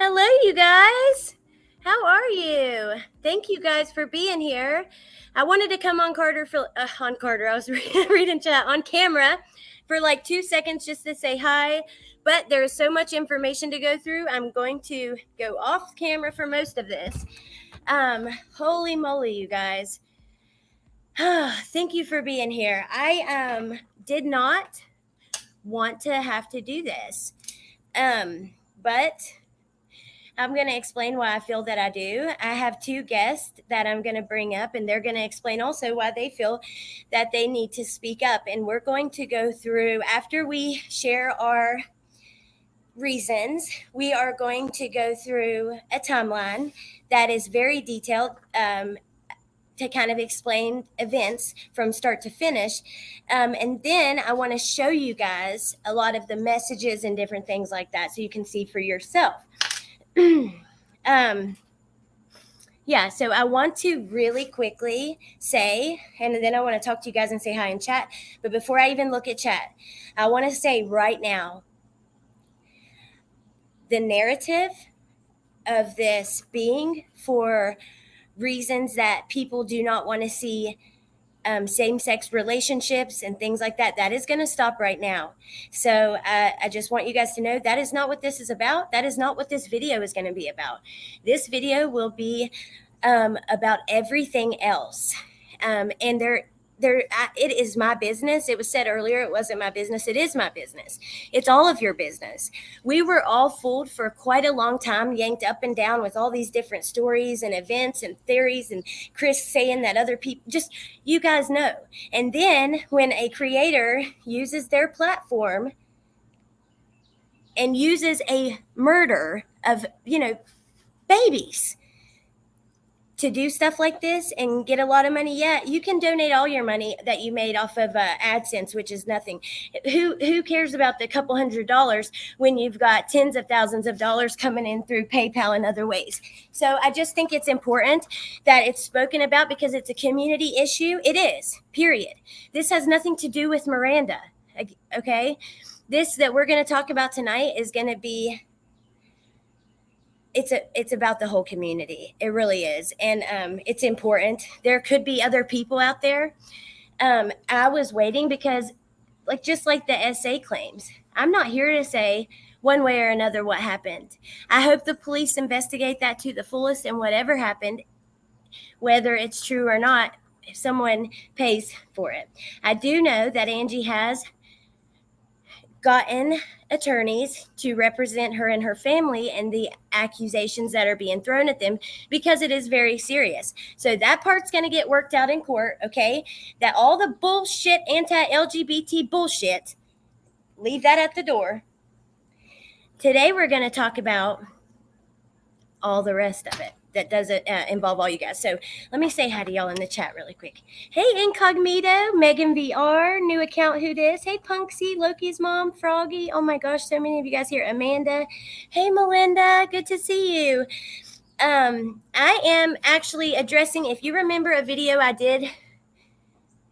Hello, you guys. How are you? Thank you guys for being here. I wanted to come on Carter. I was reading chat on camera for like 2 seconds just to say hi, but there's so much information to go through. I'm going to go off camera for most of this. Holy moly, you guys. Thank you for being here. I did not want to have to do this. But I'm going to explain why I feel that I do. I have two guests that I'm going to bring up, and they're going to explain also why they feel that they need to speak up. And we're going to go through, after we share our reasons, we are going to go through a timeline that is very detailed. To kind of explain events from start to finish. And then I want to show you guys a lot of the messages and different things like that so you can see for yourself. Yeah, so I want to really quickly say, and then I want to talk to you guys and say hi in chat. But before I even look at chat, I want to say right now, the narrative of this being for reasons that people do not want to see same-sex relationships and things like that, that is going to stop right now. So I just want you guys to know that is not what this is about. That is not what this video is going to be about. This video will be about everything else. And it is my business. It was said earlier it wasn't my business. It is my business. It's all of your business. We were all fooled for quite a long time, yanked up and down with all these different stories and events and theories, and Chris saying that other people, just, you guys know. And then when a creator uses their platform and uses a murder of, babies to do stuff like this and get a lot of money, yeah, you can donate all your money that you made off of AdSense, which is nothing. Who cares about the couple $100 when you've got tens of thousands of dollars coming in through PayPal and other ways? So I just think it's important that it's spoken about because it's a community issue. It is, period. This has nothing to do with Miranda, okay? This that we're going to talk about tonight is going to be, it's about the whole community. It really is. And it's important. There could be other people out there. I was waiting because just like the essay claims, I'm not here to say one way or another what happened. I hope the police investigate that to the fullest, and whatever happened, whether it's true or not, if someone pays for it. I do know that Angie has gotten attorneys to represent her and her family and the accusations that are being thrown at them, because it is very serious. So that part's going to get worked out in court, okay? That all the bullshit, anti-LGBT bullshit, leave that at the door. Today we're going to talk about all the rest of it that doesn't involve all you guys. So let me say hi to y'all in the chat really quick. Hey, Incognito, Megan VR, new account, who dis? Hey, Punksy, Loki's mom, Froggy. Oh my gosh, so many of you guys here. Amanda. Hey, Melinda, good to see you. I am actually addressing, if you remember a video I did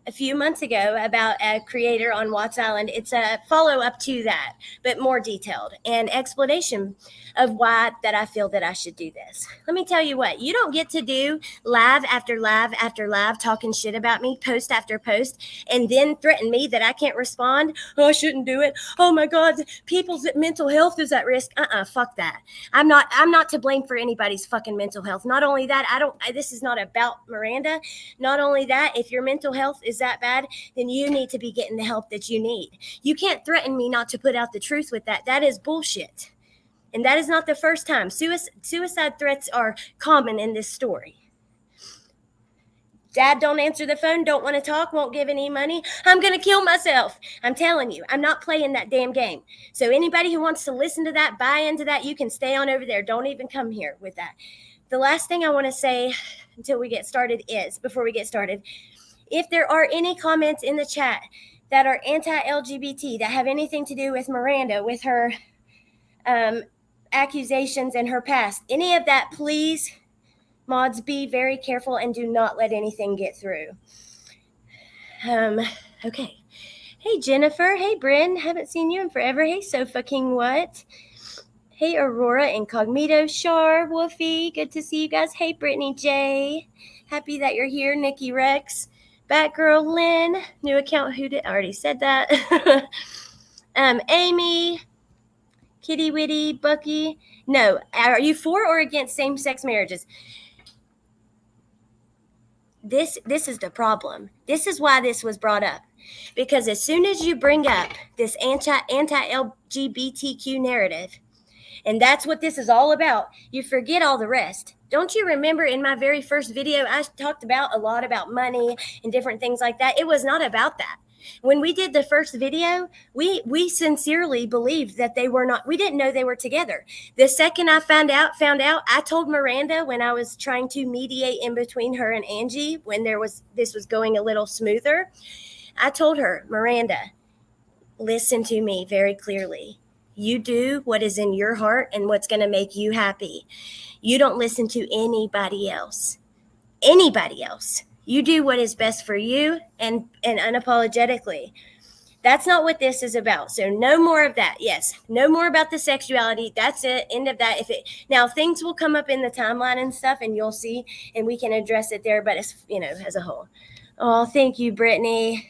a few months ago about a creator on Watts Island. It's a follow-up to that, but more detailed, and explanation of why that I feel that I should do this. Let me tell you what, you don't get to do live after live after live talking shit about me, post after post, and then threaten me that I can't respond. Oh, I shouldn't do it. Oh my God, people's mental health is at risk. Fuck that. I'm not to blame for anybody's fucking mental health. Not only that, this is not about Miranda. Not only that, if your mental health is that bad, then you need to be getting the help that you need. You can't threaten me not to put out the truth with that. That is bullshit. And that is not the first time. Suicide threats are common in this story. Dad don't answer the phone, don't want to talk, won't give any money. I'm going to kill myself. I'm telling you, I'm not playing that damn game. So anybody who wants to listen to that, buy into that, you can stay on over there. Don't even come here with that. The last thing I want to say before we get started, if there are any comments in the chat that are anti-LGBT, that have anything to do with Miranda, with her accusations and her past, any of that, please, mods, be very careful and do not let anything get through. Okay. Hey, Jennifer. Hey, Bryn. Haven't seen you in forever. Hey, So Fucking What? Hey, Aurora Incognito, Shar, Wolfie. Good to see you guys. Hey, Brittany J. Happy that you're here. Nikki Rex. Batgirl Lynn. New account. Who did? I already said that. Amy. Kitty Witty. Bucky. No. Are you for or against same-sex marriages? This is the problem. This is why this was brought up. Because as soon as you bring up this anti-LGBTQ narrative, and that's what this is all about, you forget all the rest. Don't you remember in my very first video, I talked about a lot about money and different things like that? It was not about that. When we did the first video, we sincerely believed that they were not, we didn't know they were together. The second I found out, I told Miranda when I was trying to mediate in between her and Angie, when this was going a little smoother, I told her, Miranda, listen to me very clearly. You do what is in your heart and what's going to make you happy. You don't listen to anybody else. Anybody else. You do what is best for you and unapologetically. That's not what this is about. So no more of that. Yes, no more about the sexuality. That's it. End of that. Now things will come up in the timeline and stuff, and you'll see, and we can address it there. But it's as a whole. Oh, thank you, Brittany.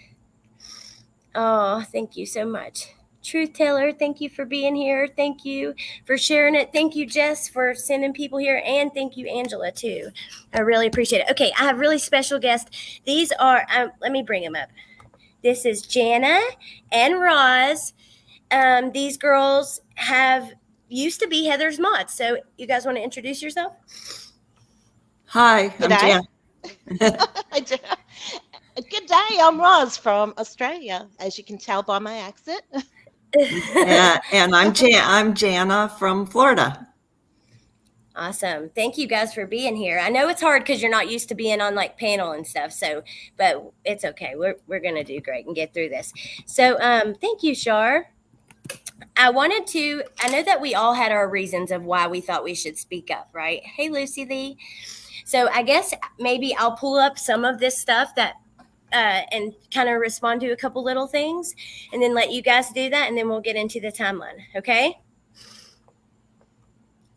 Oh, thank you so much. Truth Teller, thank you for being here. Thank you for sharing it. Thank you, Jess, for sending people here. And thank you, Angela, too. I really appreciate it. Okay, I have really special guests. These are, let me bring them up. This is Jana and Roz. These girls used to be Heather's mods. So you guys want to introduce yourself? Hi, I'm Jana. Good day, I'm Roz from Australia, as you can tell by my accent. And I'm Jana from Florida. Awesome. Thank you guys for being here. I know it's hard because you're not used to being on like panel and stuff. So, but it's okay. We're going to do great and get through this. So, thank you, Shar. I know that we all had our reasons of why we thought we should speak up, right? Hey, Lucy Lee. So I guess maybe I'll pull up some of this stuff that and kind of respond to a couple little things and then let you guys do that. And then we'll get into the timeline. Okay.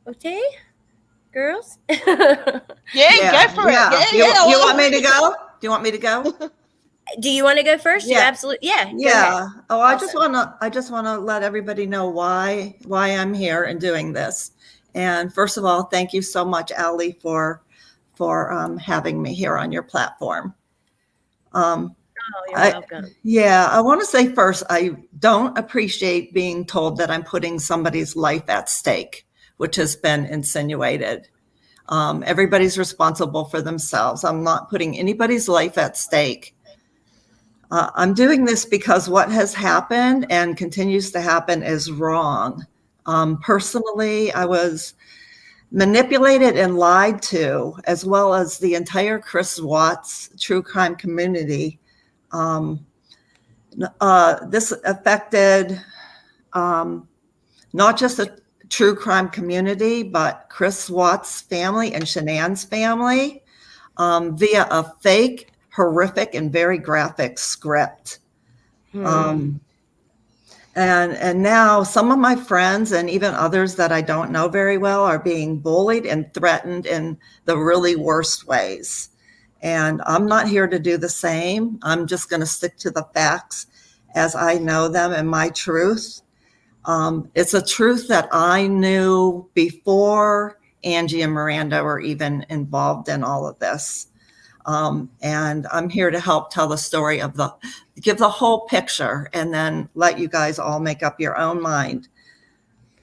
Okay. Girls. Go for it. You want me to go? Do you want me to go? Do you want to go first? Yeah. Absolutely. Yeah. Yeah. Oh, Awesome. I just want to let everybody know why I'm here and doing this. And first of all, thank you so much, Allie, for having me here on your platform. You're welcome. Yeah, I want to say first, I don't appreciate being told that I'm putting somebody's life at stake, which has been insinuated. Everybody's responsible for themselves. I'm not putting anybody's life at stake. I'm doing this because what has happened and continues to happen is wrong. Personally, I was manipulated and lied to, as well as the entire Chris Watts true crime community. This affected not just the true crime community, but Chris Watts' family and Shanann's family via a fake, horrific, and very graphic script. And now some of my friends and even others that I don't know very well are being bullied and threatened in the really worst ways. And I'm not here to do the same. I'm just going to stick to the facts as I know them and my truth. It's a truth that I knew before Angie and Miranda were even involved in all of this. And I'm here to help tell the story give the whole picture and then let you guys all make up your own mind.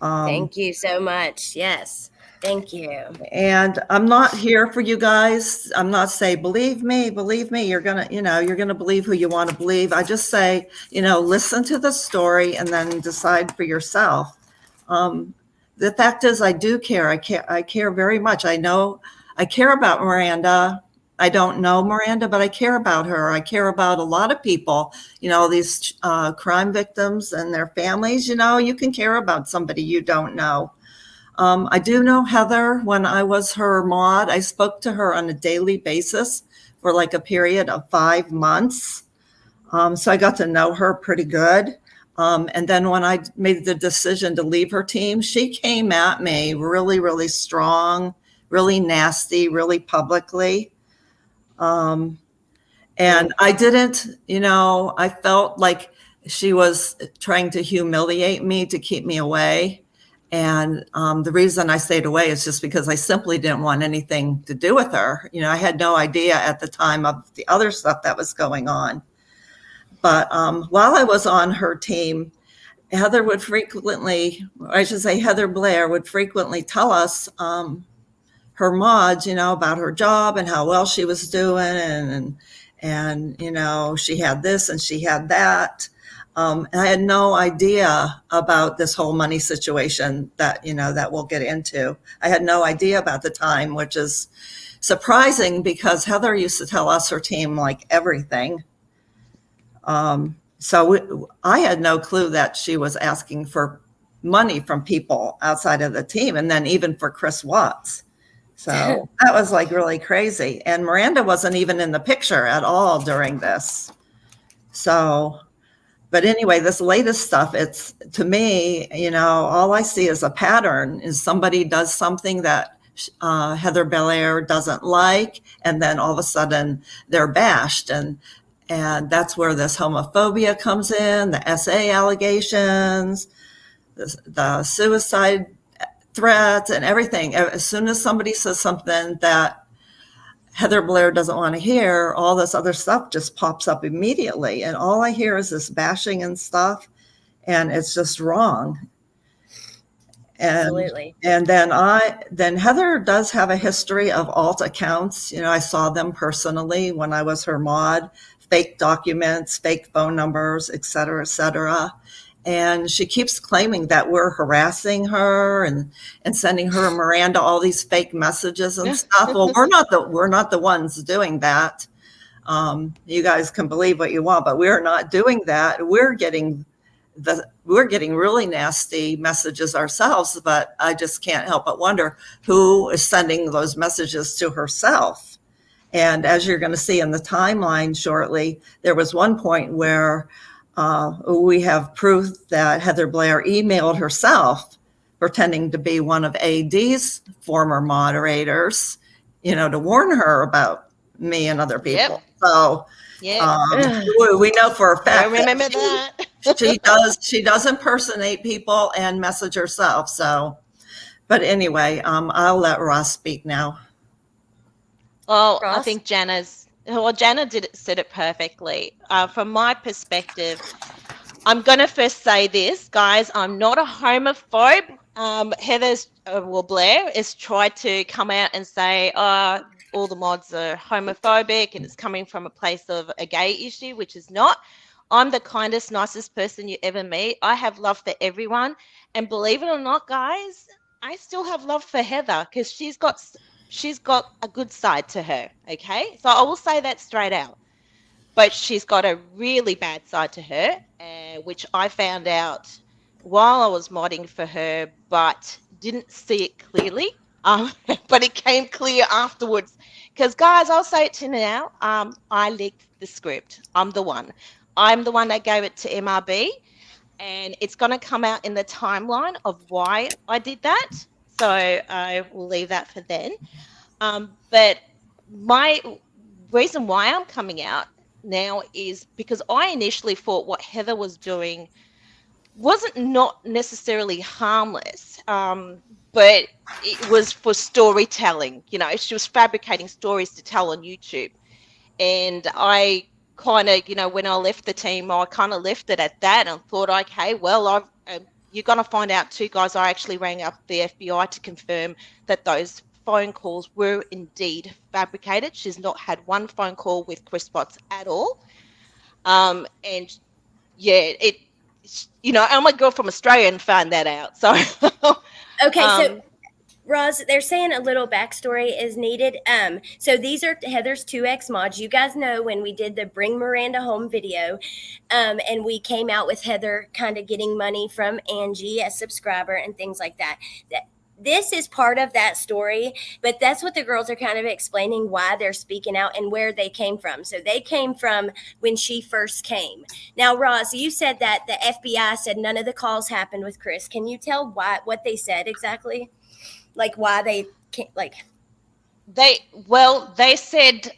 Thank you so much. Yes. Thank you. And I'm not here for you guys. I'm not saying, believe me, you're going to believe who you want to believe. I just say, listen to the story and then decide for yourself. The fact is I do care. I care very much. I care about Miranda. I don't know Miranda, but I care about her. I care about a lot of people, these crime victims and their families. You can care about somebody you don't know. I do know Heather. When I was her mod, I spoke to her on a daily basis for like a period of 5 months. So I got to know her pretty good. And then when I made the decision to leave her team, she came at me really, really strong, really nasty, really publicly. And I didn't, I felt like she was trying to humiliate me to keep me away. And the reason I stayed away is just because I simply didn't want anything to do with her. I had no idea at the time of the other stuff that was going on. But while I was on her team, Heather would frequently, I should say Heather Blair would frequently tell us, her mods, about her job and how well she was doing, and she had this and she had that. And I had no idea about this whole money situation that we'll get into. I had no idea about the time, which is surprising because Heather used to tell us, her team, like everything. So I had no clue that she was asking for money from people outside of the team, and then even for Chris Watts. So that was like really crazy. And Miranda wasn't even in the picture at all during this. So, but anyway, this latest stuff, it's, to me, all I see is a pattern. Is somebody does something that Heather Blair doesn't like, and then all of a sudden they're bashed. And that's where this homophobia comes in, the SA allegations, the suicide threats and everything. As soon as somebody says something that Heather Blair doesn't want to hear, all this other stuff just pops up immediately. And all I hear is this bashing and stuff. And it's just wrong. Absolutely. And then Heather does have a history of alt accounts. I saw them personally when I was her mod, fake documents, fake phone numbers, et cetera, et cetera. And she keeps claiming that we're harassing her and sending her and Miranda all these fake messages and stuff. Well, we're not the ones doing that. You guys can believe what you want, but we're not doing that. We're getting really nasty messages ourselves, but I just can't help but wonder who is sending those messages to herself. And as you're going to see in the timeline shortly, there was one point where we have proof that Heather Blair emailed herself, pretending to be one of AD's former moderators, to warn her about me and other people. Yep. So we know for a fact. I remember that. She does impersonate people and message herself. So, but anyway, I'll let Ross speak now. Well, Ross? I think Jana said it perfectly. From my perspective, I'm going to first say this, guys. I'm not a homophobe. Blair has tried to come out and say, all the mods are homophobic and it's coming from a place of a gay issue, which is not. I'm the kindest, nicest person you ever meet. I have love for everyone. And believe it or not, guys, I still have love for Heather because she's got a good side to her, okay? So I will say that straight out. But she's got a really bad side to her, which I found out while I was modding for her, but didn't see it clearly. But it came clear afterwards. Because, guys, I'll say it to you now. I leaked the script. I'm the one that gave it to MRB. And it's going to come out in the timeline of why I did that. So I will leave that for then. But my reason why I'm coming out now is because I initially thought what Heather was doing wasn't not necessarily harmless, but it was for storytelling. She was fabricating stories to tell on YouTube. And I kind of, when I left the team, I kind of left it at that and thought, okay, well, you're going to find out too, guys. I actually rang up the FBI to confirm that those phone calls were indeed fabricated. She's not had one phone call with Chris Watts at all. And yeah, I'm a girl from Australia and found that out. So, okay. So Roz, they're saying a little backstory is needed. So these are Heather's 2X mods. You guys know when we did the Bring Miranda Home video, and we came out with Heather kind of getting money from Angie, a subscriber, and things like that. this is part of that story, but that's what the girls are kind of explaining, why they're speaking out and where they came from. So they came from when she first came. Now, Roz, you said that the FBI said none of the calls happened with Chris. Can you tell what they said exactly? Like why they can't, like they said,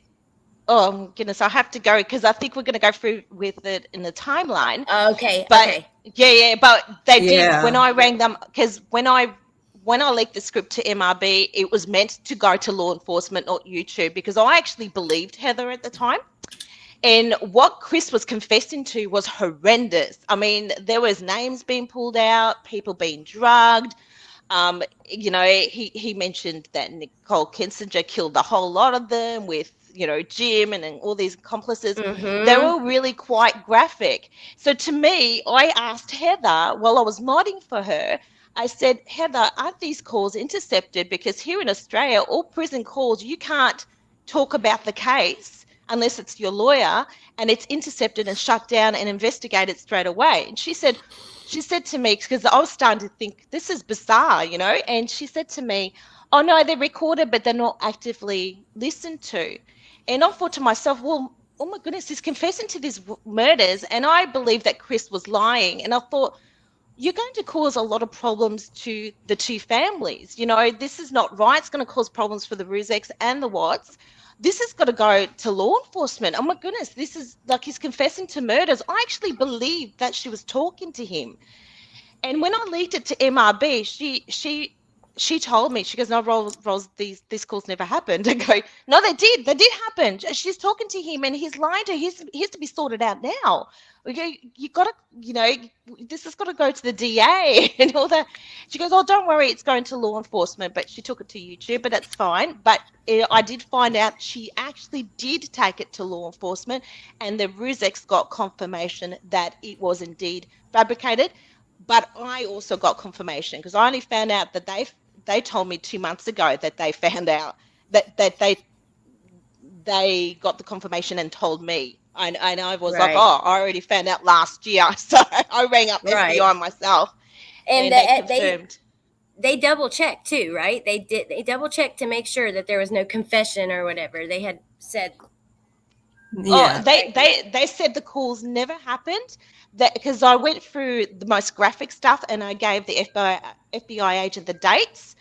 oh goodness, I have to go because I think we're going to go through with it in the timeline. okay, But okay. yeah, but they did when Yeah. I rang them, because when I leaked the script to MRB, it was meant to go to law enforcement, not YouTube, because I actually believed Heather at the time. And what Chris was confessing to was horrendous. I mean, there was names being pulled out, people being drugged. You know, he mentioned that Nicole Kinsinger killed a whole lot of them with, you know, Jim and all these accomplices. They Mm-hmm. were really quite graphic. So to me, I asked Heather while I was modding for her, I said, Heather, aren't these calls intercepted? Because here in Australia, all prison calls, you can't talk about the case unless it's your lawyer, and it's intercepted and shut down and investigated straight away. And she said to me, because I was starting to think this is bizarre, you know, and she said to me, oh no, they're recorded, but they're not actively listened to. And I thought to myself, well, oh my goodness, he's confessing to these murders, and I believe that Chris was lying. And I thought, you're going to cause a lot of problems to the two families. You know, this is not right. It's going to cause problems for the Ruzeks and the Watts. This has got to go to law enforcement. Oh my goodness, this is like he's confessing to murders. I actually believed that she was talking to him. And when I leaked it to MRB, she told me, she goes, no, Ros, these calls never happened. I go, no, they did happen. She's talking to him and he's lying to her. He has to be sorted out now. We go, you got to, you know, this has got to go to the DA and all that. She goes, oh, don't worry, it's going to law enforcement, but she took it to YouTube, but that's fine. But I did find out she actually did take it to law enforcement, and the Ruzeks got confirmation that it was indeed fabricated. But I also got confirmation because I only found out that they told me 2 months ago that they found out that they got the confirmation and told me. And I was like, Right. oh, I already found out last year. So I rang up Right. FBI myself And and they confirmed. they double checked too, right? They double checked to make sure that there was no confession or whatever. They had said Oh, Yeah. they said the calls never happened. That because I went through the most graphic stuff and I gave the FBI agent the dates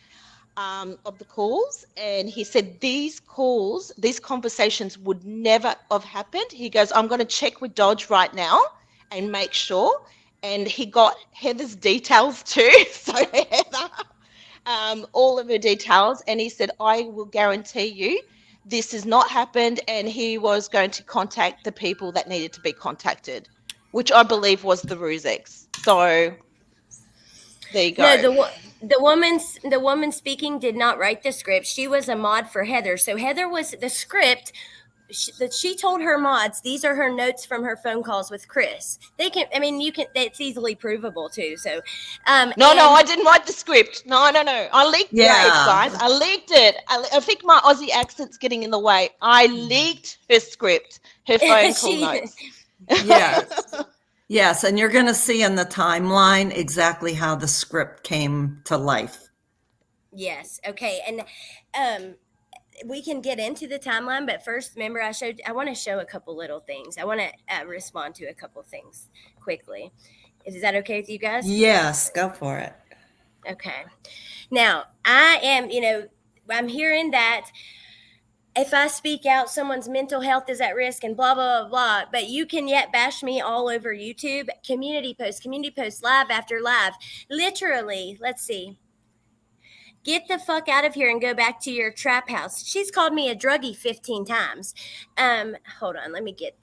of the calls, and he said these conversations would never have happened. He goes, I'm going to check with Dodge right now and make sure. And he got Heather's details too. So Heather, all of her details, and he said, I will guarantee you this has not happened, and he was going to contact the people that needed to be contacted, which I believe was the Ruzeks. So there you go. no, the woman speaking did not write the script. She was a mod for Heather. So Heather was the script. She told her mods, these are her notes from her phone calls with Chris. They can, I mean, you can, it's easily provable too. So, No, I didn't write the script. No. I leaked the Yeah. script, guys. I leaked it. I think my Aussie accent's getting in the way. I leaked her script, her phone call notes. Yes. Yes. And you're going to see in the timeline exactly how the script came to life. Yes. Okay. And we can get into the timeline, but first, remember, I want to show a couple little things. I want to respond to a couple things quickly. Is that okay with you guys? Yes. Go for it. Okay. Now, I am, I'm hearing that if I speak out, someone's mental health is at risk and blah, blah, blah, blah. But you can yet bash me all over YouTube. Community posts, live after live. Literally, let's see. Get the fuck out of here and go back to your trap house. She's called me a druggie 15 times. Hold on, let me get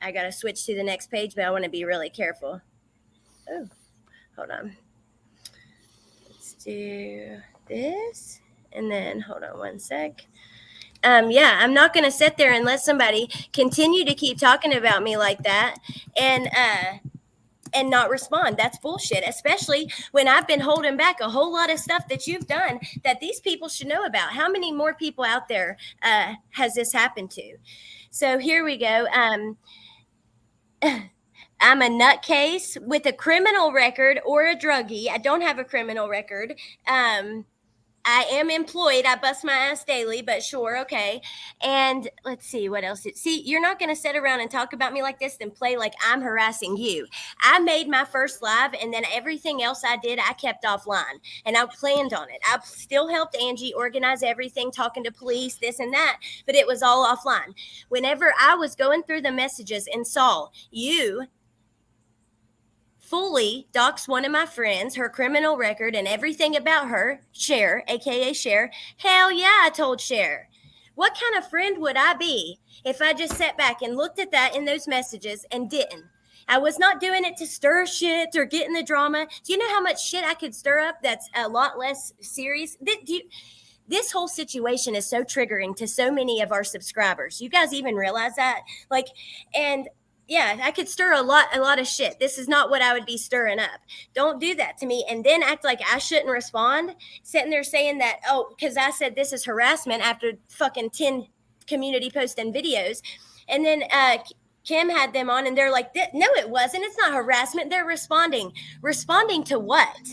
I gotta switch to the next page, but I want to be really careful. Oh, hold on. Let's do this, and then hold on one sec. Yeah, I'm not gonna sit there and let somebody continue to keep talking about me like that, and not respond. That's bullshit, especially when I've been holding back a whole lot of stuff that you've done that these people should know about. How many more people out there has this happened to? So here we go. I'm a nutcase with a criminal record or a druggie. I don't have a criminal record. I am employed. I bust my ass daily, but sure, okay. And let's see what else. See, you're not going to sit around and talk about me like this, then play like I'm harassing you. I made my first live, and then everything else I did, I kept offline, and I planned on it. I still helped Angie organize everything, talking to police, this and that, but it was all offline. Whenever I was going through the messages and saw you fully dox one of my friends, her criminal record, and everything about her, Cher, aka Cher. Hell yeah, I told Cher. What kind of friend would I be if I just sat back and looked at that in those messages and didn't? I was not doing it to stir shit or get in the drama. Do you know how much shit I could stir up that's a lot less serious? This whole situation is so triggering to so many of our subscribers. You guys even realize that? Like, and yeah, I could stir a lot of shit. This is not what I would be stirring up. Don't do that to me and then act like I shouldn't respond, sitting there saying that, oh, because I said this is harassment after fucking 10 community posts and videos. And then Kim had them on and they're like, no, it wasn't. It's not harassment. They're responding. Responding to what?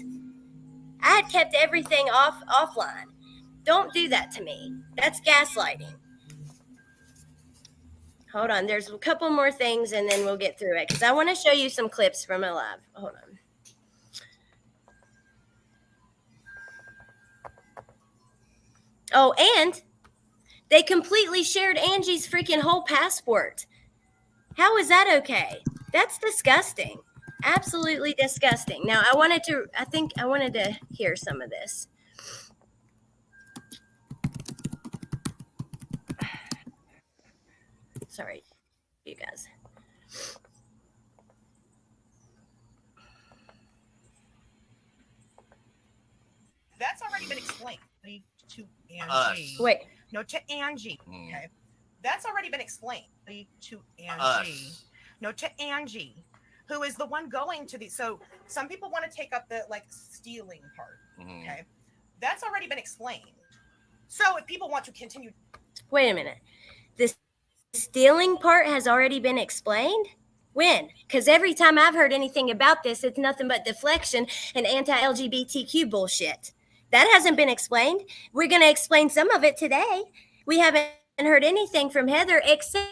I had kept everything offline. Don't do that to me. That's gaslighting. Hold on. There's a couple more things and then we'll get through it because I want to show you some clips from a live. Hold on. Oh, and they completely shared Angie's freaking whole passport. How is that okay? That's disgusting. Absolutely disgusting. Now, I wanted to hear some of this. Sorry, you guys. That's already been explained to Angie. Wait. No, to Angie. Okay. That's already been explained to Angie. No, to Angie, who is the one going to these. So some people want to take up the like stealing part. Okay. That's already been explained. So if people want to continue. Wait a minute. This stealing part has already been explained? When? Because every time I've heard anything about this, it's nothing but deflection and anti-LGBTQ bullshit. That hasn't been explained. We're going to explain some of it today. We haven't heard anything from Heather except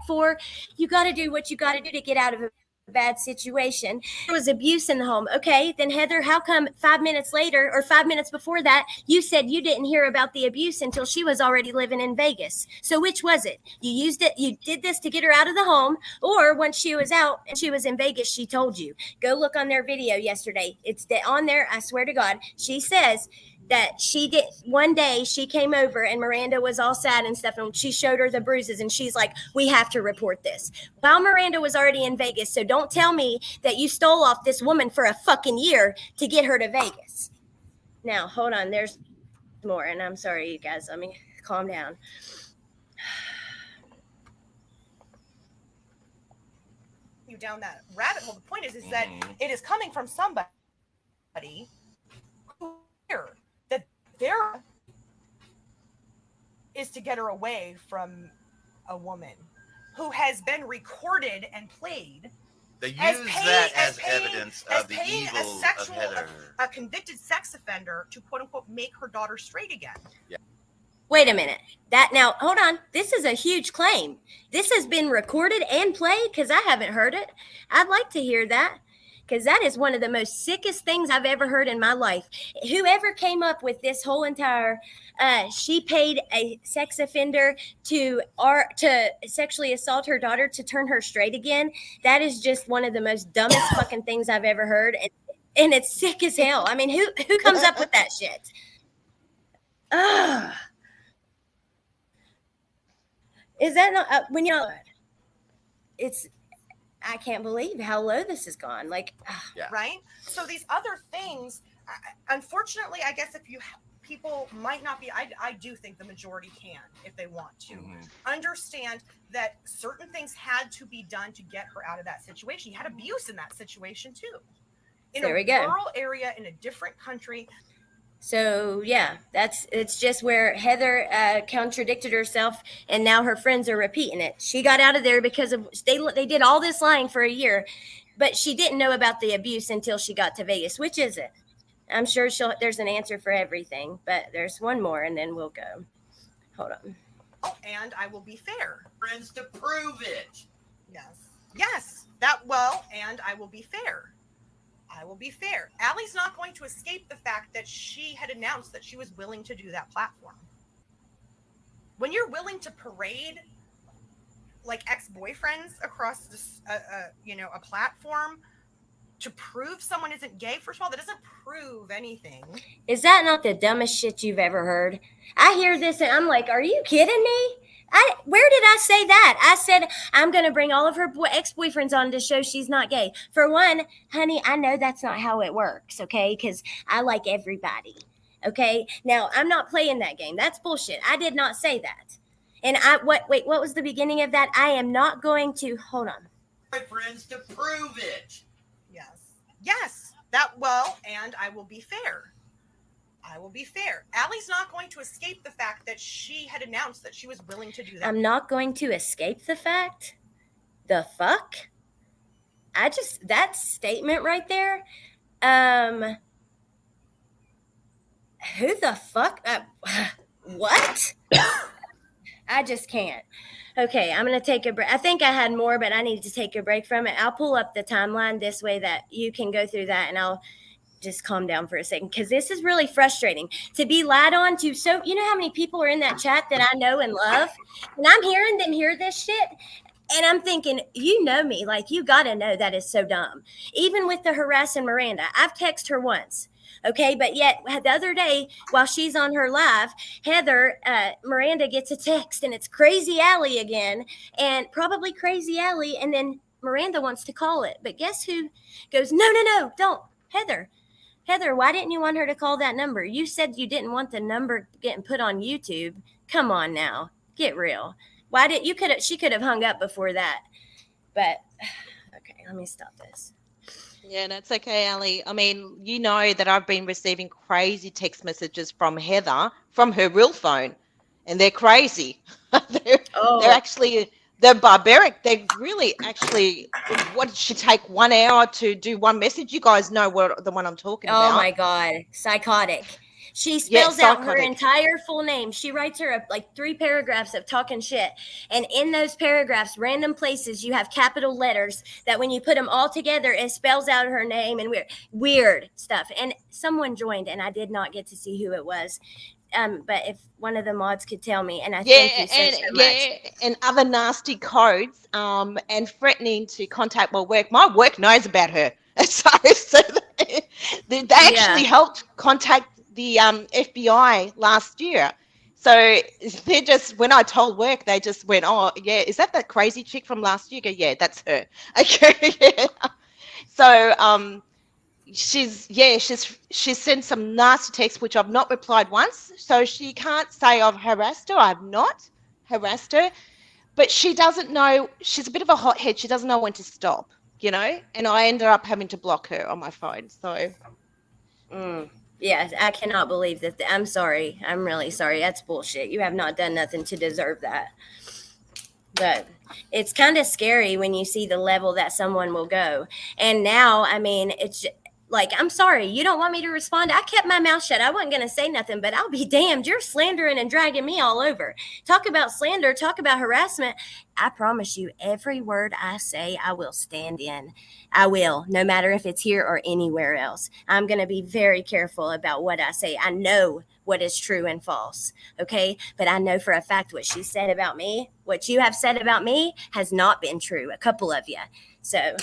for you got to do what you got to do to get out of a bad situation. There was abuse in the home. Okay, then Heather, how come 5 minutes later or 5 minutes before that, you said you didn't hear about the abuse until she was already living in Vegas? So which was it? You did this to get her out of the home, or once she was out and she was in Vegas, she told you. Go look on their video yesterday. It's on there. I swear to God. She says that she did one day she came over and Miranda was all sad and stuff and she showed her the bruises and she's like, we have to report this. While Miranda was already in Vegas. So don't tell me that you stole off this woman for a fucking year to get her to Vegas. Now, hold on. There's more. And I'm sorry, you guys. Let me calm down. You down that rabbit hole. The point is that it is coming from somebody who here. There is to get her away from a woman who has been recorded and played. They use that as evidence of the evil of Heather. A convicted sex offender to quote unquote make her daughter straight again. Yeah. Wait a minute. Now, hold on. This is a huge claim. This has been recorded and played because I haven't heard it. I'd like to hear that. Because that is one of the most sickest things I've ever heard in my life. Whoever came up with this whole entire, she paid a sex offender to sexually assault her daughter to turn her straight again. That is just one of the most dumbest fucking things I've ever heard. And it's sick as hell. I mean, who comes up with that shit? Is that not, when you know, it's, I can't believe how low this has gone. Like, yeah. Right? So these other things, unfortunately, I guess if you people might not be, I do think the majority can, if they want to, understand that certain things had to be done to get her out of that situation. You had abuse in that situation too. In a rural area, in a different country. So yeah, it's just where Heather contradicted herself, and now her friends are repeating it. She got out of there because of they did all this lying for a year, but she didn't know about the abuse until she got to Vegas. Which is it? I'm sure there's an answer for everything, but there's one more, and then we'll go. Hold on. And I will be fair. Friends to prove it. Yes. And I will be fair. I will be fair. Allie's not going to escape the fact that she had announced that she was willing to do that platform. When you're willing to parade like ex-boyfriends across this, a platform to prove someone isn't gay, first of all, that doesn't prove anything. Is that not the dumbest shit you've ever heard? I hear this and I'm like, are you kidding me? Where did I say that? I said I'm going to bring all of her ex-boyfriends on to show she's not gay. For one, honey, I know that's not how it works, okay? Because I like everybody, okay? Now, I'm not playing that game. That's bullshit. I did not say that. And what was the beginning of that? I am not going to, hold on. Friends to prove it. Yes. And I will be fair. I will be fair. Allie's not going to escape the fact that she had announced that she was willing to do that. I'm not going to escape the fact? The fuck? That statement right there, who the fuck? What? I just can't. Okay, I'm going to take a break. I think I had more, but I need to take a break from it. I'll pull up the timeline this way that you can go through that, and I'll just calm down for a second, because this is really frustrating to be lied on to. So you know how many people are in that chat that I know and love, and I'm hearing them hear this shit, and I'm thinking, you know me, like, you got to know that is so dumb. Even with the harassing Miranda, I've texted her once. Okay, but yet the other day while she's on her live, Miranda gets a text, and it's Crazy Allie again, and probably Crazy Allie, and then Miranda wants to call it. But guess who goes, no, don't. Heather, why didn't you want her to call that number? You said you didn't want the number getting put on YouTube. Come on now, get real. She could have hung up before that. But okay, let me stop this. Yeah, that's okay, Allie. I mean, you know that I've been receiving crazy text messages from Heather from her real phone, and they're crazy. They're barbaric. They really actually, what did she take 1 hour to do one message? You guys know the one I'm talking about. Oh my God, psychotic. She spells out her entire full name. She writes her like 3 paragraphs of talking shit. And in those paragraphs, random places, you have capital letters that when you put them all together, it spells out her name and weird stuff. And someone joined, and I did not get to see who it was. But if one of the mods could tell me, and I thank you so much. Yeah, and other nasty codes, and threatening to contact my work. My work knows about her. So they actually helped contact the FBI last year. So they just, when I told work, they just went, oh yeah, is that crazy chick from last year? I go, yeah, that's her. Okay. Yeah. So she's sent some nasty texts which I've not replied once. So she can't say I've harassed her. I've not harassed her, but she doesn't know. She's a bit of a hothead. She doesn't know when to stop, you know. And I ended up having to block her on my phone. So. Yeah, I cannot believe that. I'm sorry. I'm really sorry. That's bullshit. You have not done nothing to deserve that. But it's kind of scary when you see the level that someone will go. And now, I mean, it's like, I'm sorry. You don't want me to respond? I kept my mouth shut. I wasn't going to say nothing, but I'll be damned. You're slandering and dragging me all over. Talk about slander. Talk about harassment. I promise you, every word I say, I will stand in. I will, no matter if it's here or anywhere else. I'm going to be very careful about what I say. I know what is true and false, okay? But I know for a fact what she said about me, what you have said about me has not been true, a couple of you. So,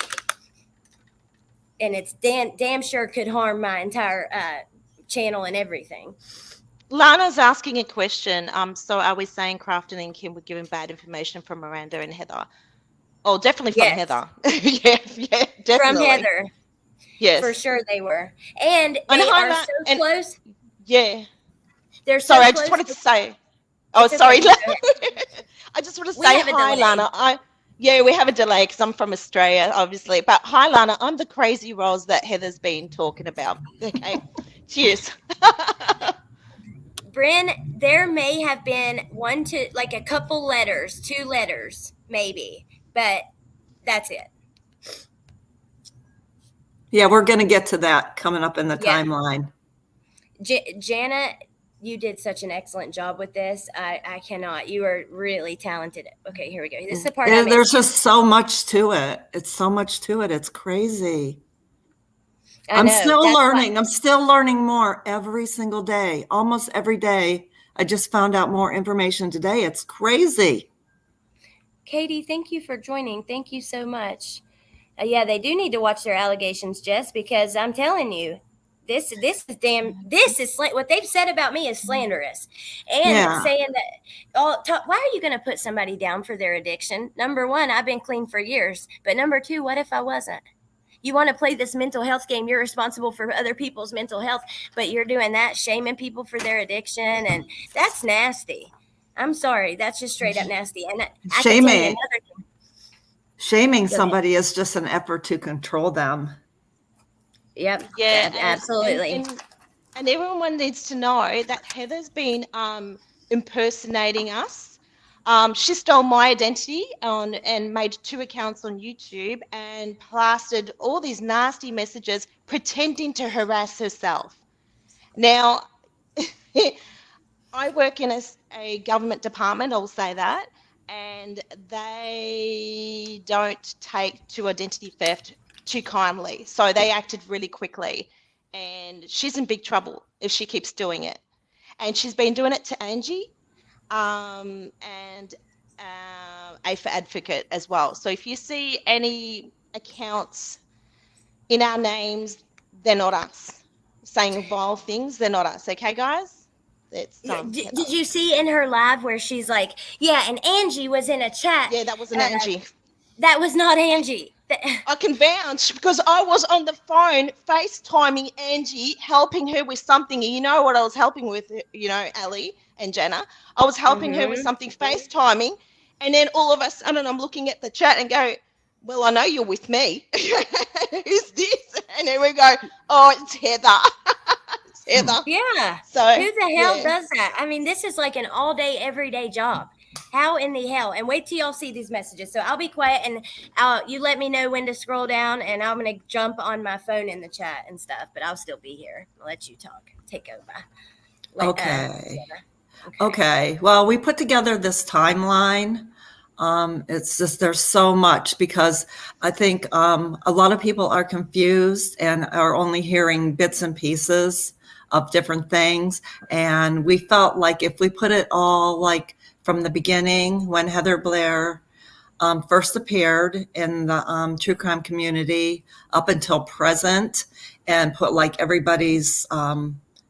and it's damn sure could harm my entire channel and everything. Lana's asking a question. So are we saying Crafton and Kim were given bad information from Miranda and Heather? Oh, definitely from Heather. yeah, definitely. From Heather. Yes. For sure they were. And they are so close. Yeah. They're so sorry, close. I just wanted to say. Oh, sorry. Okay. I just want to say hi, Lana. We have a delay because I'm from Australia, obviously. But hi, Lana. I'm the crazy rolls that Heather's been talking about. Okay. Cheers. Bryn, there may have been a couple letters, 2 letters, maybe, but that's it. Yeah, we're going to get to that coming up in the Yeah. timeline. Jana, you did such an excellent job with this. I cannot. You are really talented. Okay, here we go. This is the part I There's missed. just so much to it. It's so much to it. It's crazy. I'm still learning. I'm still learning more every single day. Almost every day. I just found out more information today. It's crazy. Katie, thank you for joining. Thank you so much. Yeah, they do need to watch their allegations, Jess, because I'm telling you, this is what they've said about me is slanderous, and saying that why are you going to put somebody down for their addiction? Number one, I've been clean for years, but number two, what if I wasn't? You want to play this mental health game. You're responsible for other people's mental health, but you're doing that, shaming people for their addiction, and that's nasty. I'm sorry, that's just straight up nasty. And shaming somebody is just an effort to control them. Yep. Yeah, absolutely. And everyone needs to know that Heather's been impersonating us. She stole my identity and made 2 accounts on YouTube and plastered all these nasty messages pretending to harass herself. Now, I work in a government department, I'll say that, and they don't take to identity theft too kindly. So they acted really quickly, and she's in big trouble if she keeps doing it. And she's been doing it to Angie and A for Advocate as well. So if you see any accounts in our names, they're not us. Saying vile things, they're not us. Okay, guys? Did you see in her live where she's like, yeah, and Angie was in a chat? Yeah, that wasn't Angie. That was not Angie. I can vouch because I was on the phone FaceTiming Angie, helping her with something. And you know what I was helping with, Ali and Jenna? I was helping her with something FaceTiming. And then all of a sudden I'm looking at the chat and go, well, I know you're with me. Who's this? And then we go, oh, it's Heather. Heather. Yeah. So who the hell does that? I mean, this is like an all day, everyday job. How in the hell? And wait till y'all see these messages. So I'll be quiet and you let me know when to scroll down, and I'm going to jump on my phone in the chat and stuff, but I'll still be here. I'll let you talk. Take over. Okay. Well, we put together this timeline. It's just, there's so much because I think a lot of people are confused and are only hearing bits and pieces of different things. And we felt like if we put it all like from the beginning, when Heather Blair first appeared in the true crime community up until present, and put like everybody's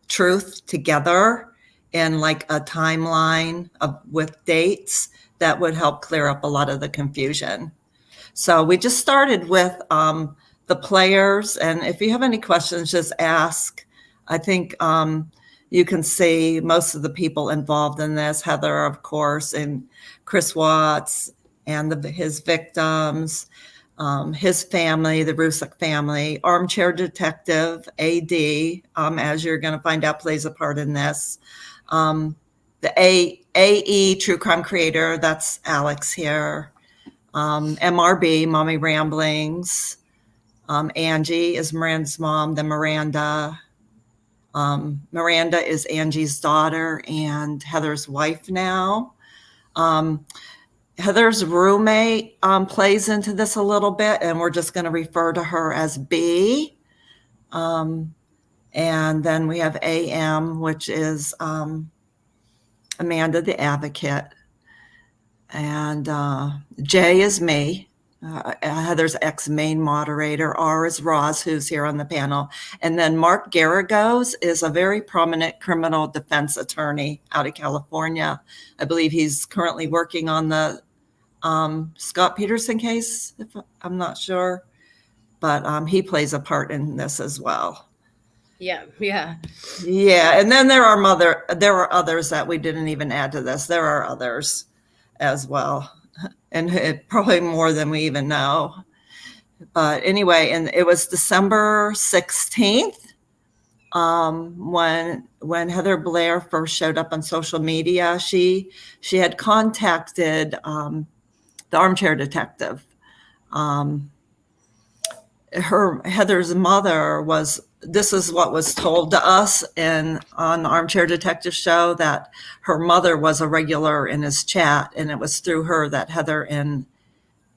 truth together in like a timeline with dates, that would help clear up a lot of the confusion. So we just started with the players, and if you have any questions, just ask. I think you can see most of the people involved in this, Heather, of course, and Chris Watts, and his victims, his family, the Rusick family, Armchair Detective, AD, as you're going to find out, plays a part in this. The AE True Crime Creator, that's Alex here. MRB, Mommy Ramblings. Angie is Miranda's mom, then Miranda. Miranda is Angie's daughter and Heather's wife now. Heather's roommate plays into this a little bit, and we're just going to refer to her as B. And then we have AM, which is Amanda the Advocate. And J is me, Heather's ex-main moderator. R is Roz, who's here on the panel. And then Mark Garagos is a very prominent criminal defense attorney out of California. I believe he's currently working on the Scott Peterson case, if I'm not sure. But he plays a part in this as well. Yeah. And then there are others that we didn't even add to this. There are others as well, and probably more than we even know. But anyway, and it was December 16th When Heather Blair first showed up on social media, she had contacted the armchair detective. Heather's mother was. This is what was told to us on the Armchair Detective show, that her mother was a regular in his chat, and it was through her that Heather and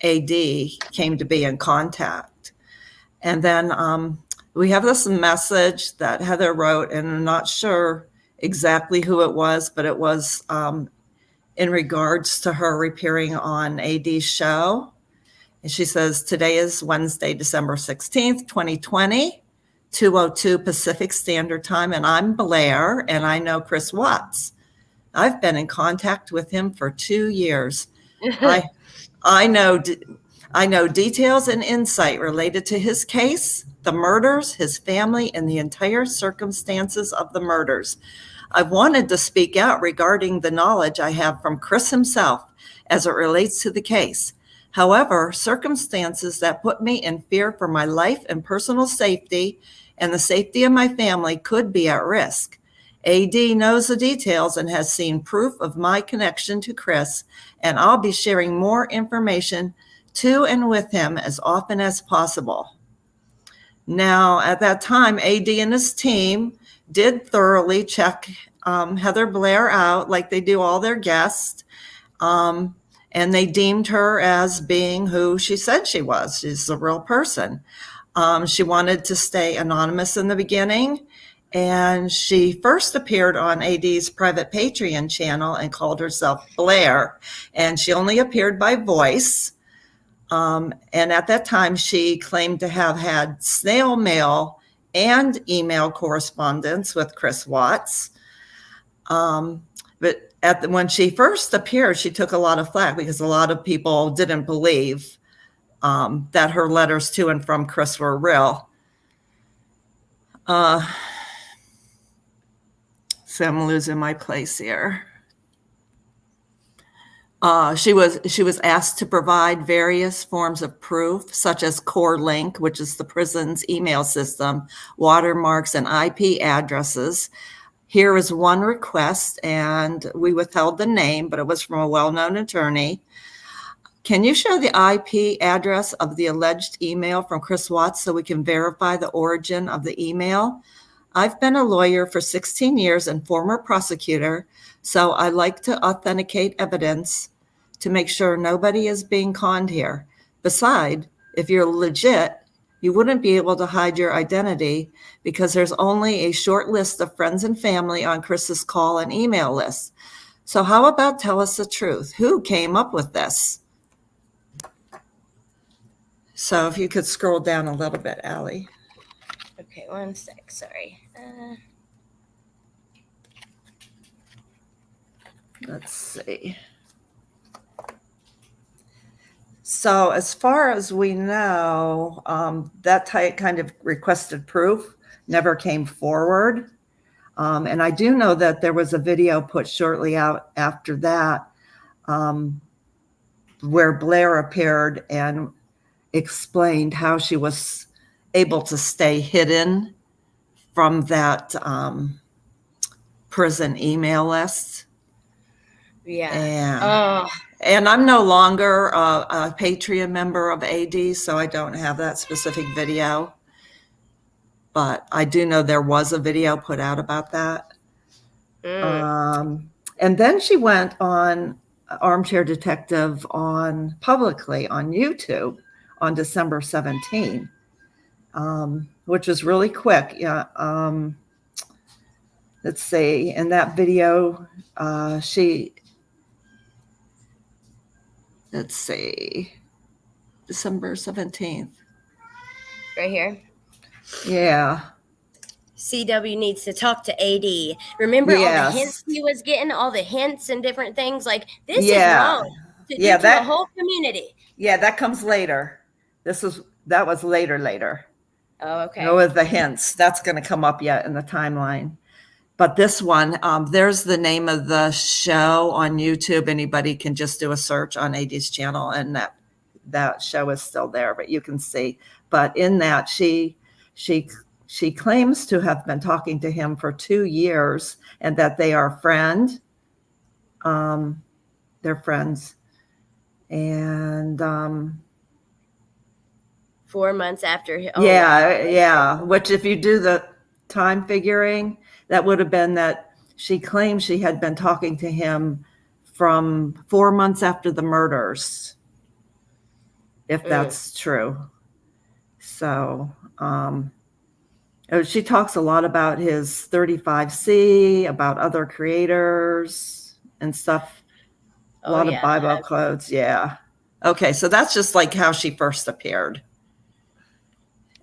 AD came to be in contact. And then we have this message that Heather wrote, and I'm not sure exactly who it was, but it was in regards to her appearing on AD's show. And she says, today is Wednesday, December 16th, 2020, 2:02 Pacific Standard Time, and I'm Blair, and I know Chris Watts. I've been in contact with him for 2 years. I know details and insight related to his case, the murders, his family, and the entire circumstances of the murders. I've wanted to speak out regarding the knowledge I have from Chris himself as it relates to the case. However, circumstances that put me in fear for my life and personal safety and the safety of my family could be at risk. AD knows the details and has seen proof of my connection to Chris, and I'll be sharing more information to and with him as often as possible. Now, at that time, AD and his team did thoroughly check Heather Blair out like they do all their guests. And they deemed her as being who she said she was. She's a real person. She wanted to stay anonymous in the beginning, and she first appeared on AD's private Patreon channel and called herself Blair, and she only appeared by voice. And at that time, she claimed to have had snail mail and email correspondence with Chris Watts. But when she first appeared, she took a lot of flack because a lot of people didn't believe that her letters to and from Chris were real. So I'm losing my place here. She was asked to provide various forms of proof, such as Core Link, which is the prison's email system, watermarks, and IP addresses. Here is one request, and we withheld the name, but it was from a well-known attorney. Can you show the IP address of the alleged email from Chris Watts so we can verify the origin of the email? I've been a lawyer for 16 years and former prosecutor, so I like to authenticate evidence to make sure nobody is being conned here. Besides, if you're legit, you wouldn't be able to hide your identity because there's only a short list of friends and family on Chris's call and email list. So how about tell us the truth? Who came up with this? So if you could scroll down a little bit, Allie. Okay, one sec. Sorry. Let's see. So as far as we know, that kind of requested proof never came forward. And I do know that there was a video put shortly out after that where Blair appeared and explained how she was able to stay hidden from that prison email list. Yeah. And I'm no longer a Patreon member of AD, so I don't have that specific video. But I do know there was a video put out about that. And then she went on Armchair Detective publicly on YouTube on December 17, which was really quick. Yeah. Let's see. In that video, let's see, December 17th. Right here. Yeah. CW needs to talk to AD. Remember all the hints he was getting, all the hints and different things? Like, this is wrong to do to the whole community. Yeah, that comes later. That was later. Oh, okay. No, with the hints. That's going to come up yet in the timeline. But this one, there's the name of the show on YouTube. Anybody can just do a search on AD's channel, and that show is still there, but you can see. But in that, she She claims to have been talking to him for 2 years and that they are friends. They're friends. And 4 months after. Oh, yeah, wow. yeah. Which, if you do the time figuring, that would have been that she claimed she had been talking to him from 4 months after the murders, if that's true. So, she talks a lot about his 35C, about other creators and stuff. A lot of Bible quotes. Yeah. Okay. So that's just like how she first appeared.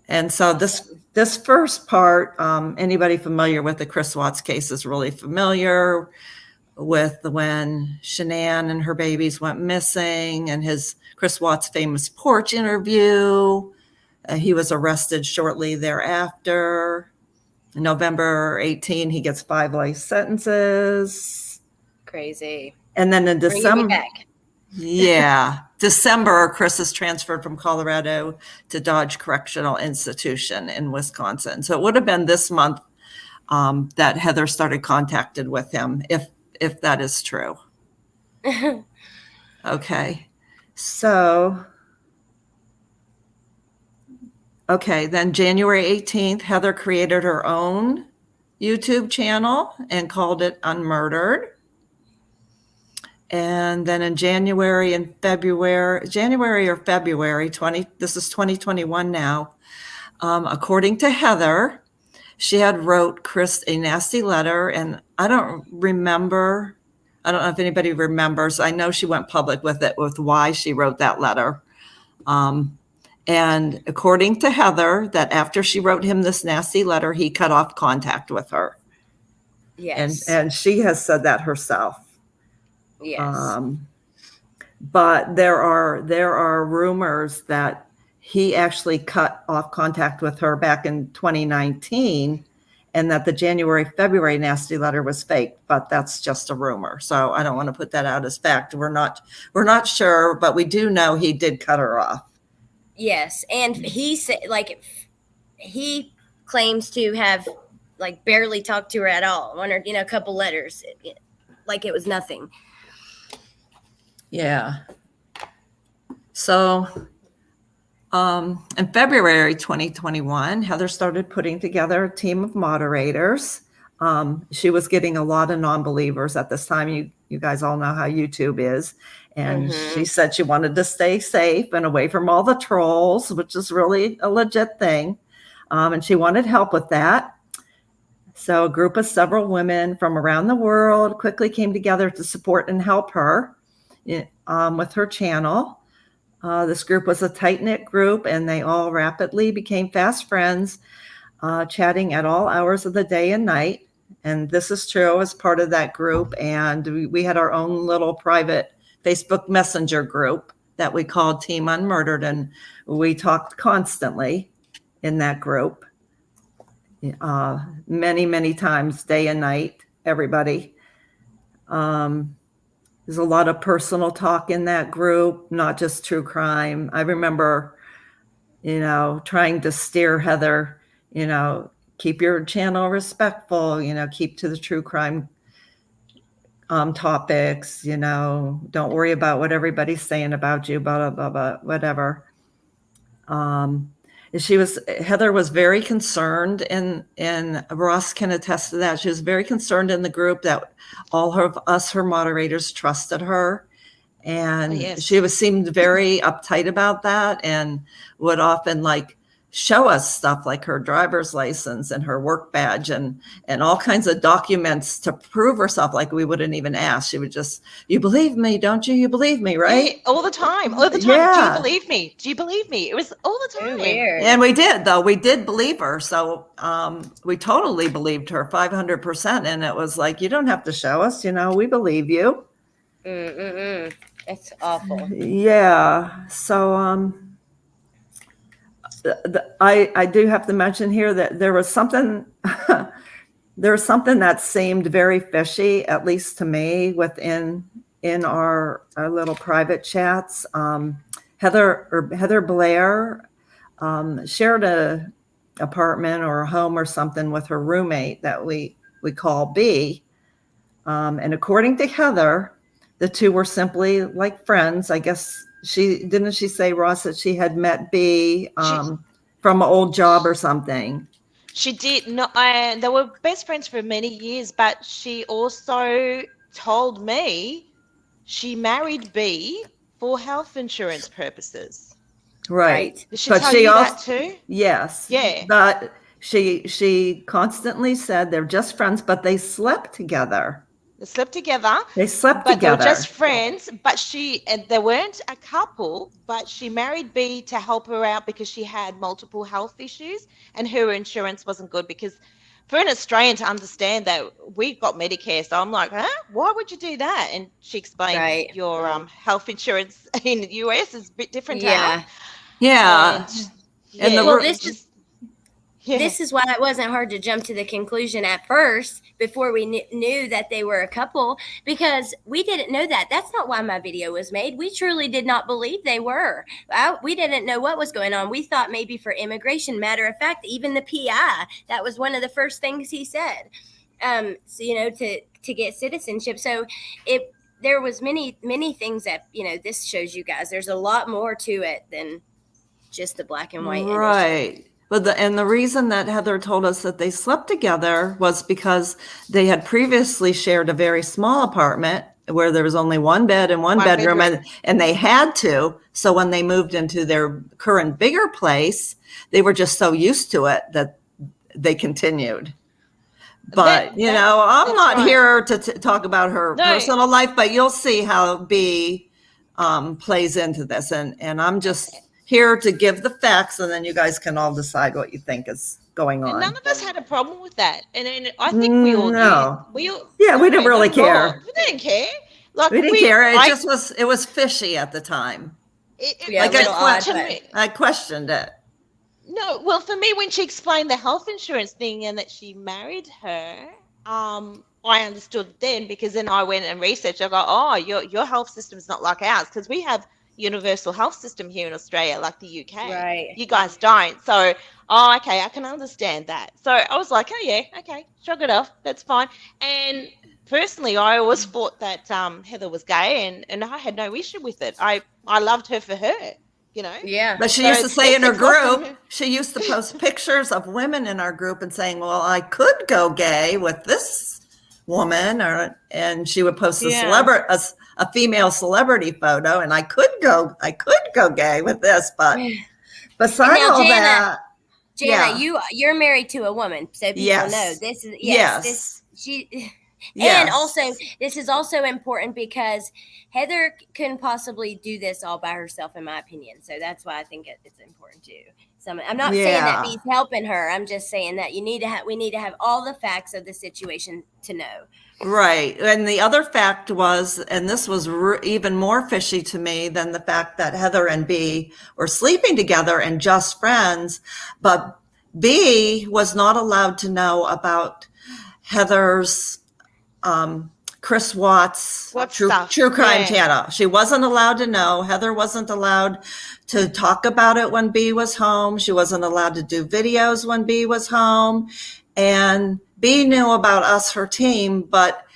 And so this first part, anybody familiar with the Chris Watts case is really familiar with when Shanann and her babies went missing, and Chris Watts' famous porch interview. He was arrested shortly thereafter. November 18, he gets 5 life sentences. Crazy. And then in December, back. Yeah, December, Chris is transferred from Colorado to Dodge Correctional Institution in Wisconsin. So it would have been this month that Heather started contacted with him, if that is true. Okay, so then January 18th, Heather created her own YouTube channel and called it Unmurdered. And then in January or February, this is 2021 now, according to Heather, she had wrote Chris a nasty letter, and I don't know if anybody remembers. I know she went public with it, with why she wrote that letter. And according to Heather, that after she wrote him this nasty letter, he cut off contact with her. Yes. And she has said that herself. Yes. But there are rumors that he actually cut off contact with her back in 2019, and that the January-February nasty letter was fake, but that's just a rumor. So I don't want to put that out as fact. We're not sure, but we do know he did cut her off. Yes, and he said, he claims to have barely talked to her at all. One or a couple letters, like it was nothing. Yeah. So in February 2021, Heather started putting together a team of moderators. She was getting a lot of non-believers at this time. You guys all know how YouTube is. And she said she wanted to stay safe and away from all the trolls, which is really a legit thing. And she wanted help with that. So a group of several women from around the world quickly came together to support and help her with her channel. This group was a tight-knit group, and they all rapidly became fast friends, chatting at all hours of the day and night. And this is true. As part of that group, and we had our own little private Facebook Messenger group that we called Team Unmurdered, and we talked constantly in that group, many, many times, day and night, everybody. There's a lot of personal talk in that group, not just true crime. I remember, trying to steer Heather, keep your channel respectful, keep to the true crime topics, don't worry about what everybody's saying about you, blah, blah, blah, blah, whatever. Heather was very concerned, and Ross can attest to that. She was very concerned in the group that all of us, her moderators, trusted her. And she seemed very uptight about that, and would often show us stuff like her driver's license and her work badge and all kinds of documents to prove herself. Like we wouldn't even ask. She would just, you believe me, don't you? You believe me, right? Yeah, all the time. Yeah. Do you believe me? Do you believe me? It was all the time. Weird. And we did, though. We did believe her. So we totally believed her 500%. And it was like, you don't have to show us, we believe you. It's awful. Yeah. So I do have to mention here that there was something that seemed very fishy, at least to me, in our little private chats. Heather Blair shared apartment or a home or something with her roommate that we call B. And according to Heather, the two were simply like friends. I guess didn't she say, Ross, that she had met B from an old job or something? She did not. They were best friends for many years, but she also told me she married B for health insurance purposes. Right. Did she tell you that too? Yes. Yeah. But she constantly said they're just friends, but they slept together. They slept together. They slept but together. They were just friends. But they weren't a couple. But she married B to help her out because she had multiple health issues, and her insurance wasn't good. Because for an Australian to understand that, we got Medicare, so I'm like, huh? Why would you do that? And she explained your health insurance in the US is a bit different. Yeah. This is why it wasn't hard to jump to the conclusion at first before we knew that they were a couple, because we didn't know that. That's not why my video was made. We truly did not believe they were. We didn't know what was going on. We thought maybe for immigration. Matter of fact, even the PI, that was one of the first things he said, to get citizenship. So there was many things that, this shows you guys there's a lot more to it than just the black and white. Right. But the reason that Heather told us that they slept together was because they had previously shared a very small apartment where there was only one bed and one bedroom. And they had to. So when they moved into their current bigger place, they were just so used to it that they continued. But, I'm not here to talk about her personal life, but you'll see how B plays into this. And I'm just here to give the facts, and then you guys can all decide what you think is going on. And none of us had a problem with that. And then I think we all did. We didn't really care. We didn't care. We didn't care. It was fishy at the time. I questioned it. No, well, for me, when she explained the health insurance thing and that she married her, I understood then, because then I went and researched. I go, oh, your health system's not like ours, because we have universal health system here in Australia, like the UK. Right. You guys don't. So, okay, I can understand that. So I was like, oh yeah, okay, shrug it off. That's fine. And personally, I always thought that Heather was gay, and I had no issue with it. I loved her for her. Yeah. But she used to say in her group, she used to post pictures of women in our group and saying, well, I could go gay with this woman, and she would post a female celebrity photo, and I could go gay with this, but besides all that, Jana, you're married to a woman, so people know this is and also this is also important because Heather couldn't possibly do this all by herself, in my opinion. So that's why I think it's important too. I'm not saying that B's helping her. I'm just saying that we need to have all the facts of the situation to know. Right. And the other fact was, and this was even more fishy to me than the fact that Heather and B were sleeping together and just friends, but B was not allowed to know about Heather's Chris Watts true crime channel. She wasn't allowed to know. Heather wasn't allowed to talk about it when B was home. She wasn't allowed to do videos when B was home. And B knew about us, her team, but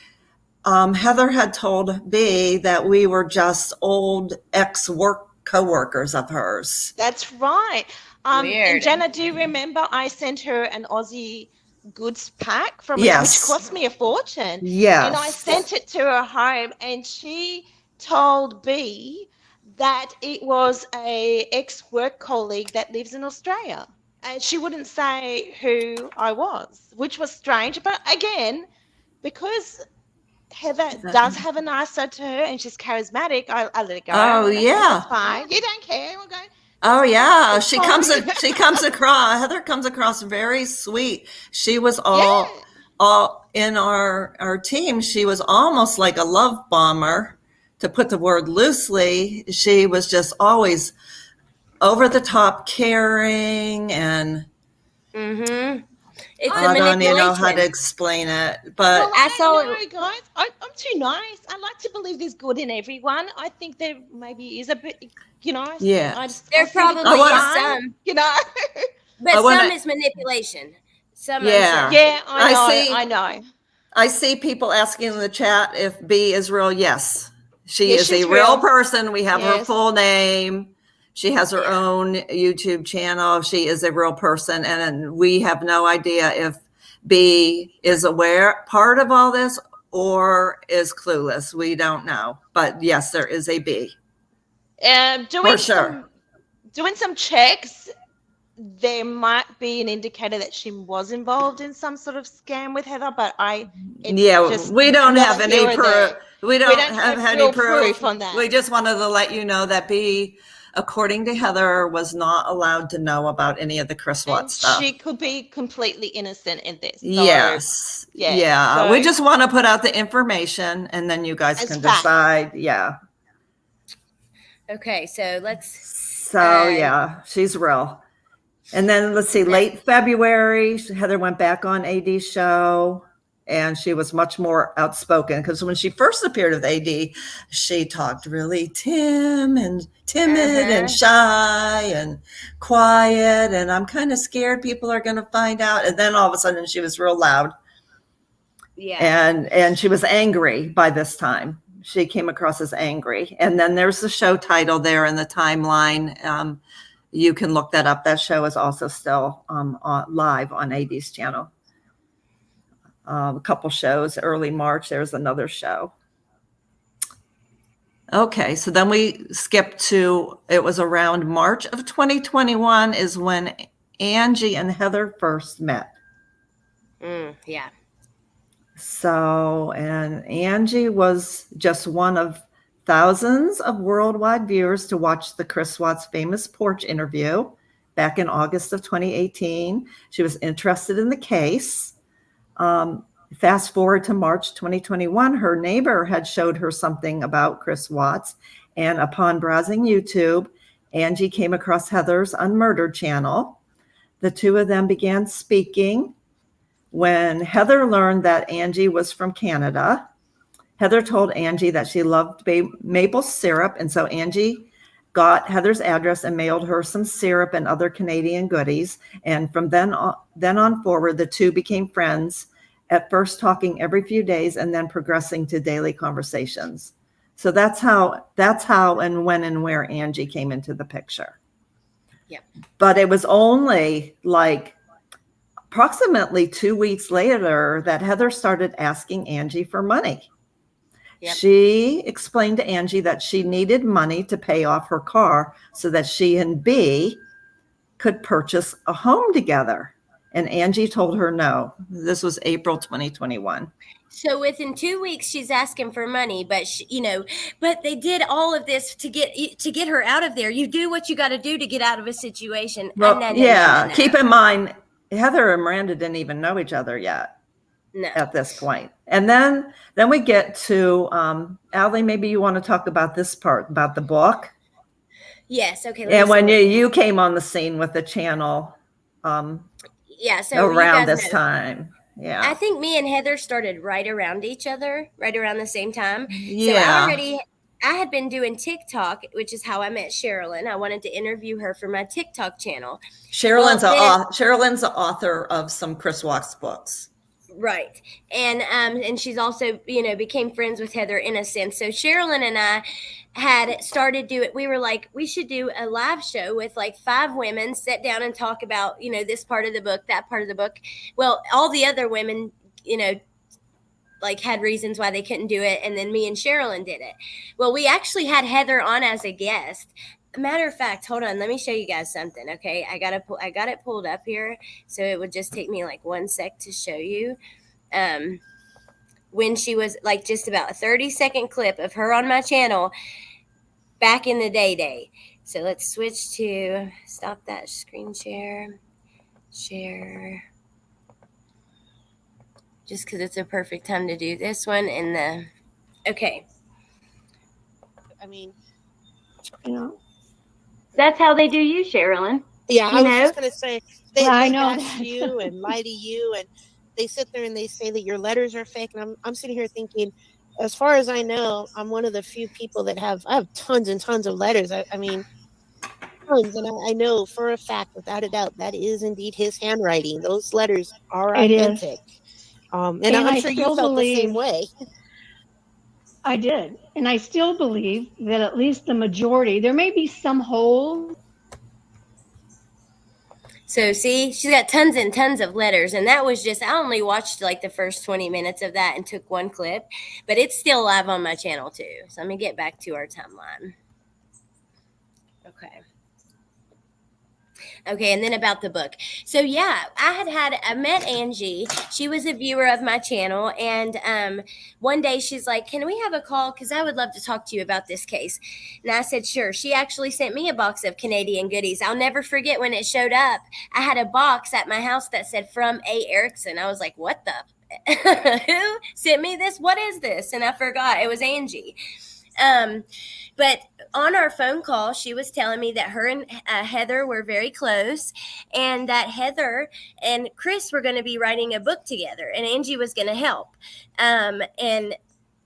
Heather had told B that we were just old ex-work co-workers of hers. That's right. And Jana, do you remember I sent her an Aussie goods pack from which cost me a fortune? Yes. And I sent it to her home, and she told B that it was a ex-work colleague that lives in Australia. And she wouldn't say who I was, which was strange. But again, because Heather does have a nice side to her and she's charismatic, I let it go. Oh, yeah. Fine. You don't care. We'll go. Oh yeah, she comes across. Heather comes across very sweet. She was all in our team. She was almost like a love bomber, to put the word loosely. She was just always over the top, caring, and It's I don't even know how to explain it. But I don't know, guys. I'm too nice. I like to believe there's good in everyone. I think there maybe is a bit, Yeah. There probably is some. But I wanna- some is manipulation. Some, Yeah. I'm sure. Yeah, I know. I see. I know. I see people asking in the chat if B is real. Yes, she Yes, is a she's real real. person. We have her Yes. full name. She has her Yeah. own YouTube channel. She is a real person. And we have no idea if B is aware part of all this or is clueless. We don't know. But yes, there is a B. Doing For sure. some checks, there might be an indicator that she was involved in some sort of scam with Heather, but it's We don't neither have any here or proof. there. We don't have have any real proof on that. We just wanted to let you know that B, according to Heather, was not allowed to know about any of the Chris Watts And stuff. she could be completely innocent in this. So, Yes. yeah. Yeah. So, We just want to put out the information and then you guys As can fact. decide. Yeah. Okay, so let's. So yeah, she's real. And then let's see, late February, Heather went back on AD's show and she was much more outspoken because when she first appeared with AD, she talked really timid and shy and quiet. And I'm kind of scared people are going to find out. And then all of a sudden she was real loud. Yeah. And she was angry by this time. She came across as angry. And then there's the show title there in the timeline. You can look that up. That show is also still live on AD's channel. A couple shows, early March, there's another show. Okay, so then we skip to, it was around March of 2021 is when Angie and Heather first met. Yeah. So, and Angie was just one of thousands of worldwide viewers to watch the Chris Watts famous porch interview back in August of 2018. She was interested in the case. Fast forward to March 2021, her neighbor had showed her something about Chris Watts. And upon browsing YouTube, Angie came across Heather's Unmurdered channel. The two of them began speaking. When Heather learned that Angie was from Canada, Heather told Angie that she loved maple syrup. And so Angie got Heather's address and mailed her some syrup and other Canadian goodies. And from then on forward, the two became friends, at first talking every few days and then progressing to daily conversations. So that's how and when and where Angie came into the picture. Yep. But it was only like approximately 2 weeks later that Heather started asking Angie for money. Yep. She explained to Angie that she needed money to pay off her car so that she and B could purchase a home together. And Angie told her no. This was April 2021. So within 2 weeks, she's asking for money, but but they did all of this to get her out of there. You do what you got to do to get out of a situation. Well, keep in mind, Heather and Miranda didn't even know each other yet. No. At this point. And then we get to Allie, maybe you want to talk about this part about the book. Yes. Okay. And when you came on the scene with the channel. So around this time. Yeah. I think me and Heather started right around each other, right around the same time. Yeah. So I had been doing TikTok, which is how I met Sherilyn. I wanted to interview her for my TikTok channel. Sherilyn's the author of some Chris Watts books. Right. And she's also, became friends with Heather in a sense. So Sherilyn and I had started we were like, we should do a live show with like 5 women, sit down and talk about, this part of the book, that part of the book. Well, all the other women, like had reasons why they couldn't do it. And then me and Sherilyn did it. Well, we actually had Heather on as a guest. Matter of fact, hold on, let me show you guys something. Okay. I got it pulled up here. So it would just take me like 1 sec to show you. When she was like just about a 30-second clip of her on my channel back in the day. So let's switch to stop that screen share. Just because it's a perfect time to do this one. Okay. I mean, that's how they do you, Sherilyn. Yeah, I was just going to say, they bash you and lie to you, and they sit there and they say that your letters are fake. And I'm sitting here thinking, as far as I know, I'm one of the few people that I have tons and tons of letters. I mean, tons, and I know for a fact, without a doubt, that is indeed his handwriting. Those letters are It is. authentic. And And I'm I sure you still felt the same believe way. I did. And I still believe that at least the majority, there may be some holes. So see, she's got tons and tons of letters, and that was just, I only watched like the first 20 minutes of that and took one clip, but it's still live on my channel too. So let me get back to our timeline. Okay. Okay, and then about the book. So yeah, I met Angie. She was a viewer of my channel, and one day she's like, "Can we have a call? Because I would love to talk to you about this case." And I said, "Sure." She actually sent me a box of Canadian goodies. I'll never forget when it showed up. I had a box at my house that said "From A. Erickson." I was like, "What the?" Who sent me this? What is this? And I forgot it was Angie. But on our phone call, she was telling me that her and Heather were very close, and that Heather and Chris were going to be writing a book together, and Angie was going to help. And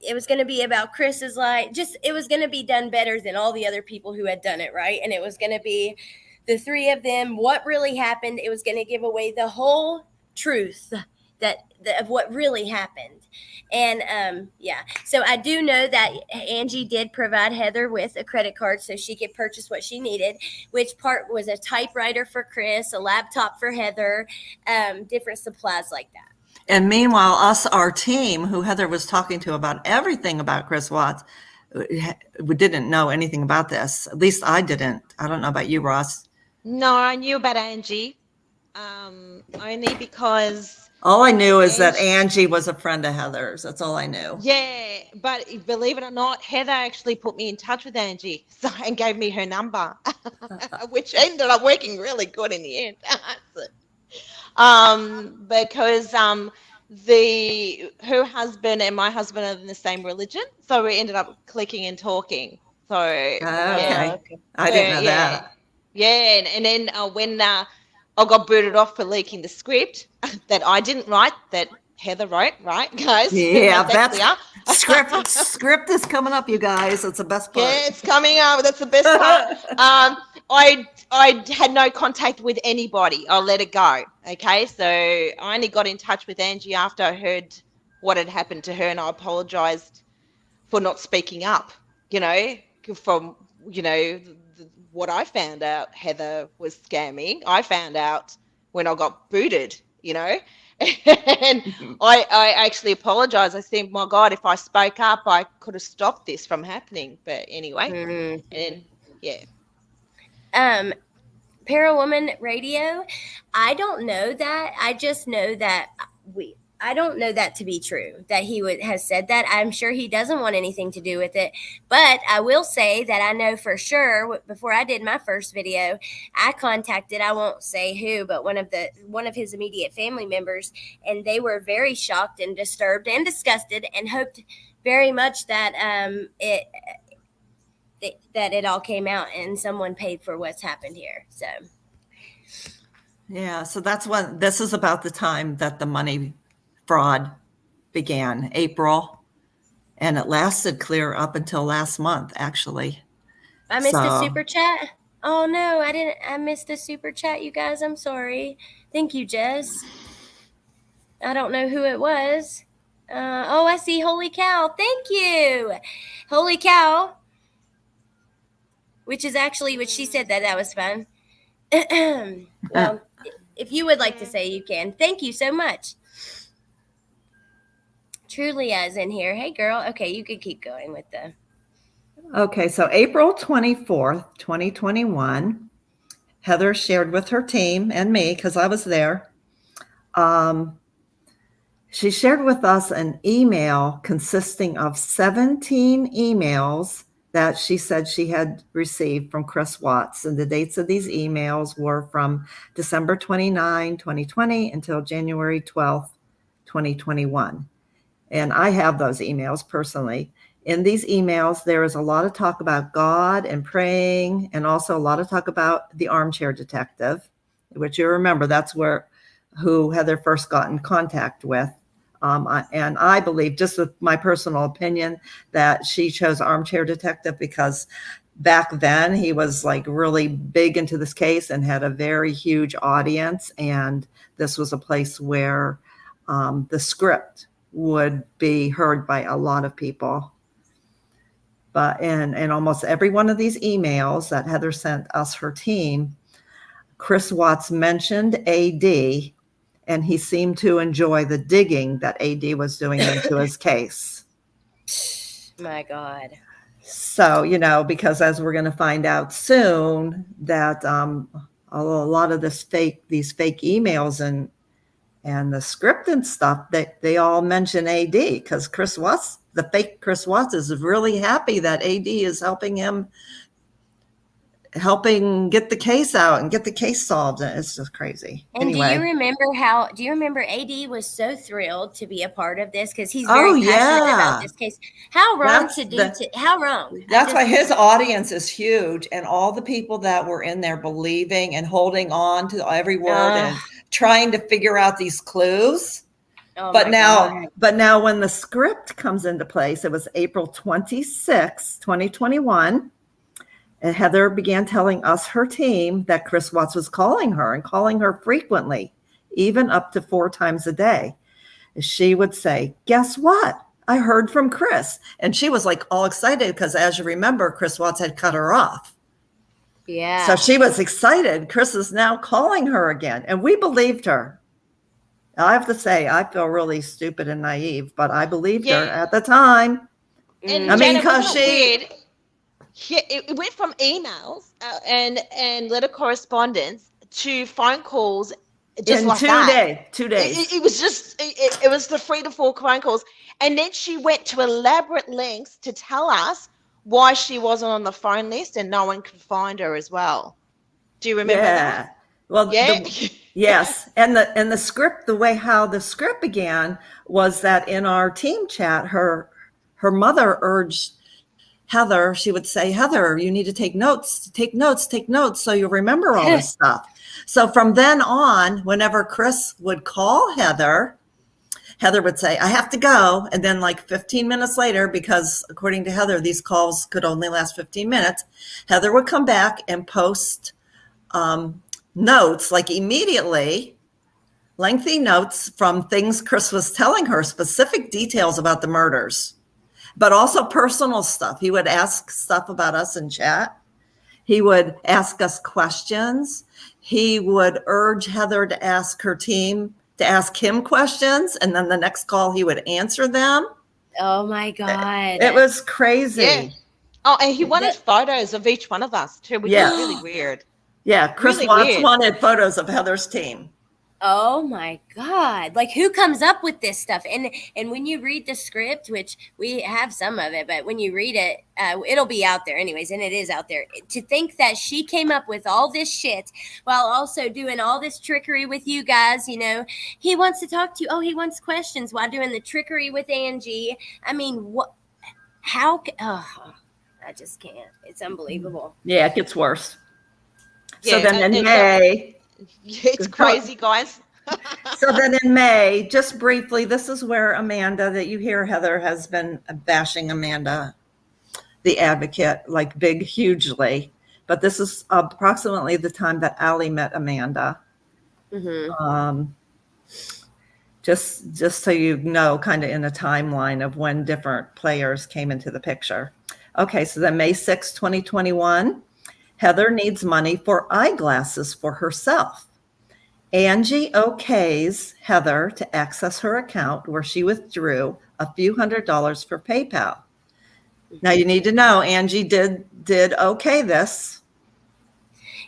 it was going to be about Chris's life. It was going to be done better than all the other people who had done it, right? And it was going to be the three of them, what really happened. It was going to give away the whole truth of what really happened. And yeah, so I do know that Angie did provide Heather with a credit card so she could purchase what she needed, which part was a typewriter for Chris, a laptop for Heather, different supplies like that. And meanwhile, our team, who Heather was talking to about everything about Chris Watts, we didn't know anything about this. At least I didn't. I don't know about you, Ross. No, I knew about Angie, only because all I knew is that Angie was a friend of Heather's. That's all I knew. Yeah, but believe it or not, Heather actually put me in touch with Angie and gave me her number, which ended up working really good in the end. Because her husband and my husband are in the same religion, so we ended up clicking and talking. So okay. I didn't know that. Yeah, and then when I got booted off for leaking the script that I didn't write, that Heather wrote, right, guys? Yeah, that's script is coming up, you guys. It's the best part. Yeah, it's coming up. That's the best part. I had no contact with anybody. I let it go. Okay, so I only got in touch with Angie after I heard what had happened to her, and I apologized for not speaking up. From what I found out Heather was scamming, I found out when I got booted, and I actually apologized. I said, my God, if I spoke up, I could have stopped this from happening. But anyway, and yeah. Parawoman Radio, I don't know that. I just know that I don't know that to be true, that he has said that. I'm sure he doesn't want anything to do with it. But I will say that I know for sure, before I did my first video, I contacted, I won't say who, but one of his immediate family members, and they were very shocked and disturbed and disgusted and hoped very much that it all came out and someone paid for what's happened here. So yeah, so that's when this is about the time that the money fraud began, April, and it lasted clear up until last month, actually. I missed a super chat. Oh no, I missed a super chat, you guys. I'm sorry. Thank you, Jess. I don't know who it was. Oh, I see. Holy cow. Thank you. Holy cow. Which she said that was fun. Well, if you would like to say, you can. Thank you so much. Trulia is in here. Hey, girl. Okay, you could keep going with the. Okay, so April 24th, 2021, Heather shared with her team and me, because I was there. She shared with us an email consisting of 17 emails that she said she had received from Chris Watts. And the dates of these emails were from December 29, 2020 until January 12th, 2021. And I have those emails personally. In these emails, there is a lot of talk about God and praying, and also a lot of talk about the armchair detective, which you remember, that's who Heather first got in contact with. And I believe, just with my personal opinion, that she chose armchair detective because back then he was like really big into this case and had a very huge audience. And this was a place where the script would be heard by a lot of people. But in almost every one of these emails that Heather sent us, her team, Chris Watts mentioned AD, and he seemed to enjoy the digging that AD was doing into his case. My God. So, because as we're going to find out soon that a lot of these fake emails and the script and stuff, they all mention AD, because the fake Chris Watts is really happy that AD is helping get the case out and get the case solved. And it's just crazy. And anyway. do you remember AD was so thrilled to be a part of this because he's very passionate about this case. How wrong how wrong? That's why his audience is huge, and all the people that were in there believing and holding on to every word and trying to figure out these clues. But now when the script comes into place, it was April 26, 2021. And Heather began telling us, her team, that Chris Watts was calling her frequently, even up to 4 times a day. She would say, guess what? I heard from Chris. And she was like all excited because, as you remember, Chris Watts had cut her off. Yeah. So she was excited. Chris is now calling her again. And we believed her. I have to say, I feel really stupid and naive, but I believed her at the time. And I mean, Janet, because it went from emails and letter correspondence to phone calls just in like 2 days. It was just it was the 3 to 4 phone calls, and then she went to elaborate lengths to tell us why she wasn't on the phone list and no one could find her as well. Do you remember that? Well, yes, and the script, how the script began was that in our team chat, her mother urged Heather, she would say, Heather, you need to take notes, so you'll remember all this stuff. So from then on, whenever Chris would call Heather would say, I have to go. And then like 15 minutes later, because according to Heather, these calls could only last 15 minutes, Heather would come back and post notes, like immediately, lengthy notes from things Chris was telling her, specific details about the murders. But also personal stuff. He would ask stuff about us in chat. He would ask us questions. He would urge Heather to ask her team to ask him questions. And then the next call, he would answer them. Oh, my God. It was crazy. Yeah. Oh, and he wanted photos of each one of us, too, which is really weird. Yeah, Chris Really Watts weird. wanted photos of Heather's team. Oh my God. Like, who comes up with this stuff? And when you read the script, which we have some of it, but when you read it, it'll be out there anyways, and it is out there. To think that she came up with all this shit while also doing all this trickery with you guys, he wants to talk to you. Oh, he wants questions while doing the trickery with Angie. I mean, what? How? I just can't. It's unbelievable. Yeah, it gets worse. Yeah, so then in May... It's crazy, guys. So then in May, just briefly, this is where Amanda, that you hear Heather has been bashing Amanda, the advocate, like hugely. But this is approximately the time that Allie met Amanda. Mm-hmm. Just so you know, kind of in a timeline of when different players came into the picture. Okay, so then May 6, 2021. Heather needs money for eyeglasses for herself. Angie okays Heather to access her account where she withdrew a few $100s for PayPal. Now you need to know Angie did okay this.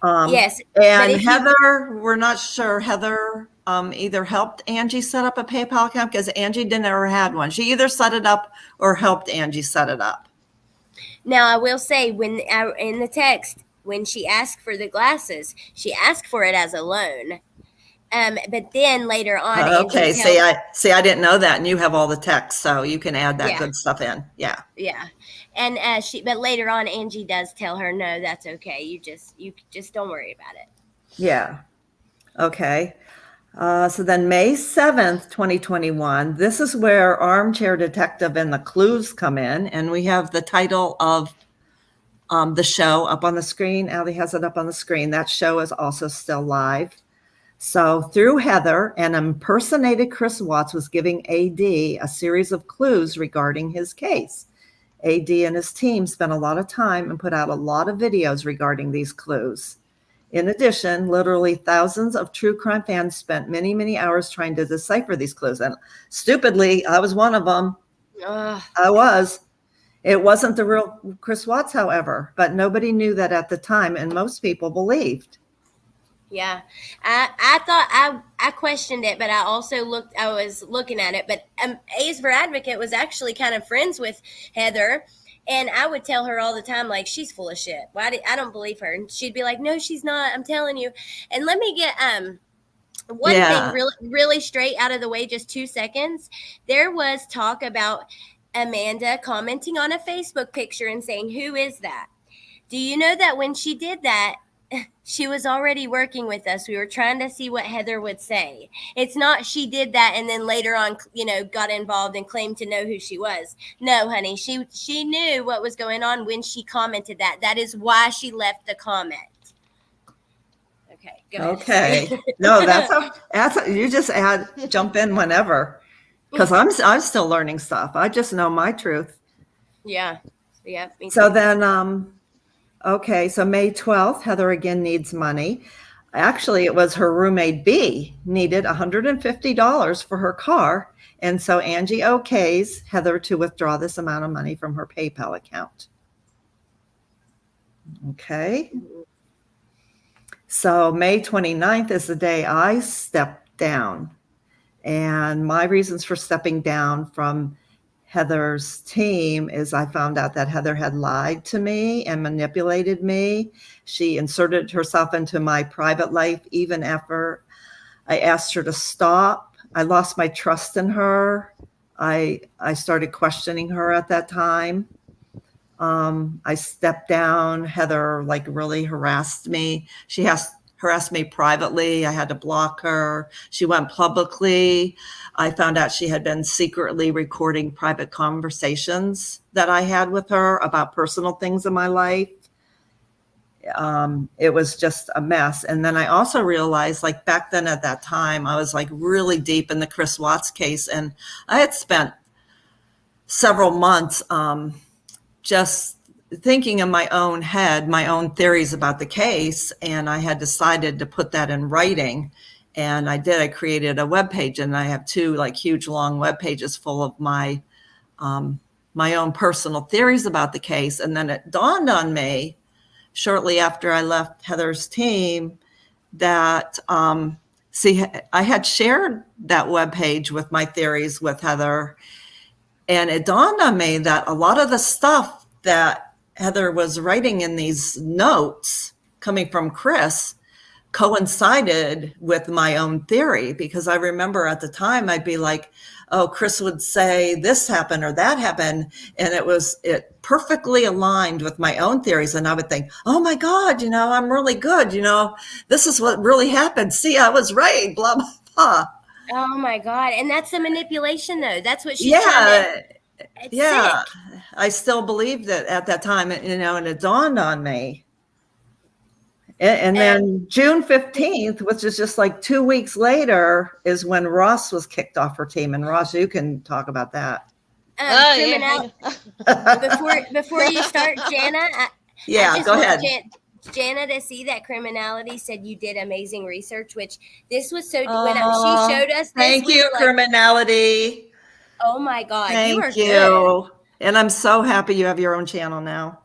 Yes. And Heather, we're not sure. Heather either helped Angie set up a PayPal account because Angie never had one. She either set it up or helped Angie set it up. Now I will say when in the text, when she asked for the glasses, she asked for it as a loan. But then later on, okay. I didn't know that, and you have all the text, so you can add that good stuff in. Yeah. Yeah, and but later on, Angie does tell her, no, that's okay. You just don't worry about it. Yeah. Okay. So then May 7th, 2021. This is where Armchair Detective and the clues come in, and we have the title of the show up on the screen. Allie has it up on the screen. That show is also still live. So through Heather, an impersonated Chris Watts was giving AD a series of clues regarding his case. AD and his team spent a lot of time and put out a lot of videos regarding these clues. In addition, literally thousands of true crime fans spent many, many hours trying to decipher these clues. And stupidly, I was one of them. I was. It wasn't the real Chris Watts, however, but nobody knew that at the time, and most people believed. Yeah, I thought I questioned it, but I was looking at it. But A's for Advocate was actually kind of friends with Heather, and I would tell her all the time, like, she's full of shit. I don't believe her, and she'd be like, no, she's not. I'm telling you. And let me get one thing really straight out of the way, just 2 seconds. There was talk about Amanda commenting on a Facebook picture and saying, "Who is that?" Do you know that when she did that, she was already working with us? We were trying to see what Heather would say. It's not she did that and then later on, got involved and claimed to know who she was. No, honey, she knew what was going on when she commented that. That is why she left the comment. Okay, go ahead. Okay. No, that's you just jump in whenever, because I'm still learning stuff. I just know my truth. Yeah. Me so too. then okay, so May 12th, Heather again needs money. Actually, it was her roommate B needed $150 for her car. And so Angie okays Heather to withdraw this amount of money from her PayPal account. Okay. So May 29th is the day I stepped down. And my reasons for stepping down from Heather's team is I found out that Heather had lied to me and manipulated me. She inserted herself into my private life even after I asked her to stop. I lost my trust in her. I started questioning her at that time. I stepped down. Heather really harassed me. She harassed me privately. I had to block her. She went publicly. I found out she had been secretly recording private conversations that I had with her about personal things in my life. It was just a mess. And then I also realized, back then at that time, I was really deep in the Chris Watts case. And I had spent several months just thinking in my own head, my own theories about the case. And I had decided to put that in writing. And I did. I created a webpage, and I have 2 huge long web pages full of my own personal theories about the case. And then it dawned on me shortly after I left Heather's team that, I had shared that webpage with my theories with Heather. And it dawned on me that a lot of the stuff that Heather was writing in these notes coming from Chris coincided with my own theory, because I remember at the time I'd be like, oh, Chris would say this happened or that happened. And it perfectly aligned with my own theories. And I would think, oh my God, I'm really good. This is what really happened. See, I was right, blah, blah, blah. Oh my God. And that's the manipulation though. That's what she's trying to. Yeah. Sick. I still believed it at that time, and it dawned on me. And then June 15th, which is just 2 weeks later, is when Ross was kicked off her team. And Ross, you can talk about that. Before you start, Jana, I go ahead. Jana, to see that Criminality said you did amazing research, which this was so when she showed us this. Thank you, Criminality. Oh my God. Thank you. And I'm so happy you have your own channel now.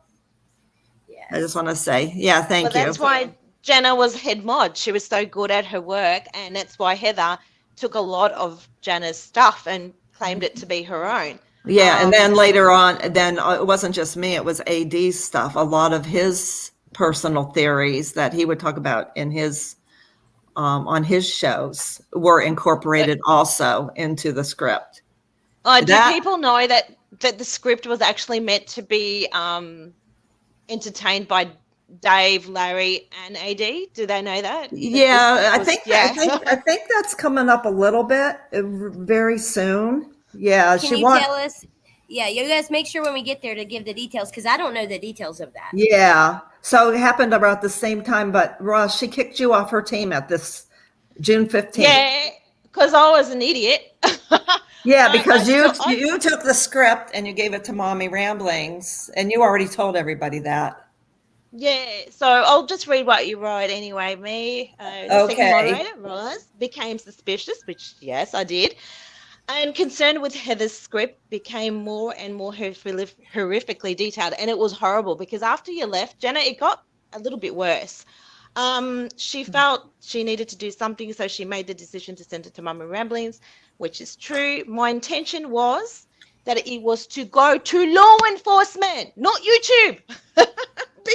Yes. I just want to say, thank you. That's why Jenna was head mod. She was so good at her work, and that's why Heather took a lot of Jenna's stuff and claimed it to be her own. Yeah, and then later on, it wasn't just me, it was AD's stuff. A lot of his personal theories that he would talk about in his on his shows were incorporated also into the script. Do people know that the script was actually meant to be entertained by Dave, Larry, and AD? Do they know that? Yeah, I think that's coming up a little bit very soon. Yeah, Can you tell us? Yeah, you guys make sure when we get there to give the details, because I don't know the details of that. Yeah. So it happened about the same time, but Ross, she kicked you off her team at this June 15th. Yeah, because I was an idiot. Yeah, because I you took the script and you gave it to Mommy Ramblings, and you already told everybody that. Yeah, so I'll just read what you wrote anyway. The second Okay. moderator, Roz, became suspicious, which, yes, I did, and concerned with Heather's script became more and more horrifically detailed. And it was horrible because after you left, Jenna, it got a little bit worse. She felt she needed to do something, so she made the decision to send it to Mummy Ramblings, which is true. My intention was that it was to go to law enforcement, not YouTube.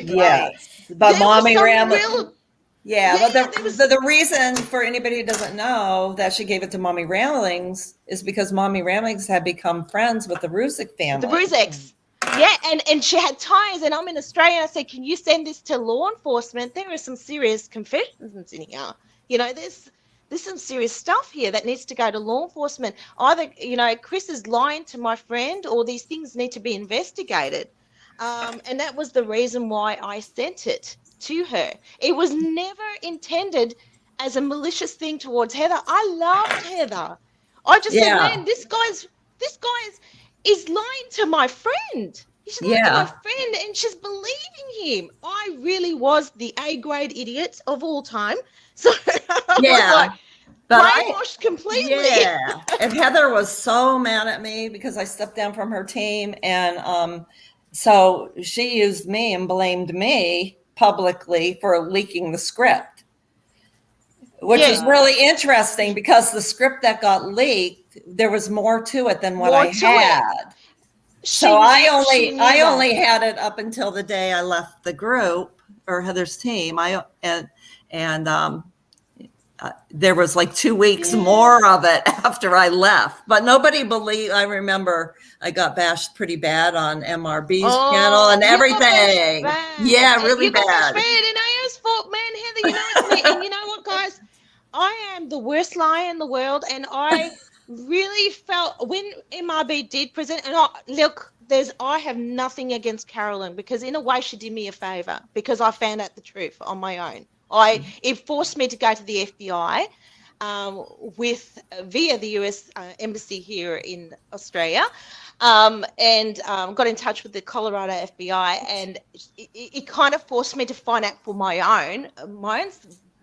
Yeah, but Mommy Ramblings. But was the reason for anybody who doesn't know that she gave it to Mommy Ramblings is because Mommy Ramblings had become friends with the Ruzick family. The Ruzics. Yeah, and she had ties, and I'm in Australia. I said, can you send this to law enforcement? There are some serious confessions in here. You know, there's some serious stuff here that needs to go to law enforcement. Either, you know, Chris is lying to my friend, or these things need to be investigated. And that was the reason why I sent it to her. It was never intended as a malicious thing towards Heather. I loved Heather. I just said, man, this guy's is lying to my friend. She's lying to my friend, and she's believing him. I really was the A-grade idiot of all time. So I was like, brainwashed completely. Yeah. And Heather was so mad at me because I stepped down from her team, and so she used me and blamed me publicly for leaking the script, which is really interesting because the script that got leaked, there was more to it than what I had. So I only had it up until the day I left the group or Heather's team. There was like 2 weeks more of it after I left, but nobody believed. I remember I got bashed pretty bad on MRB's channel and everything. Yeah, really bad. And I just thought, man, Heather, you know it's me. And you know what, guys? I am the worst liar in the world, and I really felt when MRB did present. And I have nothing against Carolyn, because in a way she did me a favor, because I found out the truth on my own. It forced me to go to the FBI via the US embassy here in Australia, and got in touch with the Colorado FBI, and it kind of forced me to find out for my own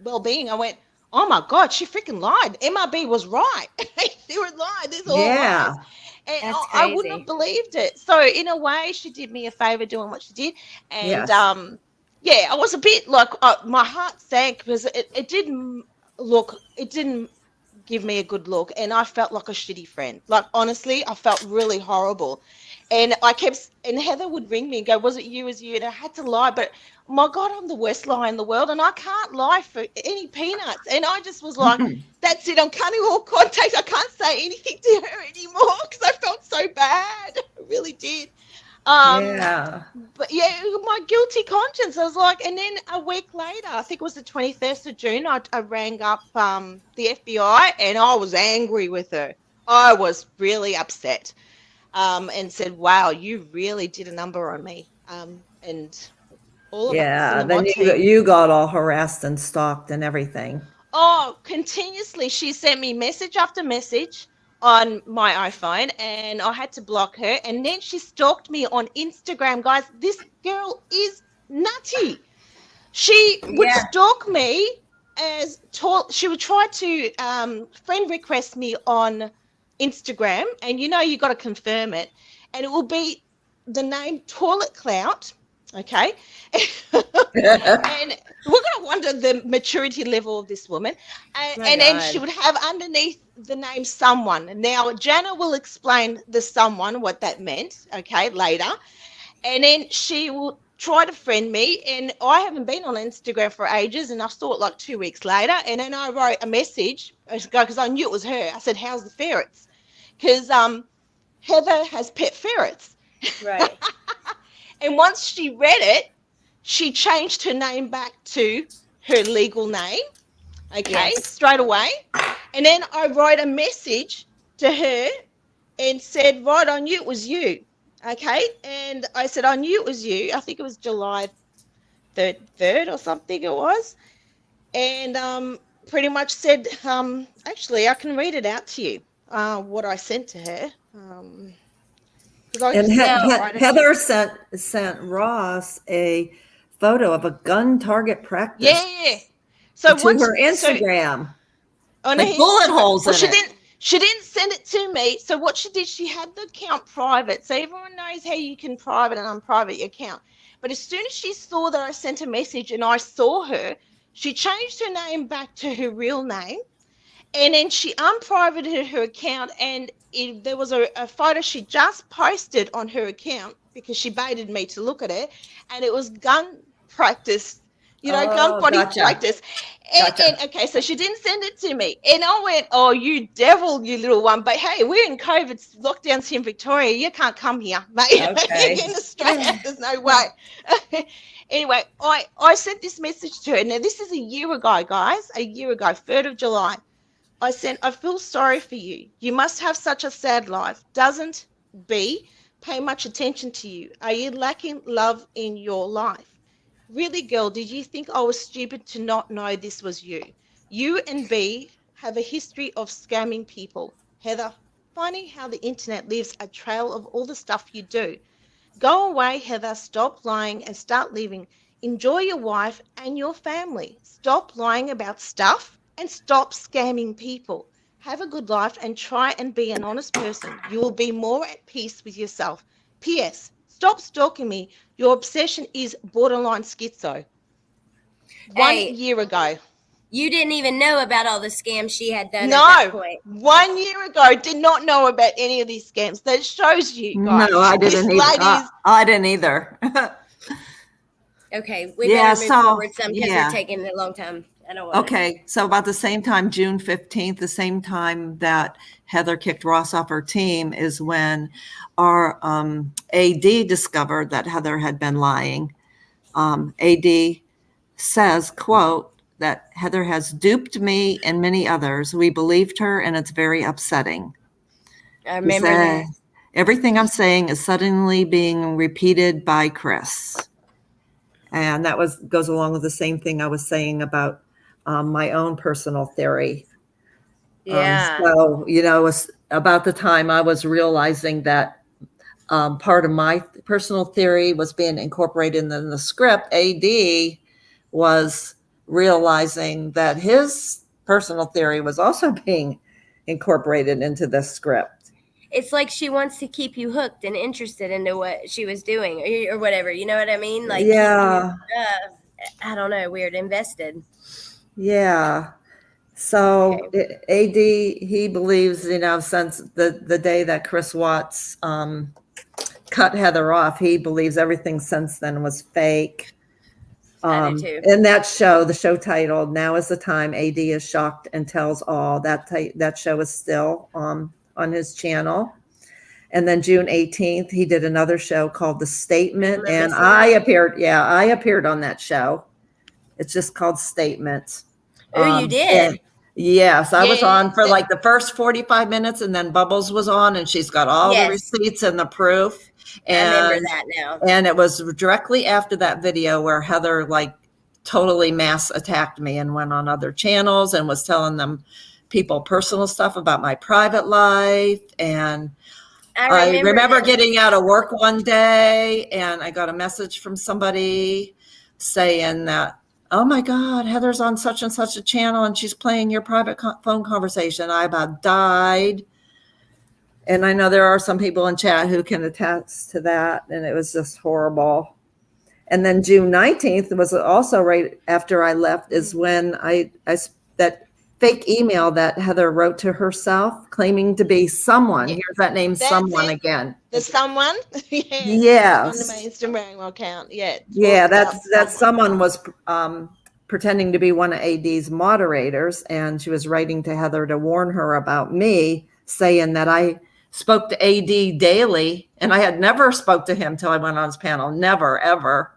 well-being. I went, oh my God, she freaking lied. MRB was right. She was lying. This all lies. And I wouldn't have believed it. So in a way, she did me a favor doing what she did. And I was a bit like, my heart sank because it didn't give me a good look, and I felt like a shitty friend. Like, honestly, I felt really horrible. And and Heather would ring me and go, was it you? And I had to lie, but my God, I'm the worst liar in the world, and I can't lie for any peanuts. And I just was like, that's it, I'm cutting all contact. I can't say anything to her anymore because I felt so bad. I really did. But my guilty conscience, I was like, and then a week later, I think it was the 21st of June, I rang up the FBI, and I was angry with her. I was really upset, and said, wow, you really did a number on me. And all of us. Then you got all harassed and stalked and everything. Oh, continuously. She sent me message after message on my iPhone, and I had to block her. And then she stalked me on Instagram. Guys, this girl is nutty. She would stalk me she would try to friend request me on Instagram, and you got to confirm it, and it will be the name Toilet Clout. Okay. And we're going to wonder the maturity level of this woman. And then she would have underneath the name someone. Now, Jana will explain the someone, what that meant, okay, later. And then she will try to friend me. And I haven't been on Instagram for ages, and I saw it like 2 weeks later. And then I wrote a message because I knew it was her. I said, how's the ferrets? Because Heather has pet ferrets. Right. And once she read it, she changed her name back to her legal name, straight away. And then I wrote a message to her and said, right, I knew it was you. Okay. And I said, I knew it was you. I think it was July 3rd or something it was. And pretty much said, actually, I can read it out to you, what I sent to her. Because I And just sent it right. Heather sent Ross a photo of a gun target practice. Yeah. So to her Instagram. Like bullet holes in it. She didn't send it to me. So what she did, she had the account private. So everyone knows how you can private and unprivate your account. But as soon as she saw that I sent a message and I saw her, she changed her name back to her real name. And then she unprivated her account, and there was a photo she just posted on her account because she baited me to look at it, and it was gun practice, gun body practice. And okay, so she didn't send it to me, and I went, "Oh, you devil, you little one!" But hey, we're in COVID lockdowns here in Victoria. You can't come here, mate. Okay. In Australia, there's no way. Anyway, I sent this message to her. Now this is a year ago, guys. A year ago, 3rd of July. I said, I feel sorry for you. You must have such a sad life. Doesn't B pay much attention to you? Are you lacking love in your life? Really, girl, did you think I was stupid to not know this was you? You and B have a history of scamming people. Heather, finding how the internet leaves a trail of all the stuff you do. Go away, Heather. Stop lying and start living. Enjoy your wife and your family. Stop lying about stuff. And stop scamming people. Have a good life and try and be an honest person. You will be more at peace with yourself. P.S. Stop stalking me. Your obsession is borderline schizo. Hey, 1 year ago. You didn't even know about all the scams she had done at No, that point. 1 year ago, did not know about any of these scams. That shows you, guys. No, I didn't either. I didn't either. Okay, we better move forward some because we're taking a long time. I don't want Okay, so about the same time, June 15th, the same time that Heather kicked Ross off her team is when our AD discovered that Heather had been lying. AD says, quote, that Heather has duped me and many others. We believed her, and it's very upsetting. I remember that. Everything I'm saying is suddenly being repeated by Chris. And that goes along with the same thing I was saying about my own personal theory. Yeah. So, about the time I was realizing that part of my personal theory was being incorporated in the script, AD was realizing that his personal theory was also being incorporated into the script. It's like she wants to keep you hooked and interested into what she was doing or whatever. You know what I mean? Like, yeah. I don't know, weird, invested. Yeah. So AD, he believes, since the day that Chris Watts cut Heather off, he believes everything since then was fake. I do too. In that show, the show titled "Now Is the Time," AD is shocked and tells all. That show is still on his channel. And then June 18th, he did another show called The Statement, and I appeared on that show. It's just called Statement. Oh, you did? Yes, I was on for like the first 45 minutes, and then Bubbles was on, and she's got all the receipts and the proof. And, I remember that now. And it was directly after that video where Heather totally mass attacked me and went on other channels and was telling them people personal stuff about my private life. And I remember getting out of work one day and I got a message from somebody saying that, oh my God, Heather's on such and such a channel and she's playing your private phone conversation. I about died. And I know there are some people in chat who can attest to that. And it was just horrible. And then June 19th was also right after I left is when that fake email that Heather wrote to herself claiming to be someone. Here's that name, someone again. The someone? Yes. On my Instagram account. Yeah. Yeah, that someone was pretending to be one of AD's moderators. And she was writing to Heather to warn her about me, saying that I spoke to AD daily, and I had never spoke to him till I went on his panel. Never, ever.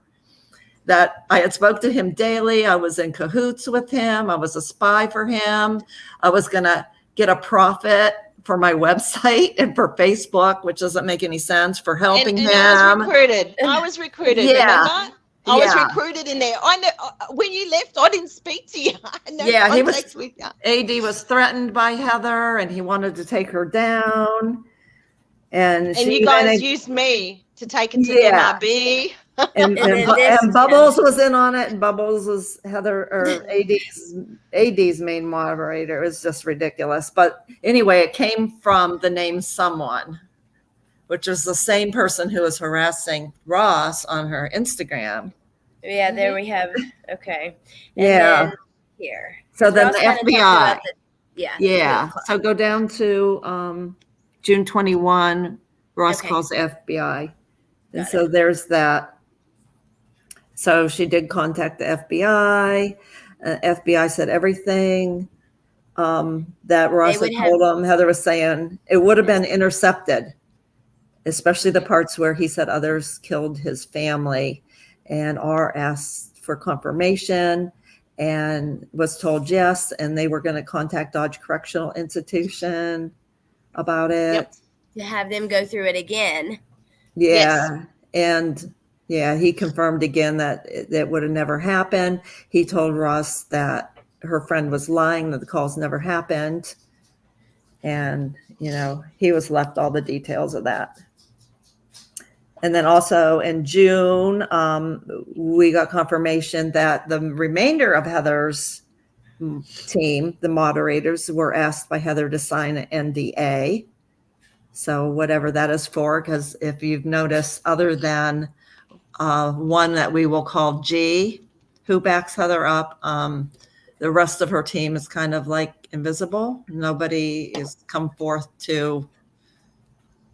That I had spoke to him daily. I was in cahoots with him. I was a spy for him. I was going to get a profit for my website and for Facebook, which doesn't make any sense, for helping and him. I was recruited. Yeah. Remember? I was recruited in there. I know when you left, I didn't speak to you. No contact with you. AD was threatened by Heather, and he wanted to take her down. And you guys used me to take it to MRB. And Bubbles was in on it, and Bubbles was Heather or AD's main moderator. It was just ridiculous. But anyway, it came from the name Someone, which is the same person who was harassing Ross on her Instagram. Yeah, there we have. Okay. And yeah. Then here. So then the FBI. Yeah. So go down to June 21. Ross calls the FBI. And so there's that. So she did contact the FBI. FBI said everything that Ross had told them. Heather was saying it would have been intercepted, especially the parts where he said others killed his family, and R asked for confirmation and was told yes, and they were going to contact Dodge Correctional Institution about it. To have them go through it again. Yeah. Yes. And he confirmed again that that would have never happened. He told Ross that her friend was lying, that the calls never happened. And, he was left all the details of that. And then also in June, we got confirmation that the remainder of Heather's team, the moderators, were asked by Heather to sign an NDA. So whatever that is for, because if you've noticed, other than one that we will call G, who backs Heather up, the rest of her team is kind of like invisible. Nobody is come forth to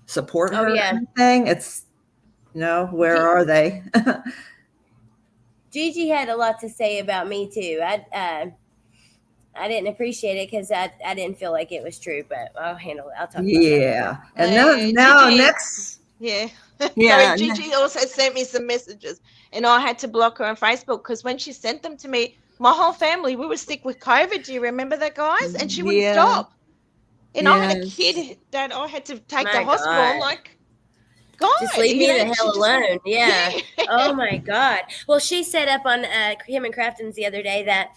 support her or anything. It's, where are they? Gigi had a lot to say about me too. I didn't appreciate it because I didn't feel like it was true, but I'll handle it. I'll talk about that. And now Gigi, next. Yeah. Gigi also sent me some messages, and I had to block her on Facebook because when she sent them to me, my whole family, we were sick with COVID. Do you remember that, guys? And she wouldn't stop. And I had a kid that I had to take to hospital. I'm like, God, just leave me the hell alone. Yeah. Oh my God. Well, she said up on him and Crafton's the other day that,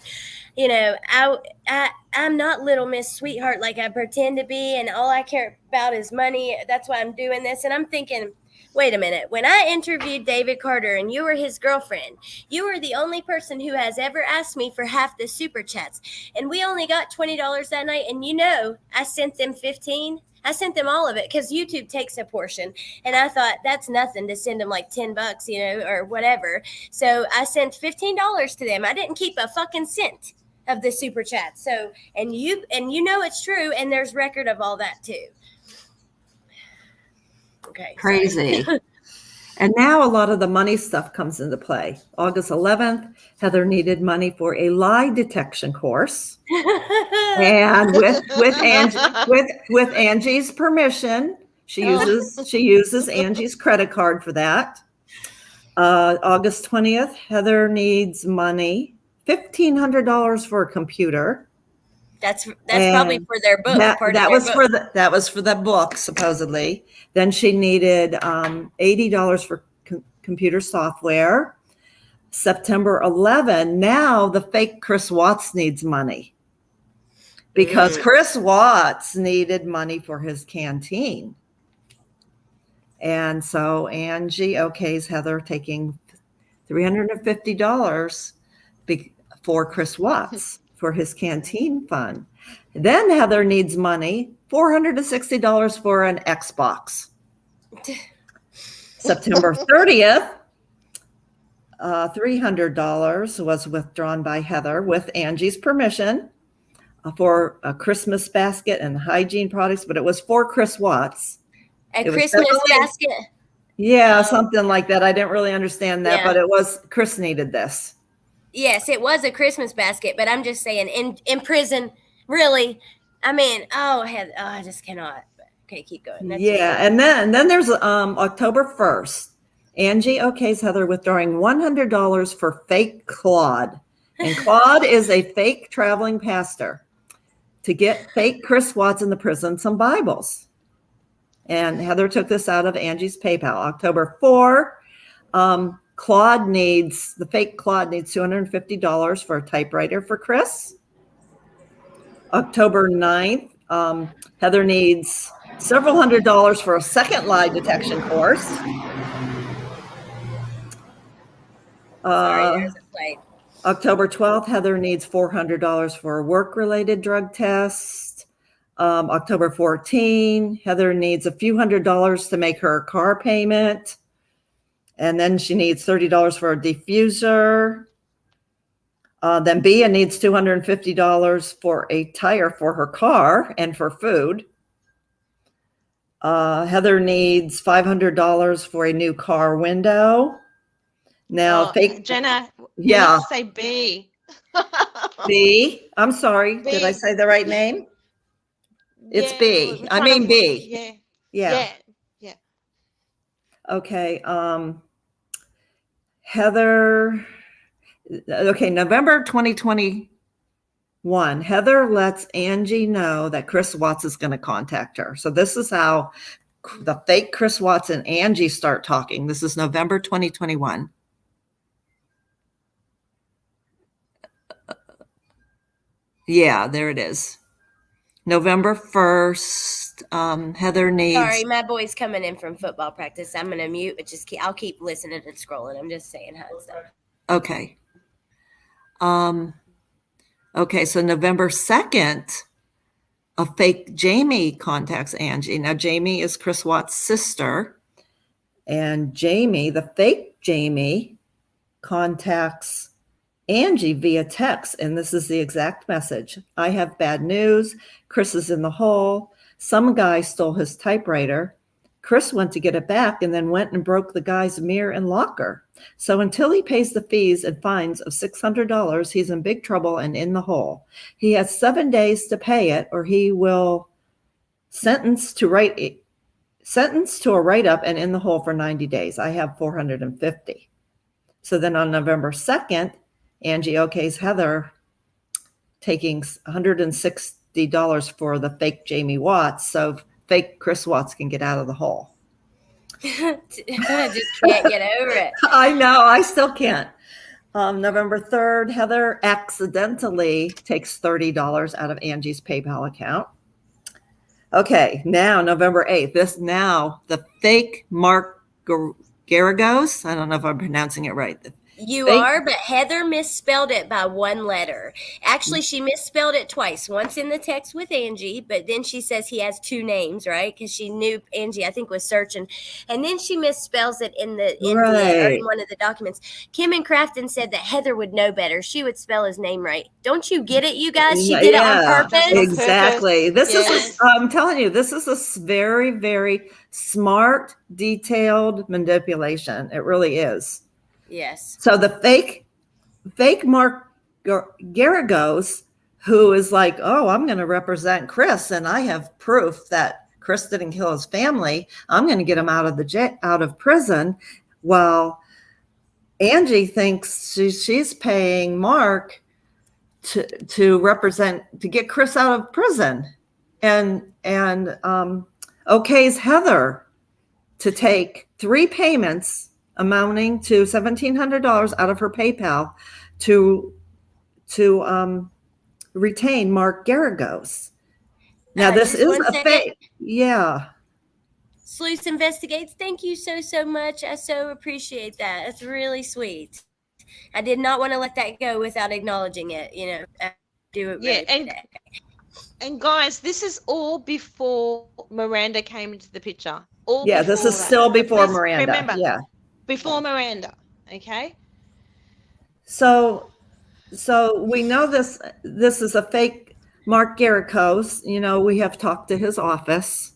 I'm not Little Miss Sweetheart like I pretend to be, and all I care about is money. That's why I'm doing this. And I'm thinking, wait a minute. When I interviewed David Carter and you were his girlfriend, you were the only person who has ever asked me for half the super chats. And we only got $20 that night. And I sent them 15. I sent them all of it because YouTube takes a portion. And I thought that's nothing to send them like $10, or whatever. So I sent $15 to them. I didn't keep a fucking cent of the super chat. So, and it's true. And there's record of all that too. Okay. Crazy. And now a lot of the money stuff comes into play. August 11th, Heather needed money for a lie detection course. And with Angie's permission, she uses Angie's credit card for that. August 20th, Heather needs money, $1,500 for a computer. That's probably for their book. That was for the book, supposedly. Then she needed $80 for computer software. September 11, now the fake Chris Watts needs money because Chris Watts needed money for his canteen. And so Angie okays Heather taking $350 for Chris Watts for his canteen fund. Then Heather needs money, $460 for an Xbox. September 30th, $300 was withdrawn by Heather with Angie's permission for a Christmas basket and hygiene products, but it was for Chris Watts. Christmas basket? Yeah, something like that. I didn't really understand that, but it was, Chris needed this. Yes, it was a Christmas basket, but I'm just saying in prison, really, I mean, I just cannot. Okay, keep going. And then there's October 1st. Angie okays Heather withdrawing $100 for fake Claude. And Claude is a fake traveling pastor. to get fake Chris Watson the prison some Bibles. And Heather took this out of Angie's PayPal. October 4, the fake Claude needs $250 for a typewriter for Chris. October 9th, Heather needs several $100s for a second lie detection course. Sorry, there's a flight. October 12th, Heather needs $400 for a work-related drug test. October 14th, Heather needs a few $100s to make her car payment. And then she needs $30 for a diffuser. Then Bea needs $250 for a tire for her car and for food. Heather needs $500 for a new car window. Now, Jenna, yeah, you need to say B. B. I'm sorry. B. Did I say the right name? It's B. I mean B. Yeah. Okay. Heather. Okay. November 2021. Heather lets Angie know that Chris Watts is going to contact her. So this is how the fake Chris Watts and Angie start talking. This is November 2021. Yeah, there it is. November 1st, Heather needs... Sorry, my boy's coming in from football practice. I'm going to mute, but I'll keep listening and scrolling. I'm just saying hi and stuff. Okay. Okay, so November 2nd, a fake Jamie contacts Angie. Now, Jamie is Chris Watts' sister. And Jamie, the fake Jamie, contacts Angie via text, and this is the exact message. I have bad news. Chris is in the hole. Some guy stole his typewriter. Chris went to get it back and then went and broke the guy's mirror and locker. So until he pays the fees and fines of $600, he's in big trouble and in the hole. He has 7 days to pay it, or he will sentence to a write-up and in the hole for 90 days. I have 450. So then on November 2nd, Angie okays Heather taking $160 for the fake Jamie Watts so fake Chris Watts can get out of the hole. I just can't get over it. I know, I still can't. November 3rd, Heather accidentally takes $30 out of Angie's PayPal account. Okay, now November 8th, the fake Mark Garagos, I don't know if I'm pronouncing it right. You are, but Heather misspelled it by one letter. Actually, she misspelled it twice. Once in the text with Angie, but then she says he has two names, right? Because she knew Angie, I think, was searching. And then she misspells it in one of the documents. Kim and Crafton said that Heather would know better. She would spell his name right. Don't you get it, you guys? She did it on purpose. Exactly. This is I'm telling you, this is a very, very smart, detailed manipulation. It really is. Yes. So the fake Mark Garagos, who is like, oh, I'm going to represent Chris, and I have proof that Chris didn't kill his family. I'm going to get him out of prison. While Angie thinks she's paying Mark to get Chris out of prison, and okays Heather to take 3 payments amounting to $1,700 out of her PayPal to retain Mark Garagos. Now this is a fake. Yeah. Sleuth Investigates. Thank you so much. I so appreciate that. That's really sweet. I did not want to let that go without acknowledging it. You know, I do it. Really and guys, this is all before Miranda came into the picture. This is still before Miranda. Remember, yeah. Before Miranda, okay? So we know this is a fake Mark Garagos. You know, we have talked to his office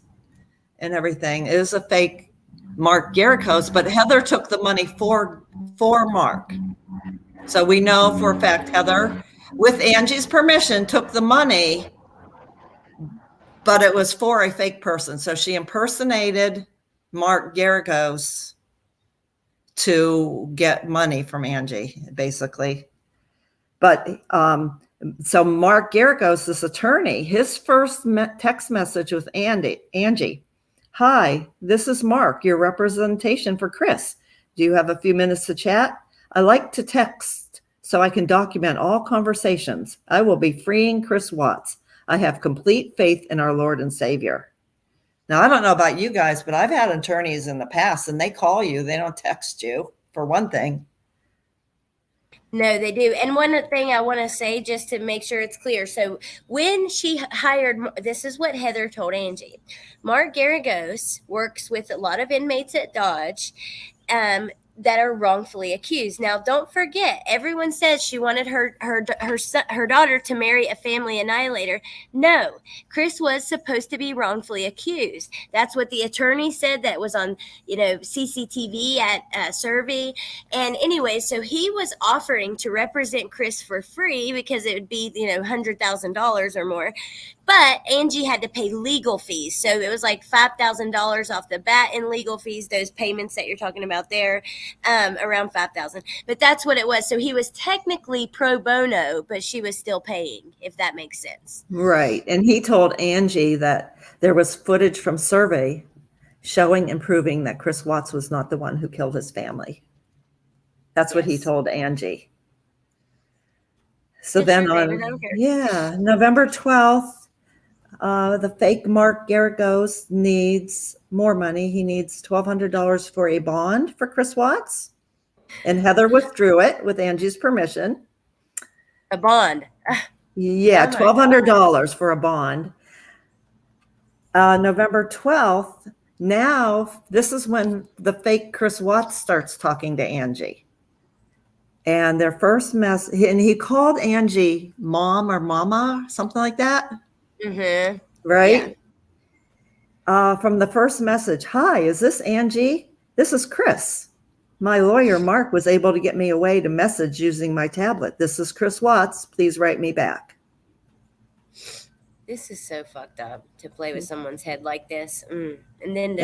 and everything. It is a fake Mark Garagos, but Heather took the money for Mark. So we know for a fact Heather, with Angie's permission, took the money, but it was for a fake person. So she impersonated Mark Garagos to get money from Angie, basically. But So Mark Garagos, this attorney, his first text message with Angie. Hi, this is Mark, your representation for Chris. Do you have a few minutes to chat? I like to text so I can document all conversations. I will be freeing Chris Watts. I have complete faith in our Lord and Savior. Now, I don't know about you guys, but I've had attorneys in the past and they call you. They don't text you, for one thing. No, they do. And one thing I want to say, just to make sure it's clear. So when she hired, this is what Heather told Angie. Mark Garagos works with a lot of inmates at Dodge that are wrongfully accused. Now, don't forget, everyone says she wanted her daughter to marry a family annihilator. No, Chris was supposed to be wrongfully accused. That's what the attorney said. That was on, CCTV at Survey. And anyway, so he was offering to represent Chris for free because it would be, $100,000 or more. But Angie had to pay legal fees. So it was like $5,000 off the bat in legal fees, those payments that you're talking about there, around $5,000. But that's what it was. So he was technically pro bono, but she was still paying, if that makes sense. Right. And he told Angie that there was footage from Survey showing and proving that Chris Watts was not the one who killed his family. That's what he told Angie. So then November 12th, the fake Mark Garagos needs more money. He needs $1,200 for a bond for Chris Watts. And Heather withdrew it with Angie's permission. A bond. Yeah, $1,200 for a bond. November 12th, now this is when the fake Chris Watts starts talking to Angie. And their first message, and he called Angie mom or mama, something like that. Mm-hmm. Right? Yeah. From the first message, hi, is this Angie? This is Chris. My lawyer, Mark, was able to get me a way to message using my tablet. This is Chris Watts. Please write me back. This is so fucked up to play with someone's head like this. And then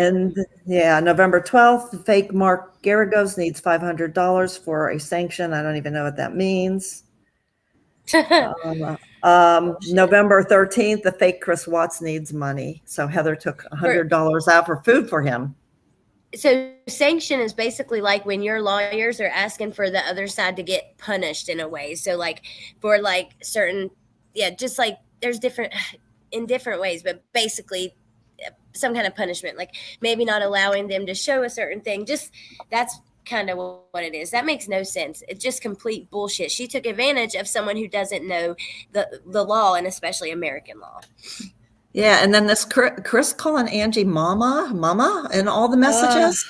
November 12th, the fake Mark Garagos needs $500 for a sanction. I don't even know what that means. November 13th, the fake Chris Watts needs money. So Heather took $100 out for food for him. So sanction is basically like when your lawyers are asking for the other side to get punished in a way. So like for like certain, just like there's in different ways, but basically some kind of punishment, like maybe not allowing them to show a certain thing. Just that's kind of what it is. That makes no sense. It's just complete bullshit. She took advantage of someone who doesn't know the law, and especially American law. Yeah, and then this Chris calling Angie mama and all the messages.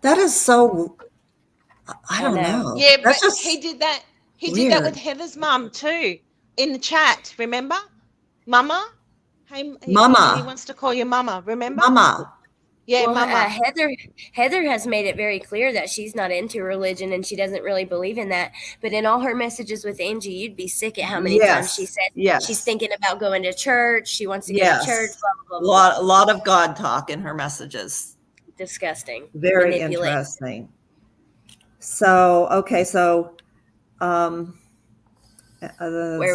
That is so, I don't know. Yeah, that's but he did that. He did that with Heather's mum too in the chat. Remember, mama. Hey, mama. He wants to call you mama. Remember, mama. Yeah, well, mama. Heather has made it very clear that she's not into religion and she doesn't really believe in that. But in all her messages with Angie, you'd be sick at how many times she said she's thinking about going to church. She wants to go to church. Blah, blah, blah, blah. A lot of God talk in her messages. Disgusting. Very interesting. So, okay. So, where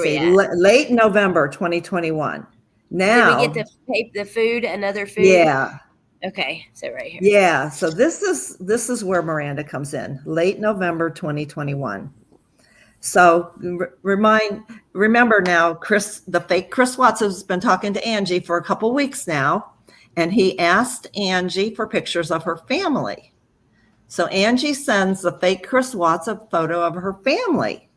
we at? Late November 2021. Now, did we get to pay the food, another food? Yeah. Okay, so right here. Yeah, so this is where Miranda comes in, late November 2021. So remember now, the fake Chris Watts has been talking to Angie for a couple weeks now, and he asked Angie for pictures of her family. So Angie sends the fake Chris Watts a photo of her family.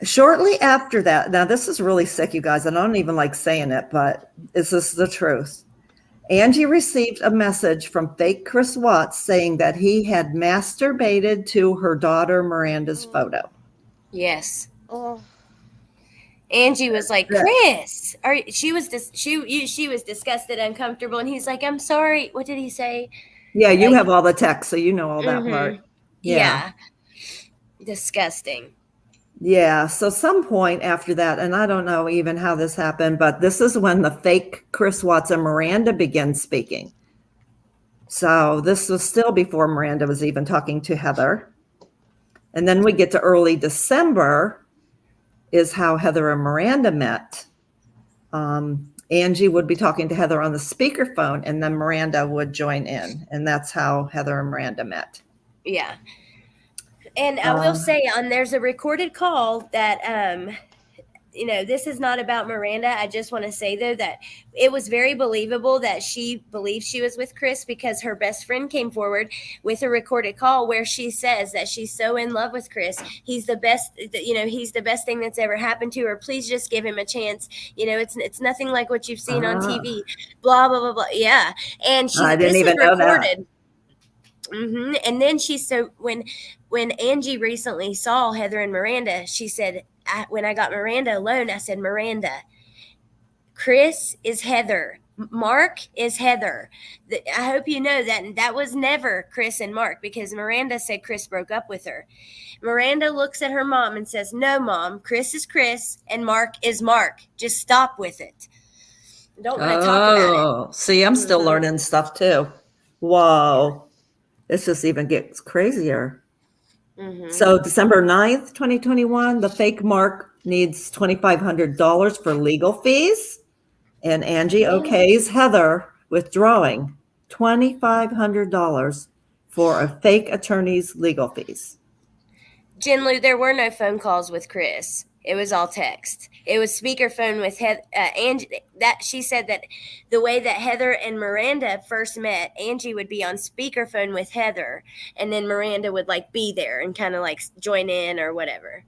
Shortly after that, now this is really sick, you guys. I don't even like saying it, but this is the truth. Angie received a message from fake Chris Watts saying that he had masturbated to her daughter Miranda's photo. Yes. Oh. Angie was like, Chris, she was disgusted, uncomfortable, and he's like, I'm sorry. What did he say? Yeah, you have all the text, so you know all that part. Yeah. Disgusting. Yeah, so some point after that, and I don't know even how this happened, but this is when the fake Chris Watts and Miranda began speaking. So this was still before Miranda was even talking to Heather. And then we get to early December, is how Heather and Miranda met. Angie would be talking to Heather on the speakerphone, and then Miranda would join in, and that's how Heather and Miranda met. Yeah. And I will say, there's a recorded call that this is not about Miranda. I just want to say, though, that it was very believable that she believed she was with Chris, because her best friend came forward with a recorded call where she says that she's so in love with Chris. He's the best, he's the best thing that's ever happened to her. Please just give him a chance. It's nothing like what you've seen on TV, blah, blah, blah, blah. Yeah. And I didn't even know that. Mm-hmm. And then when Angie recently saw Heather and Miranda, she said, when I got Miranda alone, I said, Miranda, Chris is Heather. Mark is Heather. I hope you know that was never Chris and Mark, because Miranda said Chris broke up with her. Miranda looks at her mom and says, no, Mom, Chris is Chris and Mark is Mark. Just stop with it. Don't want to talk about it. See, I'm still learning stuff too. Whoa. This just even gets crazier. Mm-hmm. So December 9th, 2021, the fake Mark needs $2,500 for legal fees. And Angie okays Heather withdrawing $2,500 for a fake attorney's legal fees. Jen Lou, there were no phone calls with Chris. It was all text. It was speakerphone with Angie. That she said that the way that Heather and Miranda first met, Angie would be on speakerphone with Heather, and then Miranda would be there and kind of join in or whatever.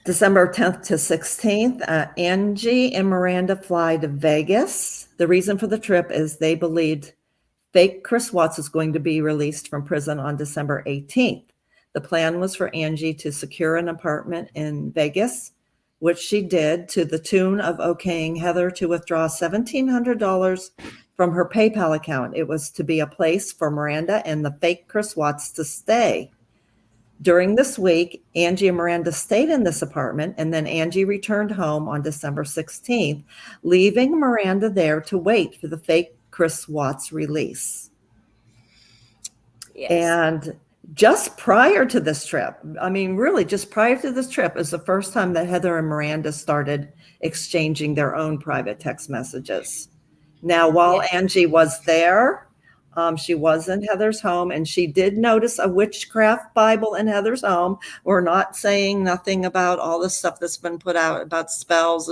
December 10th to 16th, Angie and Miranda fly to Vegas. The reason for the trip is they believed fake Chris Watts is going to be released from prison on December 18th. The plan was for Angie to secure an apartment in Vegas, which she did, to the tune of okaying Heather to withdraw $1,700 from her PayPal account. It was to be a place for Miranda and the fake Chris Watts to stay. During this week, Angie and Miranda stayed in this apartment, and then Angie returned home on December 16th, leaving Miranda there to wait for the fake Chris Watts release. Yes. And just prior to this trip, just prior to this trip is the first time that Heather and Miranda started exchanging their own private text messages. Now, while Angie was there, she was in Heather's home, and she did notice a witchcraft Bible in Heather's home. We're not saying nothing about all the stuff that's been put out about spells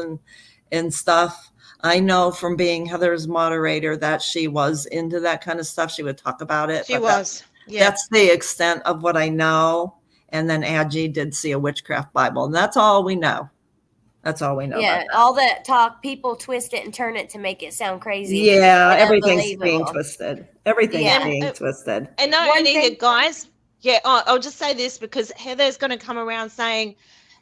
and stuff. I know from being Heather's moderator that she was into that kind of stuff. She would talk about it. She was. That's the extent of what I know. And then Angie did see a witchcraft Bible, and that's all we know. That's all we know. Yeah, all that talk, people twist it and turn it to make it sound crazy. Yeah, everything's being twisted. Everything's being twisted. And not only it, guys. Yeah, I'll just say this, because Heather's going to come around saying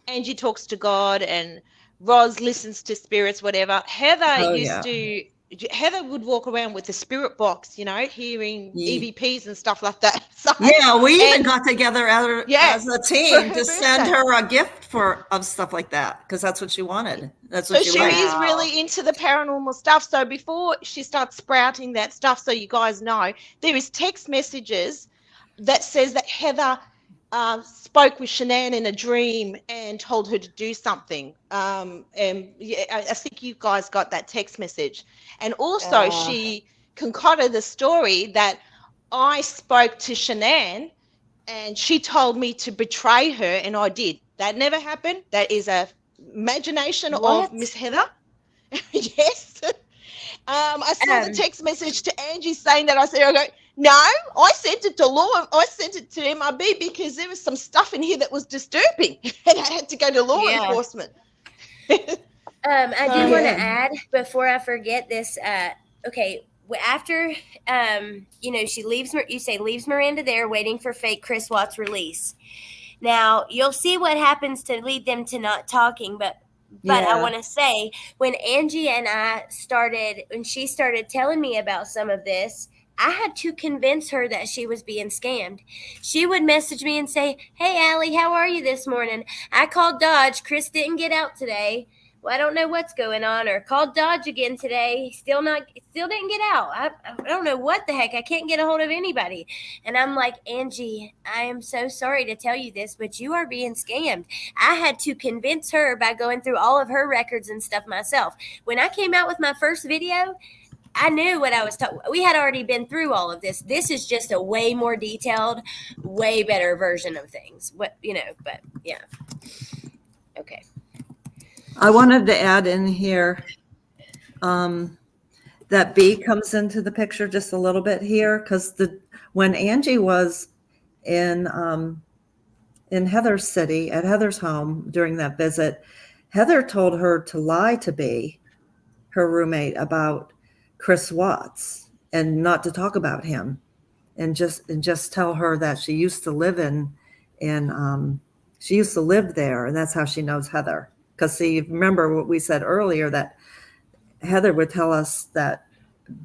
Angie talks to God and Roz listens to spirits, whatever. Heather would walk around with a spirit box, hearing EVPs and stuff like that. So, we even got together as a team to send her a gift of stuff like that, because that's what she wanted. That's what she is really into the paranormal stuff. So before she starts sprouting that stuff, so you guys know, there is text messages that says that Heather spoke with Shanann in a dream and told her to do something. I think you guys got that text message. And also she concocted the story that I spoke to Shanann and she told me to betray her, and I did. That never happened. That is a imagination of Miss Heather. Yes. I saw the text message to Angie saying that. I go, no, I sent it to I sent it to MIB because there was some stuff in here that was disturbing, and I had to go to law enforcement. I do want to add before I forget this. After she leaves. You say leaves Miranda there, waiting for fake Chris Watts release. Now you'll see what happens to lead them to not talking, but I want to say, when Angie and I when she started telling me about some of this, I had to convince her that she was being scammed. She would message me and say, hey, Allie, how are you this morning? I called Dodge. Chris didn't get out today. well, I don't know what's going on, or called Dodge again today. Still didn't get out. I don't know what the heck. I can't get a hold of anybody. And I'm like, Angie, I am so sorry to tell you this, but you are being scammed. I had to convince her by going through all of her records and stuff myself. When I came out with my first video, I knew what I was talking. We had already been through all of this. This is just a way more detailed, way better version of things. But yeah. Okay. I wanted to add in here that B comes into the picture just a little bit here, because when Angie was in Heather's city, at Heather's home during that visit, Heather told her to lie to B, her roommate, about Chris Watts and not to talk about him, and just tell her that she used to live she used to live there, and that's how she knows Heather. Because see, remember what we said earlier, that Heather would tell us that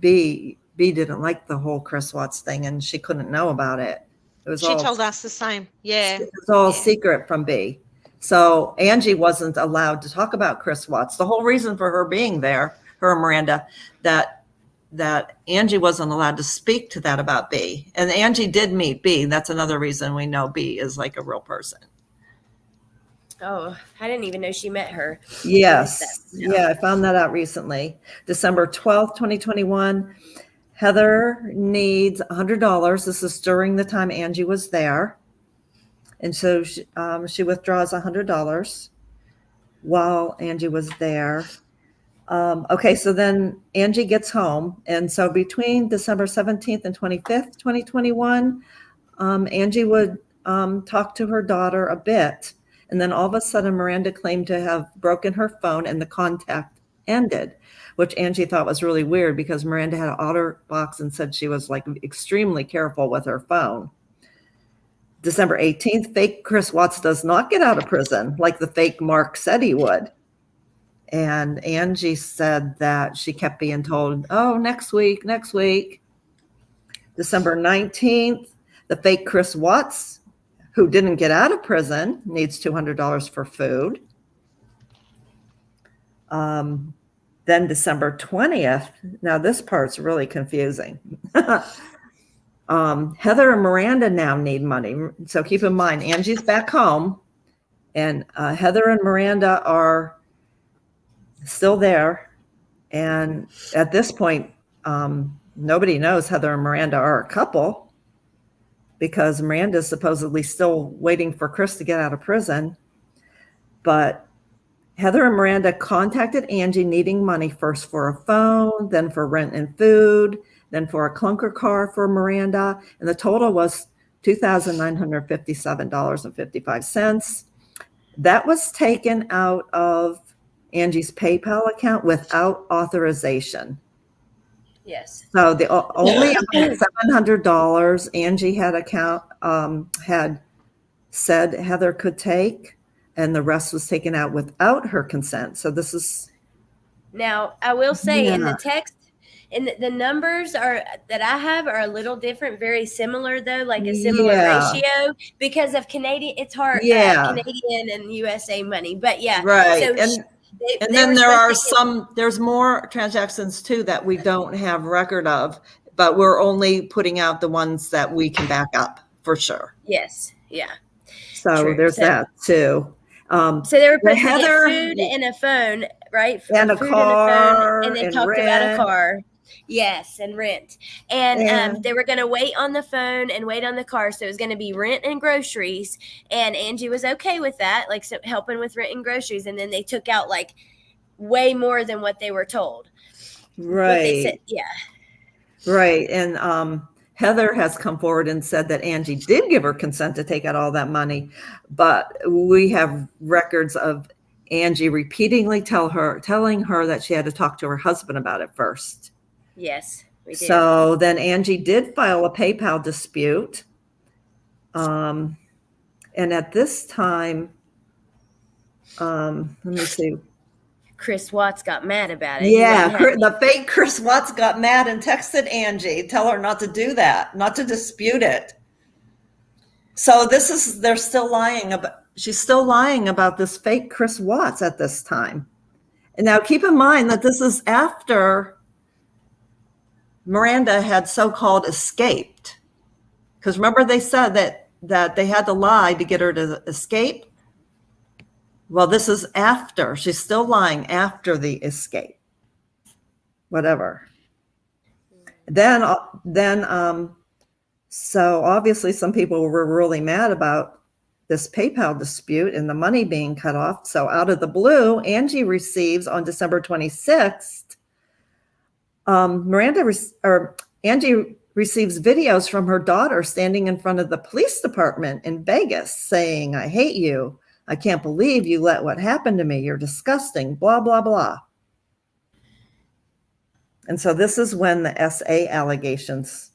B didn't like the whole Chris Watts thing, and she couldn't know about it. She told us the same. Yeah. It was all secret from B. So Angie wasn't allowed to talk about Chris Watts. The whole reason for her being there, her and Miranda, that Angie wasn't allowed to speak to that about B. And Angie did meet B. That's another reason we know B is like a real person. Oh, I didn't even know she met her. Yes. Yeah, I found that out recently. December 12th, 2021. Heather needs $100. This is during the time Angie was there. And so she withdraws $100 while Angie was there. Okay, so then Angie gets home. And so between December 17th and 25th, 2021, Angie would talk to her daughter a bit. And then all of a sudden, Miranda claimed to have broken her phone and the contact ended, which Angie thought was really weird because Miranda had an OtterBox and said she was like extremely careful with her phone. December 18th, fake Chris Watts does not get out of prison like the fake Mark said he would. And Angie said that she kept being told, oh, next week. December 19th, the fake Chris Watts, who didn't get out of prison, needs $200 for food. Then December 20th, now this part's really confusing. Heather and Miranda now need money. So keep in mind, Angie's back home, and Heather and Miranda are still there. And at this point, nobody knows Heather and Miranda are a couple, because Miranda's supposedly still waiting for Chris to get out of prison. But Heather and Miranda contacted Angie needing money, first for a phone, then for rent and food, then for a clunker car for Miranda. And the total was $2,957.55. That was taken out of Angie's PayPal account without authorization. Yes. So the only $700 Angie had said Heather could take, and the rest was taken out without her consent. So this is. Now, I will say in the text, the numbers that I have are a little different, very similar though, like a similar ratio because of Canadian. It's hard, Canadian and USA money, but yeah, right. So and then there are there's more transactions too that we don't have record of, but we're only putting out the ones that we can back up for sure. Yes. Yeah. So there's that too. So they were supposed to get food and a phone, right? And a car. And then talked about a car. Yes, and rent. And they were going to wait on the phone and wait on the car. So it was going to be rent and groceries. And Angie was okay with that, like helping with rent and groceries. And then they took out like way more than what they were told. Right. They said, yeah. Right. And Heather has come forward and said that Angie did give her consent to take out all that money. But we have records of Angie repeatedly telling her that she had to talk to her husband about it first. Yes, we did. So then Angie did file a PayPal dispute. And at this time, let me see. Chris Watts got mad about it. Yeah, the fake Chris Watts got mad and texted Angie, tell her not to do that, not to dispute it. So she's still lying about this fake Chris Watts at this time. And now keep in mind that this is after Miranda had so-called escaped. Because remember they said that they had to lie to get her to escape? Well, this is after. She's still lying after the escape. Whatever. Then, so obviously some people were really mad about this PayPal dispute and the money being cut off. So out of the blue, Angie receives on December 26th, Angie receives videos from her daughter standing in front of the police department in Vegas saying, "I hate you. I can't believe you let what happened to me. You're disgusting, blah, blah, blah." And so this is when the SA allegations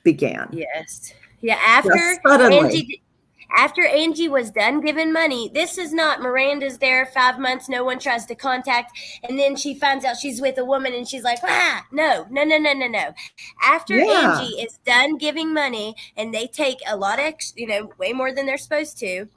began. Yes. Yeah. After Angie was done giving money, this is not Miranda's there 5 months, no one tries to contact, and then she finds out she's with a woman and she's like, no. After Angie is done giving money and they take a lot of, way more than they're supposed to,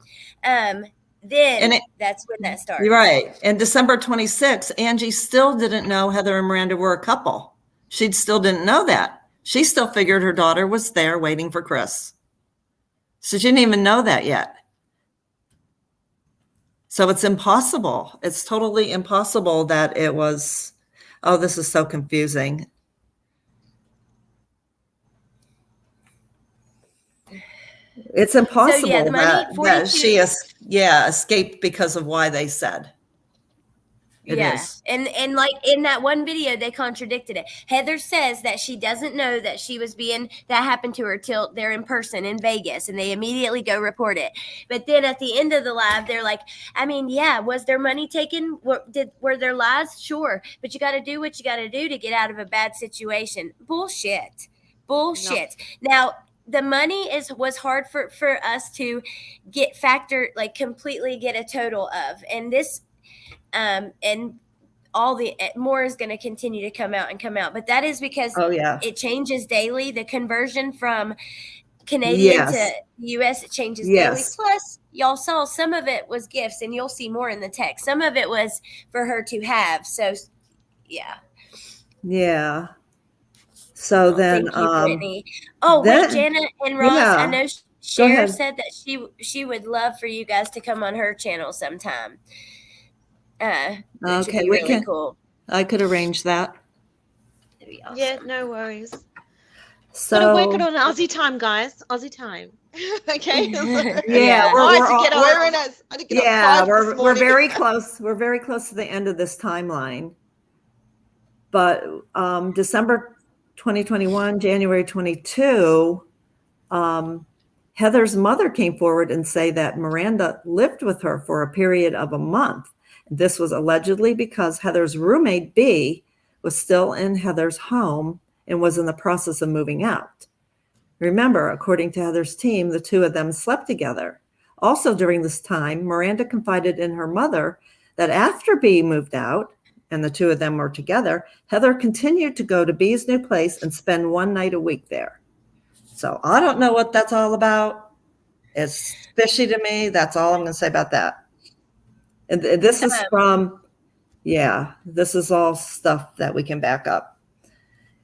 that's when that starts. You're right. And December 26th, Angie still didn't know Heather and Miranda were a couple. She still didn't know that. She still figured her daughter was there waiting for Chris. So she didn't even know that yet. So it's impossible. It's totally impossible that it was, oh, this is so confusing. It's impossible that she escaped because of why they said. It is. And like in that one video, they contradicted it. Heather says that she doesn't know that that happened to her till they're in person in Vegas, and they immediately go report it. But then at the end of the live, they're like, was there money taken? Were there lies? Sure. But you got to do what you got to do to get out of a bad situation. Bullshit. No. Now, the money was hard for us to get completely get a total of. And this, and all the more is going to continue to come out, but that is because it changes daily. The conversion from Canadian to US, it changes daily. Plus, y'all saw some of it was gifts, and you'll see more in the text. Some of it was for her to have. So, yeah. So then, thank you, Brittany. Wait, Janet and Ross, I know Cher said that she would love for you guys to come on her channel sometime. Okay, really cool. I could arrange that. That'd be awesome. Yeah, no worries. So gotta work it on Aussie time, guys. Aussie time. Okay. We're very close. We're very close to the end of this timeline. But December 2021, January 22, Heather's mother came forward and say that Miranda lived with her for a period of a month. This was allegedly because Heather's roommate, B, was still in Heather's home and was in the process of moving out. Remember, according to Heather's team, the two of them slept together. Also during this time, Miranda confided in her mother that after B moved out and the two of them were together, Heather continued to go to B's new place and spend one night a week there. So I don't know what that's all about. It's fishy to me. That's all I'm going to say about that. And this is this is all stuff that we can back up.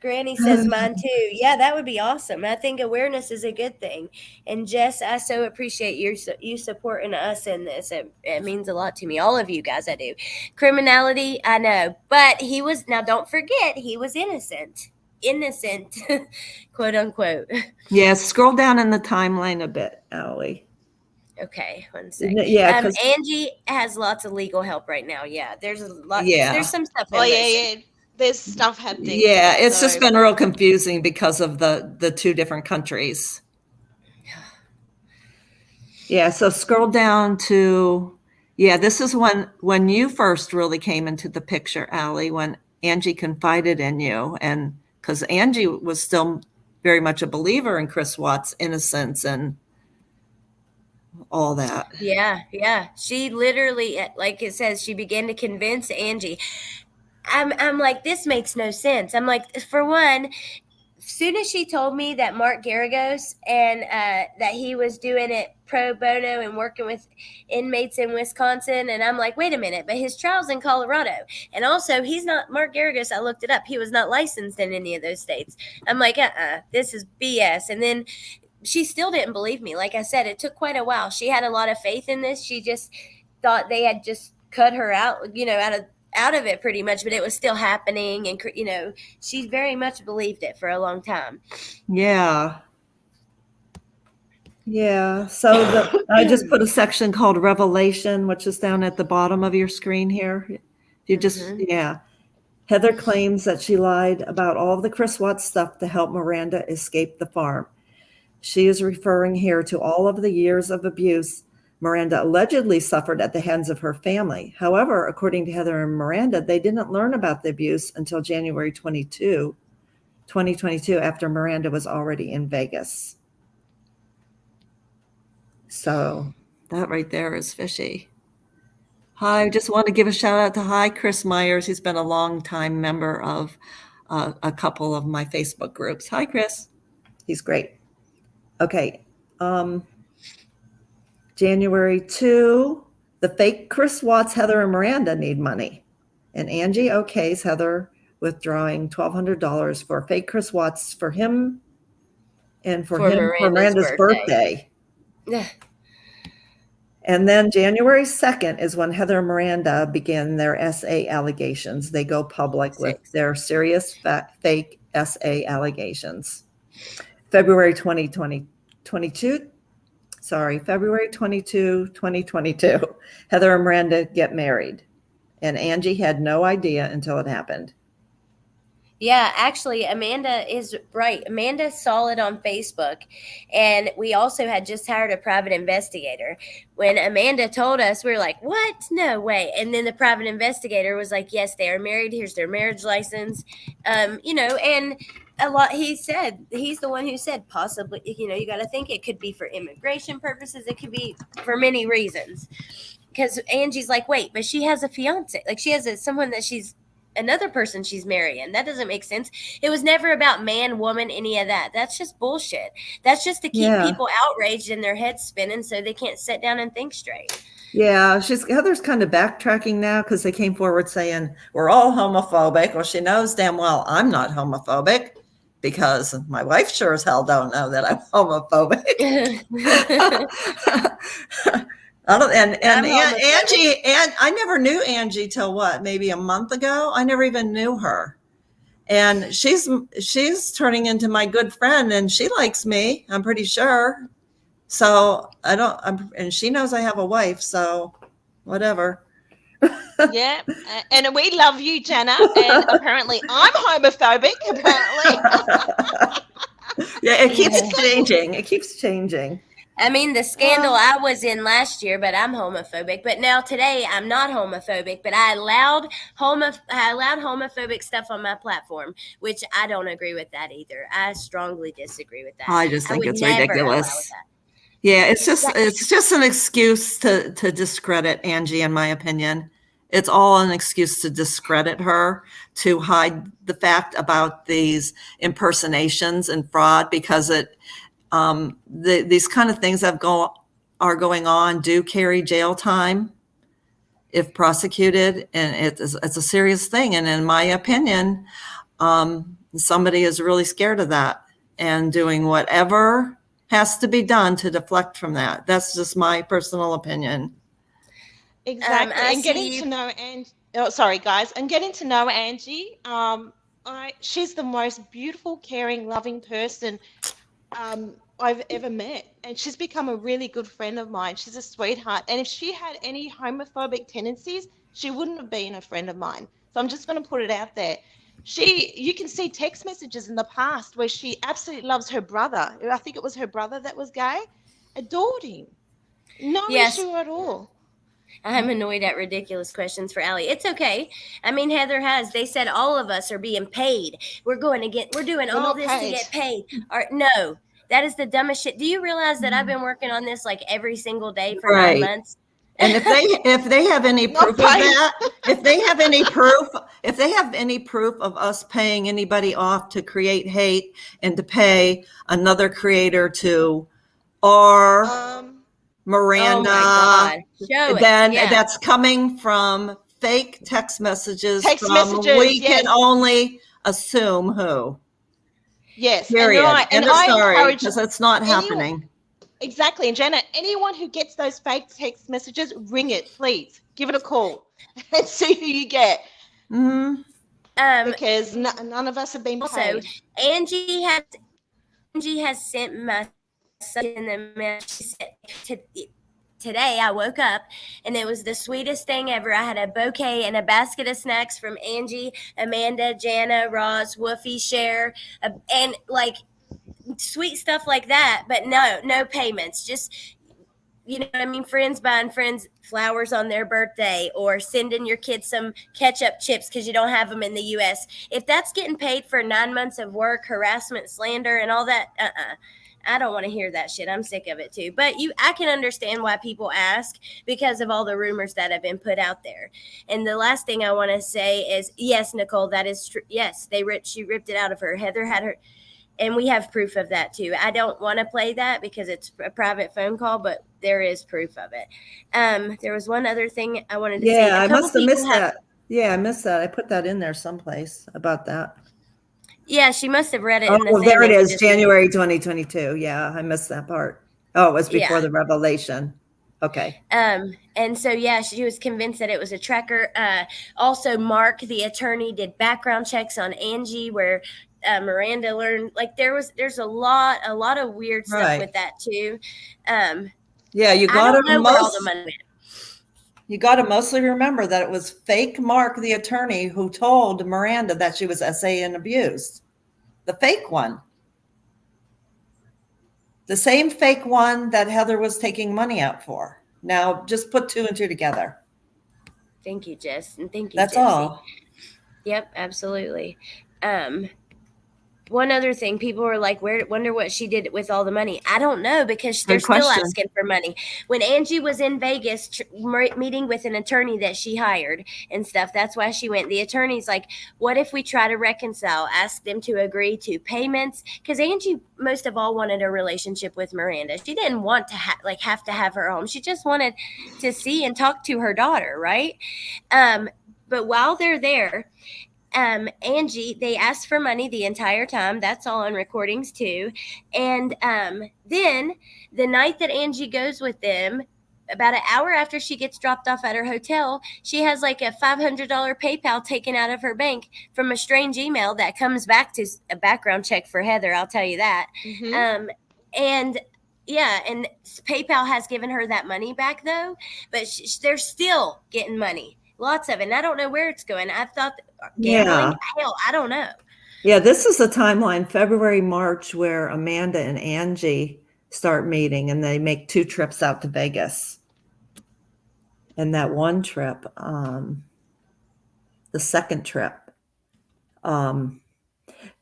Granny says mine too. Yeah, that would be awesome. I think awareness is a good thing. And Jess, I so appreciate you supporting us in this. It means a lot to me. All of you guys, I do. Criminality, I know. But now don't forget, he was innocent. Innocent, quote unquote. Yeah, scroll down in the timeline a bit, Allie. Okay, one second. Yeah, Angie has lots of legal help right now. Yeah, there's a lot. Yeah, there's some stuff. There's stuff happening. Yeah, it's just been real confusing because of the two different countries. Yeah, so scroll down to this is when you first really came into the picture, Allie, when Angie confided in you, and because Angie was still very much a believer in Chris Watts' innocence and all that. Yeah. She literally, like it says, she began to convince Angie. I'm like, this makes no sense. I'm like, for one, soon as she told me that Mark Garagos and that he was doing it pro bono and working with inmates in Wisconsin, and I'm like, wait a minute, but his trial's in Colorado, and also he's not Mark Garagos. I looked it up; he was not licensed in any of those states. I'm like, this is BS. And then she still didn't believe me. Like I said, it took quite a while. She had a lot of faith in this. She just thought they had just cut her out, out of it pretty much, but it was still happening, and she very much believed it for a long time. Yeah. So I just put a section called Revelation, which is down at the bottom of your screen here. You just Heather claims that she lied about all of the Chris Watts stuff to help Miranda escape the farm. She is referring here to all of the years of abuse Miranda allegedly suffered at the hands of her family. However, according to Heather and Miranda, they didn't learn about the abuse until January 2022, after Miranda was already in Vegas. So that right there is fishy. Hi, I just want to give a shout out to Chris Myers. He's been a long time member of a couple of my Facebook groups. Hi, Chris. He's great. Okay. January 2, the fake Chris Watts, Heather, and Miranda need money. And Angie okays Heather withdrawing $1,200 for fake Chris Watts for him and for Miranda's birthday. And then January 2nd is when Heather and Miranda begin their SA allegations. They go public with their serious fake SA allegations. February 22, 2022, Heather and Miranda get married. And Angie had no idea until it happened. Yeah, actually, Amanda is right. Amanda saw it on Facebook, and we also had just hired a private investigator. When Amanda told us, we were like, what? No way. And then the private investigator was like, yes, they are married. Here's their marriage license. And he's the one who said possibly, you got to think it could be for immigration purposes. It could be for many reasons. Because Angie's like, wait, but she has a fiance. Like, she has someone that another person she's marrying. That doesn't make sense. It was never about man, woman, any of that. That's just bullshit. That's just to keep people outraged and their heads spinning so they can't sit down and think straight. Yeah, Heather's kind of backtracking now because they came forward saying we're all homophobic. Well, she knows damn well I'm not homophobic because my wife sure as hell don't know that I'm homophobic. Angie, and I never knew Angie till maybe a month ago. I never even knew her, and she's turning into my good friend, and she likes me. I'm pretty sure. So and she knows I have a wife. So whatever. Yeah, and we love you, Jana. And apparently, I'm homophobic. Apparently. Yeah, it keeps changing. It keeps changing. I mean, the scandal I was in last year, but I'm homophobic. But now today, I'm not homophobic, but I allowed homophobic stuff on my platform, which I don't agree with that either. I strongly disagree with that. I just think it's ridiculous. Yeah, it's just an excuse to discredit Angie, in my opinion. It's all an excuse to discredit her, to hide the fact about these impersonations and fraud, because these kind of things that are going on do carry jail time if prosecuted, and it's a serious thing. And in my opinion, somebody is really scared of that and doing whatever has to be done to deflect from that. That's just my personal opinion. Exactly. And getting to know Angie. Oh, sorry, guys. And getting to know Angie. She's the most beautiful, caring, loving person I've ever met, and she's become a really good friend of mine. She's a sweetheart, and if she had any homophobic tendencies, she wouldn't have been a friend of mine. So I'm just going to put it out there. You can see text messages in the past where she absolutely loves her brother. I think it was her brother that was gay. Adored him. No issue at all. I'm annoyed at ridiculous questions for Allie. It's okay. I mean, Heather they said all of us are being paid. We're doing all this to get paid. No. That is the dumbest shit. Do you realize that I've been working on this like every single day for 9 months? And if they have any Not proof of paying. that, if they have any proof of us paying anybody off to create hate and to pay another creator to or Miranda, Oh my God. Show it. then Yeah. that's coming from fake text messages Text from messages, we yes. can only assume who. Yes, Period. and right. End And of I story, encourage because it's not anyone- happening. Exactly. And Janet, anyone who gets those fake text messages, ring it, please. Give it a call and see who you get. Mm-hmm. Because none of us have been Also, paid. Angie has sent my son in the mail. She said, today I woke up and it was the sweetest thing ever. I had a bouquet and a basket of snacks from Angie, Amanda, Jana, Roz, Woofy, Cher, and like sweet stuff like that. But no payments. Just, you know what I mean? Friends buying friends flowers on their birthday or sending your kids some ketchup chips because you don't have them in the U.S. If that's getting paid for 9 months of work, harassment, slander, and all that, I don't want to hear that shit. I'm sick of it too. But I can understand why people ask because of all the rumors that have been put out there. And the last thing I want to say is, yes, Nicole, that is true. Yes, she ripped it out of her. Heather had her. And we have proof of that too. I don't want to play that because it's a private phone call, but there is proof of it. There was one other thing I wanted to say. Yeah, I must have missed that. Yeah, I missed that. I put that in there someplace about that. Yeah, she must have read it. Oh, there it is, January 2022. Yeah, I missed that part. Oh, it was before the revelation. Okay. And so, yeah, she was convinced that it was a tracker. Also, Mark, the attorney, did background checks on Angie where Miranda learned, like there's a lot of weird stuff with that too. Yeah, you got to know where all the money went. You got to mostly remember that it was fake Mark, the attorney, who told Miranda that she was SA and abused. The fake one. The same fake one that Heather was taking money out for. Now, just put two and two together. Thank you, Jess. And thank you, That's Gypsy. all. Yep, absolutely. One other thing, people were like, wonder what she did with all the money. I don't know because they're still asking for money. When Angie was in Vegas meeting with an attorney that she hired and stuff, that's why she went. The attorney's like, what if we try to reconcile, ask them to agree to payments? Because Angie most of all wanted a relationship with Miranda. She didn't want to have to have her home. She just wanted to see and talk to her daughter, right? But while they're there, Angie, they asked for money the entire time. That's all on recordings too. And then the night that Angie goes with them, about an hour after she gets dropped off at her hotel, she has like a $500 PayPal taken out of her bank from a strange email that comes back to a background check for Heather. I'll tell you that. Mm-hmm. And PayPal has given her that money back though, but they're still getting money. Lots of it. And I don't know where it's going. I thought gambling. Yeah. Hell, I don't know. Yeah, this is the timeline, February, March, where Amanda and Angie start meeting and they make 2 trips out to Vegas. And that one trip, the second trip. Thank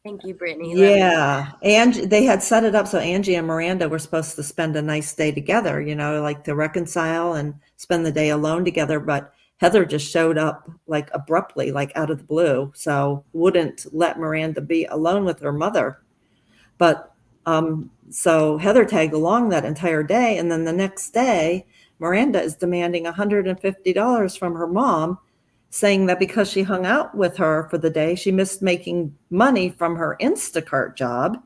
you, Brittany. Yeah. And they had set it up so Angie and Miranda were supposed to spend a nice day together, like to reconcile and spend the day alone together. But Heather just showed up like abruptly, like out of the blue. So wouldn't let Miranda be alone with her mother. But so Heather tagged along that entire day. And then the next day, Miranda is demanding $150 from her mom, saying that because she hung out with her for the day, she missed making money from her Instacart job.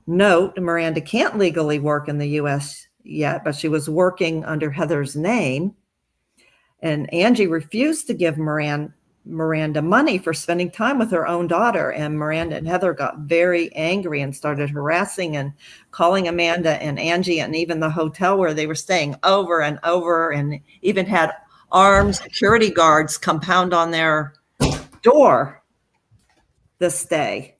Note, Miranda can't legally work in the U.S. yet, but she was working under Heather's name. And Angie refused to give Miranda money for spending time with her own daughter. And Miranda and Heather got very angry and started harassing and calling Amanda and Angie and even the hotel where they were staying over and over, and even had armed security guards come pound on their door this day.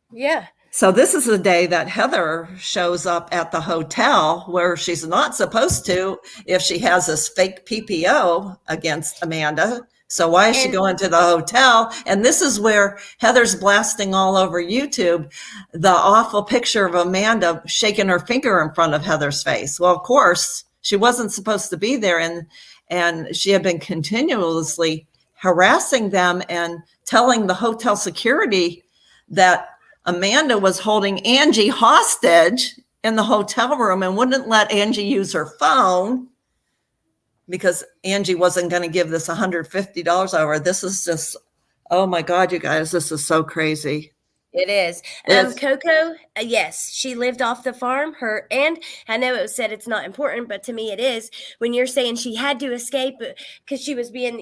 Yeah. So this is the day that Heather shows up at the hotel where she's not supposed to if she has this fake PPO against Amanda. So why is she going to the hotel? And this is where Heather's blasting all over YouTube the awful picture of Amanda shaking her finger in front of Heather's face. Well, of course, She wasn't supposed to be there. And she had been continuously harassing them and telling the hotel security that Amanda was holding Angie hostage in the hotel room and wouldn't let Angie use her phone because Angie wasn't going to give this $150 over. This is just, oh my God, you guys, this is so crazy. It is. Coco, yes, she lived off the farm. And I know it was said it's not important, but to me it is. When you're saying she had to escape because she was being,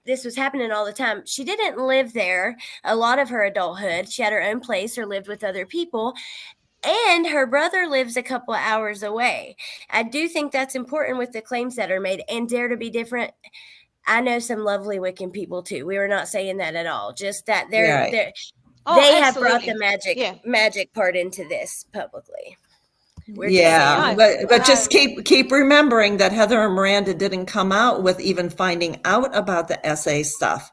this was happening all the time. She didn't live there a lot of her adulthood. She had her own place or lived with other people. And her brother lives a couple of hours away. I do think that's important with the claims that are made. And Dare to Be Different, I know some lovely Wiccan people too. We were not saying that at all. Just that they have brought the magic part into this publicly. But just keep remembering that Heather and Miranda didn't come out with even finding out about the SA stuff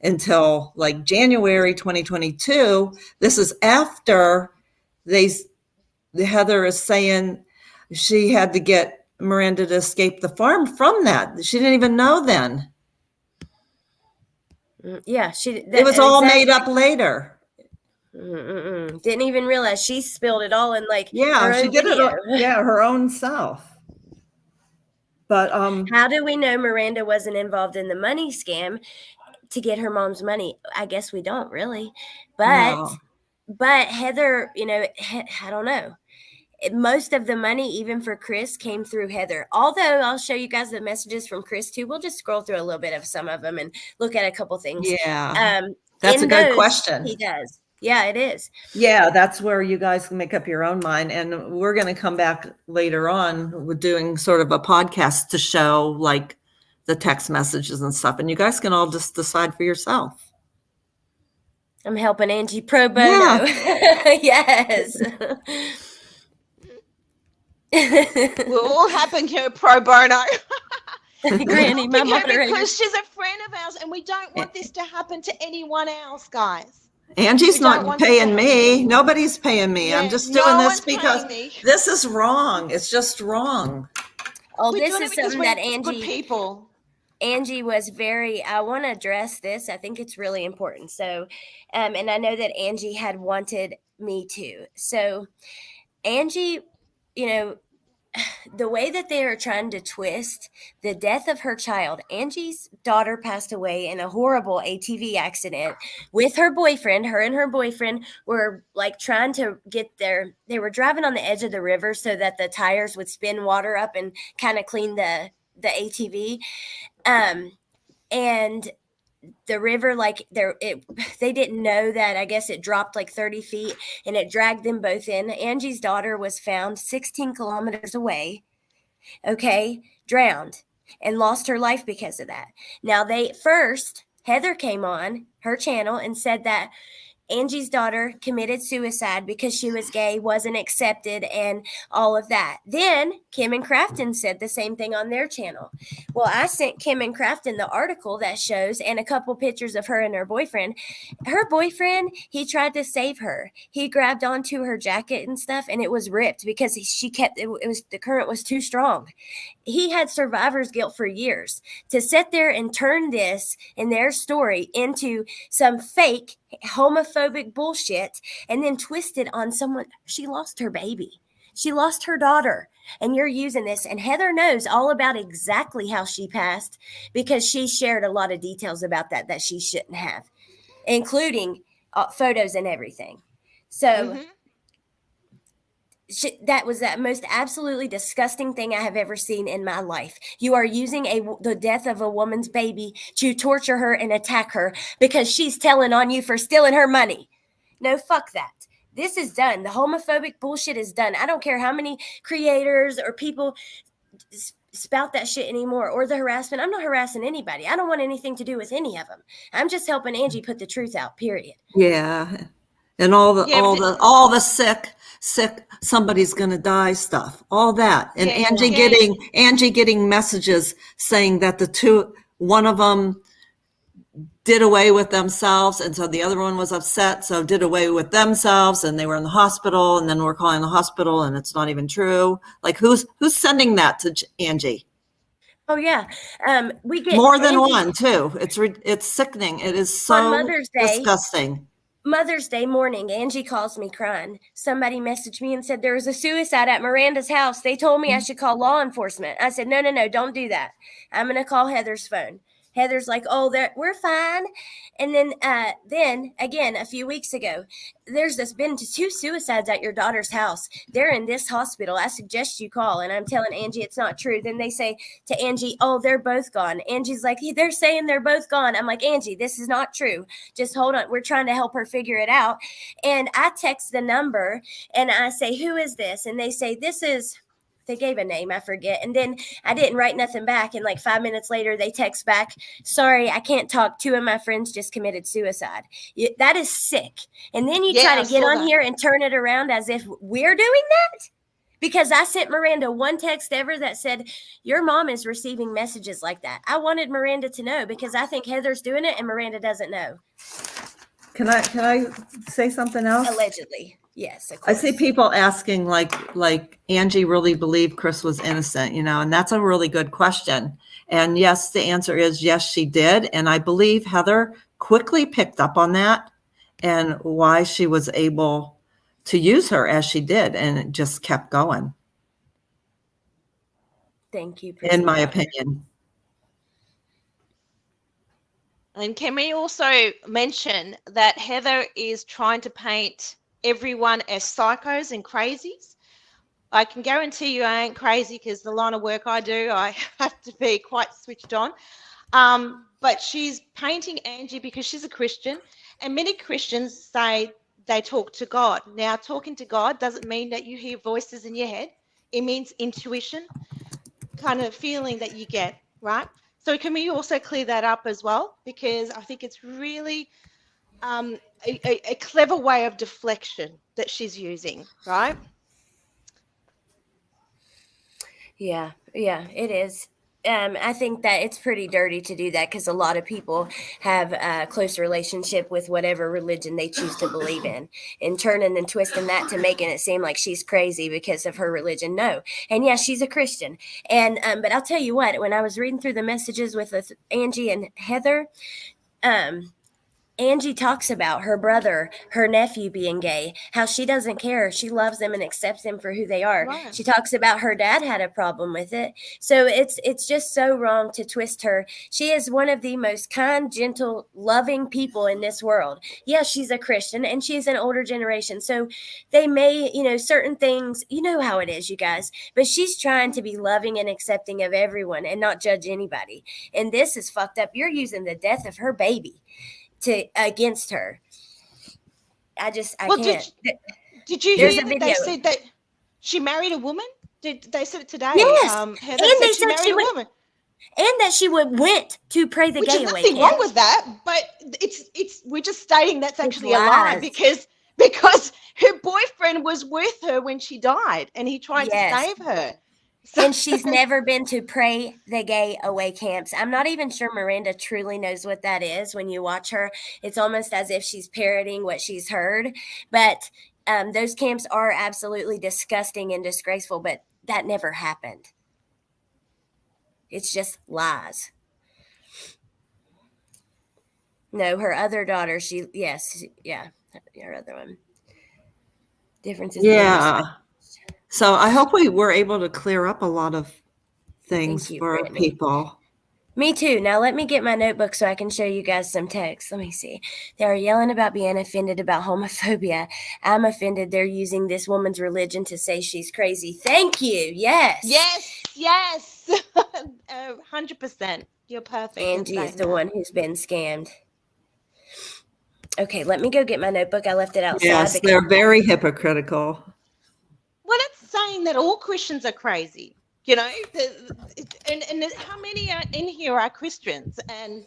until like January 2022. This is after Heather is saying she had to get Miranda to escape the farm from that. She didn't even know then. Yeah, it was all made up later. Didn't even realize she spilled it all in she did video. Her own self. But how do we know Miranda wasn't involved in the money scam to get her mom's money? I guess we don't really, but Heather, I don't know. Most of the money, even for Chris, came through Heather. Although I'll show you guys the messages from Chris too. We'll just scroll through a little bit of some of them and look at a couple things. Yeah, that's a good question. He does. Yeah, it is. Yeah, that's where you guys can make up your own mind. And we're going to come back later on with doing sort of a podcast to show like the text messages and stuff. And you guys can all just decide for yourself. I'm helping Angie pro bono. Yeah. Yes. We'll all happen here pro bono. Granny, my moderator. Because she's a friend of ours and we don't want this to happen to anyone else, guys. Angie's not paying me. Nobody's paying me. Yeah, I'm just doing this because this is wrong. It's just wrong. Oh, this is something that Angie was I want to address this. I think it's really important. So, and I know that Angie had wanted me to. So, Angie, the way that they are trying to twist the death of her child, Angie's daughter passed away in a horrible ATV accident with her boyfriend. Her and her boyfriend were trying to they were driving on the edge of the river so that the tires would spin water up and kind of clean the ATV. And the river, they didn't know that. I guess it dropped 30 feet and it dragged them both in. Angie's daughter was found 16 kilometers away, drowned and lost her life because of that. Now Heather came on her channel and said that Angie's daughter committed suicide because she was gay, wasn't accepted, and all of that. Then Kim and Crafton said the same thing on their channel. Well, I sent Kim and Crafton the article that shows and a couple pictures of her and her boyfriend. Her boyfriend, he tried to save her. He grabbed onto her jacket and stuff, and it was ripped because the current was too strong. He had survivor's guilt for years. To sit there and turn this and their story into some fake homophobic bullshit and then twist it on someone. She lost her baby. She lost her daughter. And you're using this. And Heather knows all about exactly how she passed because she shared a lot of details about that she shouldn't have, including photos and everything. So that was the most absolutely disgusting thing I have ever seen in my life. You are using the death of a woman's baby to torture her and attack her because she's telling on you for stealing her money. No, fuck that. This is done. The homophobic bullshit is done. I don't care how many creators or people spout that shit anymore or the harassment. I'm not harassing anybody. I don't want anything to do with any of them. I'm just helping Angie put the truth out, period. Yeah. And all the sick somebody's going to die stuff, all that. And Angie getting messages saying that one of them did away with themselves, and so the other one was upset, so did away with themselves, and they were in the hospital, and then we're calling the hospital and it's not even true. Like, who's sending that to Angie? Oh yeah, we get more than Angie, one too. It's sickening. It is on so Mother's Day. disgusting. Mother's Day morning, Angie calls me crying. Somebody messaged me and said there was a suicide at Miranda's house. They told me I should call law enforcement. I said, no, don't do that. I'm going to call Heather's phone. Heather's like, oh, we're fine. And then again, a few weeks ago, there's been 2 suicides at your daughter's house. They're in this hospital. I suggest you call. And I'm telling Angie it's not true. Then they say to Angie, oh, they're both gone. Angie's like, they're saying they're both gone. I'm like, Angie, this is not true. Just hold on. We're trying to help her figure it out. And I text the number and I say, who is this? And they say, they gave a name, I forget. And then I didn't write nothing back. And like 5 minutes later, they text back, sorry, I can't talk. 2 of my friends just committed suicide. That is sick. And then you try to get on here and turn it around as if we're doing that? Because I sent Miranda one text ever that said, your mom is receiving messages like that. I wanted Miranda to know because I think Heather's doing it and Miranda doesn't know. Can I say something else? Allegedly. Yes, of I course. see people asking like Angie really believed Chris was innocent, and that's a really good question. And yes, the answer is yes, she did. And I believe Heather quickly picked up on that and why she was able to use her as she did. And it just kept going. Thank you. In my opinion. And can we also mention that Heather is trying to paint everyone as psychos and crazies? I can guarantee you I ain't crazy because the line of work I do, I have to be quite switched on. But she's painting Angie because she's a Christian, and many Christians say they talk to God. Now, talking to God doesn't mean that you hear voices in your head. It means intuition, kind of feeling that you get, right? So can we also clear that up as well? Because I think it's really a clever way of deflection that she's using, right? Yeah, it is. I think that it's pretty dirty to do that because a lot of people have a close relationship with whatever religion they choose to believe in, and turning and twisting that to making it seem like she's crazy because of her religion. No. And yeah, she's a Christian. And but I'll tell you what, when I was reading through the messages with Angie and Heather, Angie talks about her brother, her nephew being gay, how she doesn't care. She loves them and accepts them for who they are. Right. She talks about her dad had a problem with it. So it's just so wrong to twist her. She is one of the most kind, gentle, loving people in this world. Yes, she's a Christian and she's an older generation. So they may, certain things, you know how it is, you guys. But she's trying to be loving and accepting of everyone and not judge anybody. And this is fucked up. You're using the death of her baby against her. I can't. Did you hear that they said that she married a woman? They said it today? Yes. Heather and they said she married a woman. And that she went to pray the gay away. Which is nothing wrong with that, but it's we're just stating that's actually a lie because her boyfriend was with her when she died and he tried to save her. And she's never been to pray the gay away camps. I'm not even sure Miranda truly knows what that is. When you watch her, it's almost as if she's parroting what she's heard. But those camps are absolutely disgusting and disgraceful, but that never happened. It's just lies. No, her other daughter, her other one. Differences. Yeah. So I hope we were able to clear up a lot of things for Brittany. People. Me too. Now let me get my notebook so I can show you guys some text. Let me see. They are yelling about being offended about homophobia. I'm offended they're using this woman's religion to say she's crazy. Thank you. Yes. Yes. 100%. You're perfect. Angie is the one who's been scammed. Okay, let me go get my notebook. I left it outside. Yes, they're very hypocritical. Well, that's saying that all Christians are crazy, and how many are in here are Christians, and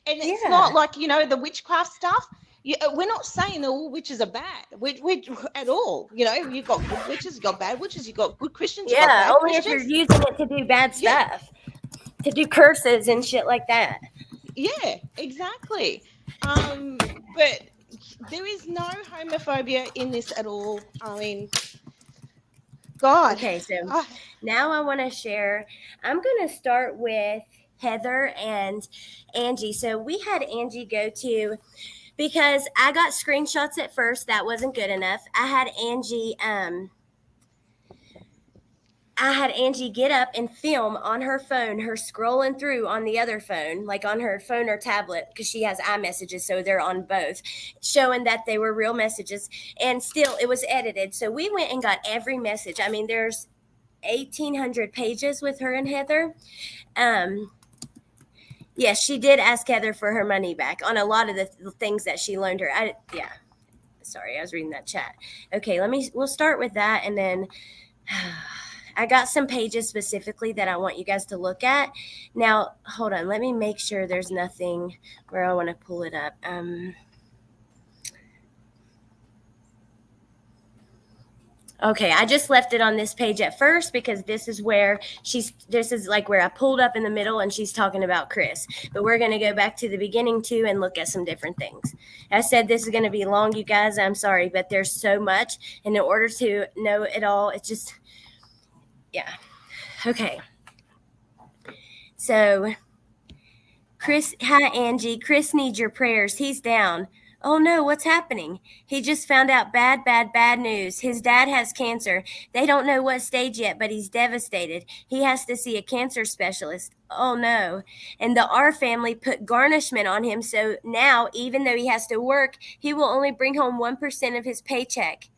it's not like the witchcraft stuff. We're not saying that all witches are bad. We at all. You've got good witches, you've got bad witches, you've got good Christians. Yeah, only if you're using it to do bad stuff, to do curses and shit like that. Yeah, exactly. But there is no homophobia in this at all. I mean, God. Okay, so Ah, now I want to share. I'm going to start with Heather and Angie. So we had Angie go to, because I got screenshots at first, that wasn't good enough. I had Angie get up and film on her phone, her scrolling through on the other phone, like on her phone or tablet, because she has iMessages, so they're on both, showing that they were real messages. And still, it was edited. So we went and got every message. I mean, there's 1,800 pages with her and Heather. Yes, she did ask Heather for her money back on a lot of the things that she loaned her. Yeah. Sorry, I was reading that chat. Okay, we'll start with that, and then I got some pages specifically that I want you guys to look at. Now, hold on. Let me make sure there's nothing where I want to pull it up. Okay, I just left it on this page at first because this is like where I pulled up in the middle and she's talking about Chris. But we're going to go back to the beginning too and look at some different things. I said this is going to be long, you guys. I'm sorry, but there's so much. And in order to know it all, it's just, yeah. Okay. So, Chris, hi, Angie. Chris needs your prayers. He's down. Oh no, what's happening? He just found out bad news. His dad has cancer. They don't know what stage yet, but he's devastated. He has to see a cancer specialist. Oh no. And the R family put garnishment on him, so now, even though he has to work, he will only bring home 1% of his paycheck.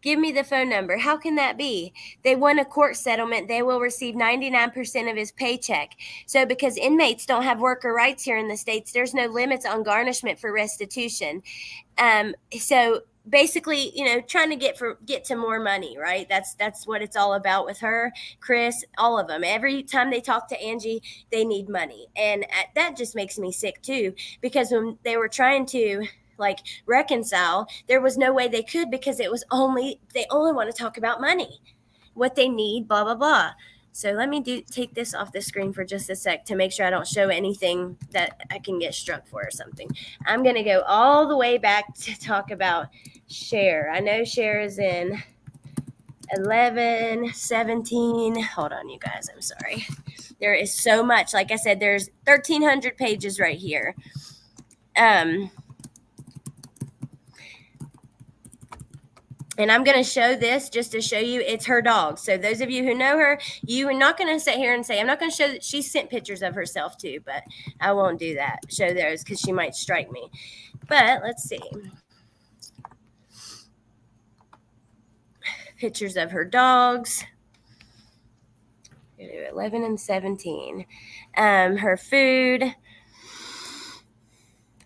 Give me the phone number. How can that be? They won a court settlement. They will receive 99% of his paycheck. So because inmates don't have worker rights here in the States, there's no limits on garnishment for restitution. So basically, trying to get to more money, right? That's what it's all about with her, Chris, all of them. Every time they talk to Angie, they need money. And that just makes me sick too, because when they were trying to reconcile, there was no way they could, because they only want to talk about money, what they need, blah blah blah. So let me take this off the screen for just a sec to make sure I don't show anything that I can get struck for or something. I'm going to go all the way back to talk about Cher. I know Cher is in 11, 17. Hold on, you guys. I'm sorry. There is so much. Like I said, there's 1,300 pages right here. And I'm going to show this just to show you it's her dog. So those of you who know her, you are not going to sit here and say, I'm not going to show that she sent pictures of herself too, but I won't do that. Show those because she might strike me. But let's see. Pictures of her dogs. 11 and 17. Her food.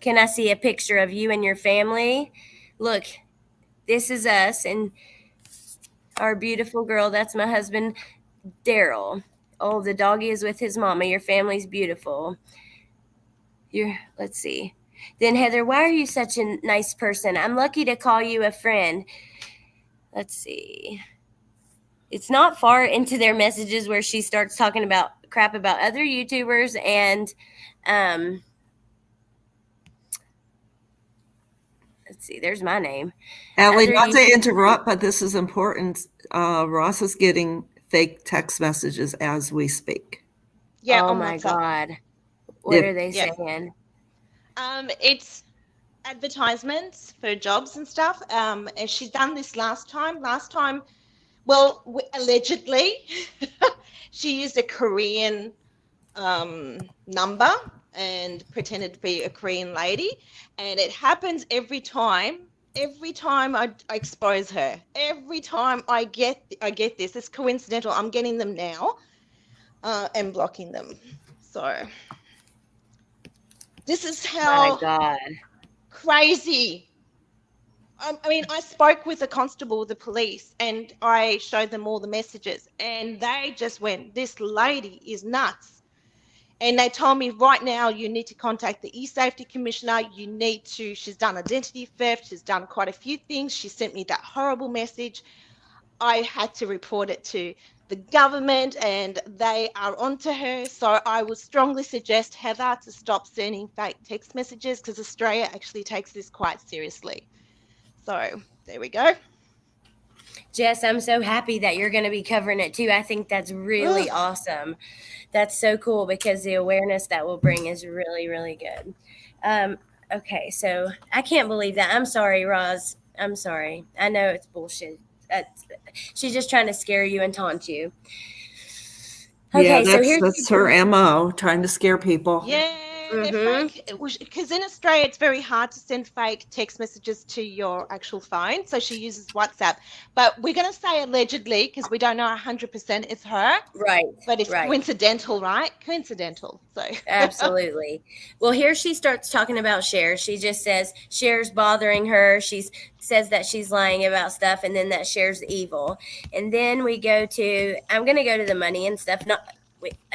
Can I see a picture of you and your family? Look. This is us and our beautiful girl. That's my husband, Daryl. Oh, the doggy is with his mama. Your family's beautiful. Let's see. Then Heather, why are you such a nice person? I'm lucky to call you a friend. Let's see. It's not far into their messages where she starts talking about crap about other YouTubers and let's see, there's my name. Allie, not to interrupt, but this is important. Ross is getting fake text messages as we speak. Yeah. Oh my God. What are they saying? It's advertisements for jobs and stuff. And she's done this last time. Well, allegedly, she used a Korean number and pretended to be a Korean lady, and it happens every time I expose her. Every time I get this. It's coincidental. I'm getting them now and blocking them. So this is how my God. Crazy. I mean, I spoke with the constable, the police, and I showed them all the messages, and they just went, this lady is nuts. And they told me right now, you need to contact the e-safety commissioner. She's done identity theft. She's done quite a few things. She sent me that horrible message. I had to report it to the government, and they are onto her. So I would strongly suggest Heather to stop sending fake text messages, because Australia actually takes this quite seriously. So there we go. Jess, I'm so happy that you're going to be covering it too. I think that's really awesome. That's so cool, because the awareness that will bring is really, really good. Okay, so I can't believe that. I'm sorry, Roz. I'm sorry. I know it's bullshit. She's just trying to scare you and taunt you. Okay, yeah, so here's that's her MO, trying to scare people. Yeah, they're fake. Because in Australia, it's very hard to send fake text messages to your actual phone. So she uses WhatsApp. But we're going to say allegedly, because we don't know 100% it's her. Right. But it's right. coincidental, right? Coincidental. So Absolutely. Well, here she starts talking about Cher. She just says Cher's bothering her. She says that she's lying about stuff, and then that Cher's evil. And then we go to, I'm going to go to the money and stuff.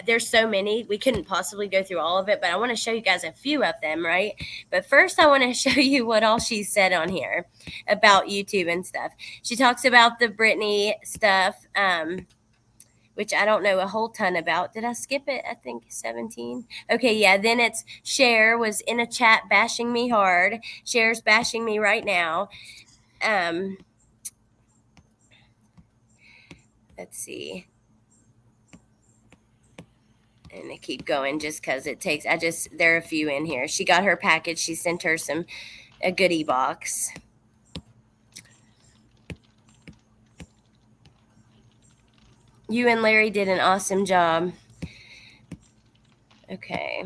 There's so many. We couldn't possibly go through all of it, but I want to show you guys a few of them, right? But first, I want to show you what all she said on here about YouTube and stuff. She talks about the Britney stuff, which I don't know a whole ton about. Did I skip it? I think 17. Okay, yeah. Then it's Cher was in a chat bashing me hard. Cher's bashing me right now. Let's see. And I keep going just because it takes, there are a few in here. She got her package. She sent her a goodie box. You and Larry did an awesome job. Okay.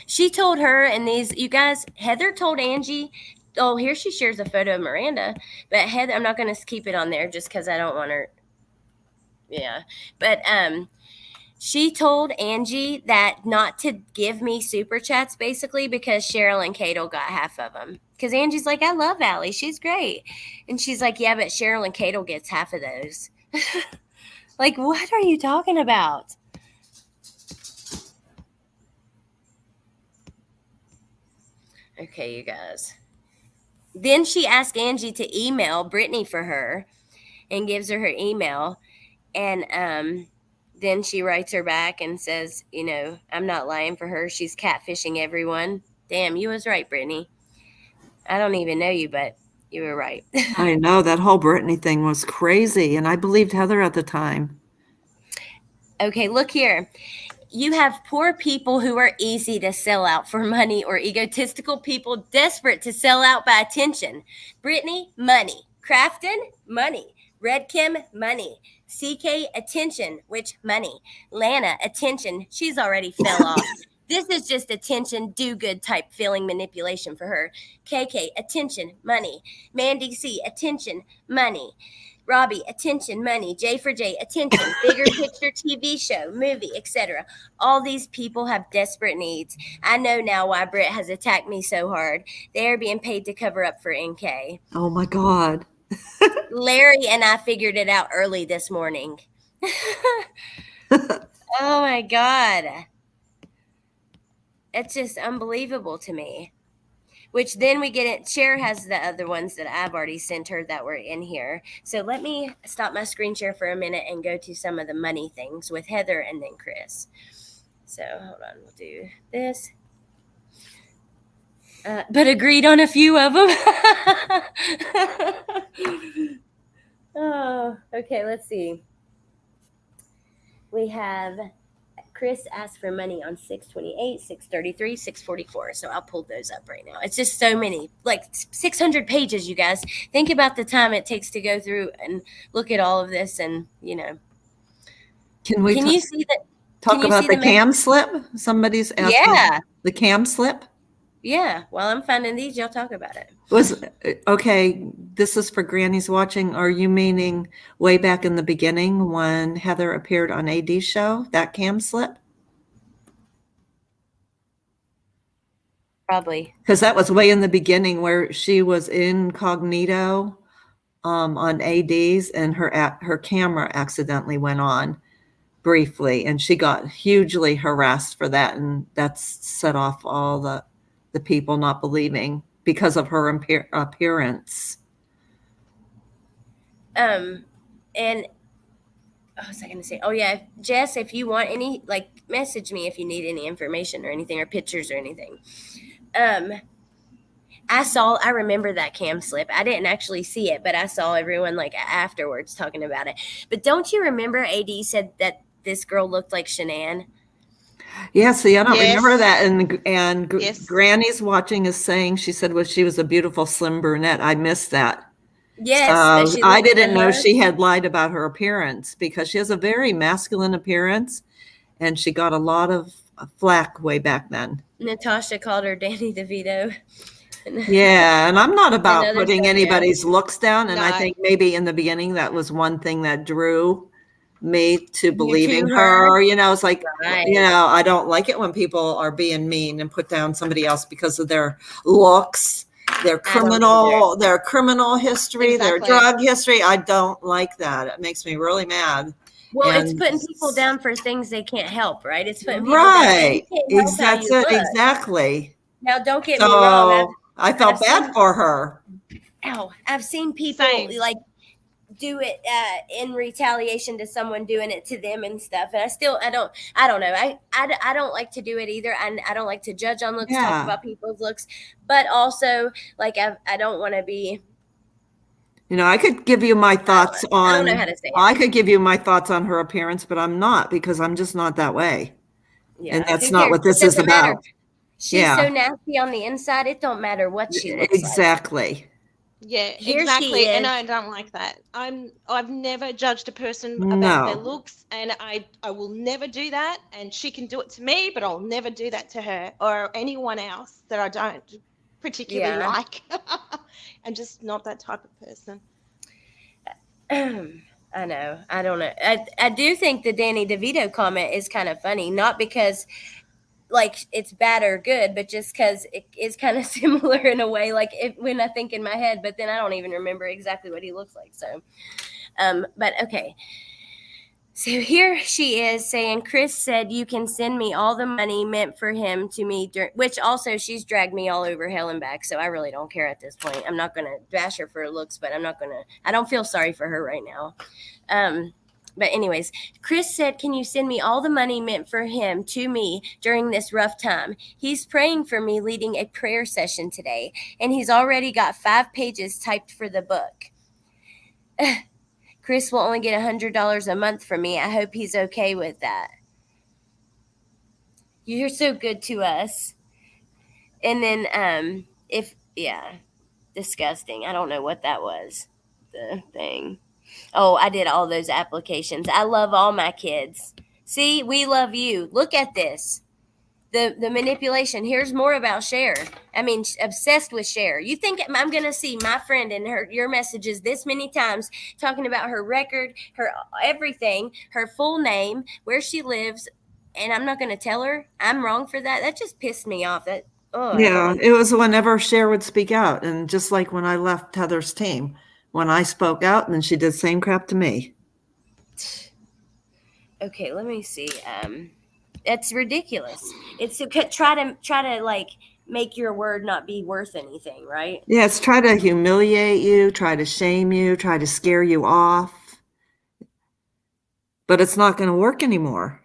She told her, and you guys, Heather told Angie, oh, here she shares a photo of Miranda, but Heather, I'm not going to keep it on there just because I don't want her. Yeah. But she told Angie that not to give me super chats, basically, because Cheryl and Cato got half of them. Because Angie's like, I love Allie. She's great. And she's like, yeah, but Cheryl and Cato gets half of those. Like, what are you talking about? Okay, you guys. Then she asked Angie to email Britney for her and gives her email. And then she writes her back and says, I'm not lying for her. She's catfishing everyone. Damn, you was right, Britney. I don't even know you, but you were right. I know that whole Britney thing was crazy, and I believed Heather at the time. Okay, look here. You have poor people who are easy to sell out for money, or egotistical people desperate to sell out by attention. Britney, money. Crafton, money. Red Kim, money. CK, attention, which money. Lana, attention, she's already fell off. This is just attention, do-good type feeling manipulation for her. KK, attention, money. Mandy C, attention, money. Robbie, attention, money. J for J, attention, bigger picture TV show, movie, etc. All these people have desperate needs. I know now why Britt has attacked me so hard. They are being paid to cover up for NK. Oh my God. Larry and I figured it out early this morning. Oh my God. It's just unbelievable to me. Which then we get it. Cher has the other ones that I've already sent her that were in here. So let me stop my screen share for a minute and go to some of the money things with Heather and then Chris. So hold on, we'll do this. But agreed on a few of them. Oh, okay, let's see. We have Chris asked for money on 628, 633, 644. So I'll pull those up right now. It's just so many, like 600 pages, you guys. Think about the time it takes to go through and look at all of this. And, Can you see that? Talk about the cam slip? Somebody's asking. Yeah. The cam slip? Yeah. While I'm finding these, y'all talk about it. Okay, this is for grannies watching. Are you meaning way back in the beginning when Heather appeared on AD's show, that cam slip? Probably. Because that was way in the beginning where she was incognito on AD's, and her camera accidentally went on briefly, and she got hugely harassed for that, and that's set off all the people not believing because of her appearance. And what was I going to say? Oh yeah, Jess, if you want any, like, message me if you need any information or anything or pictures or anything. I remember that cam slip. I didn't actually see it, but I saw everyone like afterwards talking about it. But don't you remember AD said that this girl looked like Shanann? Yeah, see, I don't remember Yes. that. And Yes. Granny's watching is saying she said she was a beautiful slim brunette. I missed that. Yes, So she I looked, didn't know she had lied about her appearance because she has a very masculine appearance, and she got a lot of flack way back then. Natasha called her Danny DeVito. Yeah, and I'm not about other putting stuff, yeah. anybody's looks down. And I No. think maybe in the beginning that was one thing that drew me to believing to her. her? You know, it's like, Right. you know, I don't like it when people are being mean and put down somebody else because of their looks, their criminal history, their Exactly. drug history. I don't like that. It makes me really mad. Well, it's And- putting people down for things they can't help, right? It's putting people right. down. You can't help how you look. Exactly. Now, don't get me wrong. I felt I've bad seen- for her. I've seen people Same. like do it in retaliation to someone doing it to them and stuff. And I don't know. I don't like to do it either. And I don't like to judge on looks, Yeah. talk about people's looks, but also like I don't want to be. You know, I could give you my thoughts I don't know how to say it. I could give you my thoughts on her appearance, but I'm not because I'm just not that way. Yeah, And that's who not cares? what this It is doesn't matter. about. She's Yeah. so nasty on the inside. It don't matter what she looks like. Exactly. Yeah, Here she exactly. And is. I don't like that. I've never judged a person No. about their looks, and I will never do that. And she can do it to me, but I'll never do that to her or anyone else that I don't particularly Yeah. like. I'm just not that type of person. I know. I don't know. I do think the Danny DeVito comment is kind of funny, not because like it's bad or good, but just because it is kind of similar in a way. Like when I think in my head, but then I don't even remember exactly what he looks like. So, but okay. So here she is saying, Chris said you can send me all the money meant for him to me, which also she's dragged me all over hell and back. So I really don't care at this point. I'm not going to bash her for her looks, but I don't feel sorry for her right now. But anyways, Chris said, can you send me all the money meant for him to me during this rough time? He's praying for me leading a prayer session today, and he's already got 5 pages typed for the book. Chris will only get $100 a month from me. I hope he's okay with that. You're so good to us. And then disgusting. I don't know what that was. The thing. Oh, I did all those applications. I love all my kids. See, we love you. Look at this. The manipulation. Here's more about Cher. I mean, obsessed with Cher. You think I'm going to see my friend and your messages this many times talking about her record, her everything, her full name, where she lives, and I'm not going to tell her? I'm wrong for that? That just pissed me off. Yeah, it was whenever Cher would speak out. And just like when I left Heather's team, when I spoke out, and then she did the same crap to me. Okay, let me see. It's ridiculous. It's to try to like make your word not be worth anything, right? Yeah, it's try to humiliate you, try to shame you, try to scare you off. But it's not going to work anymore.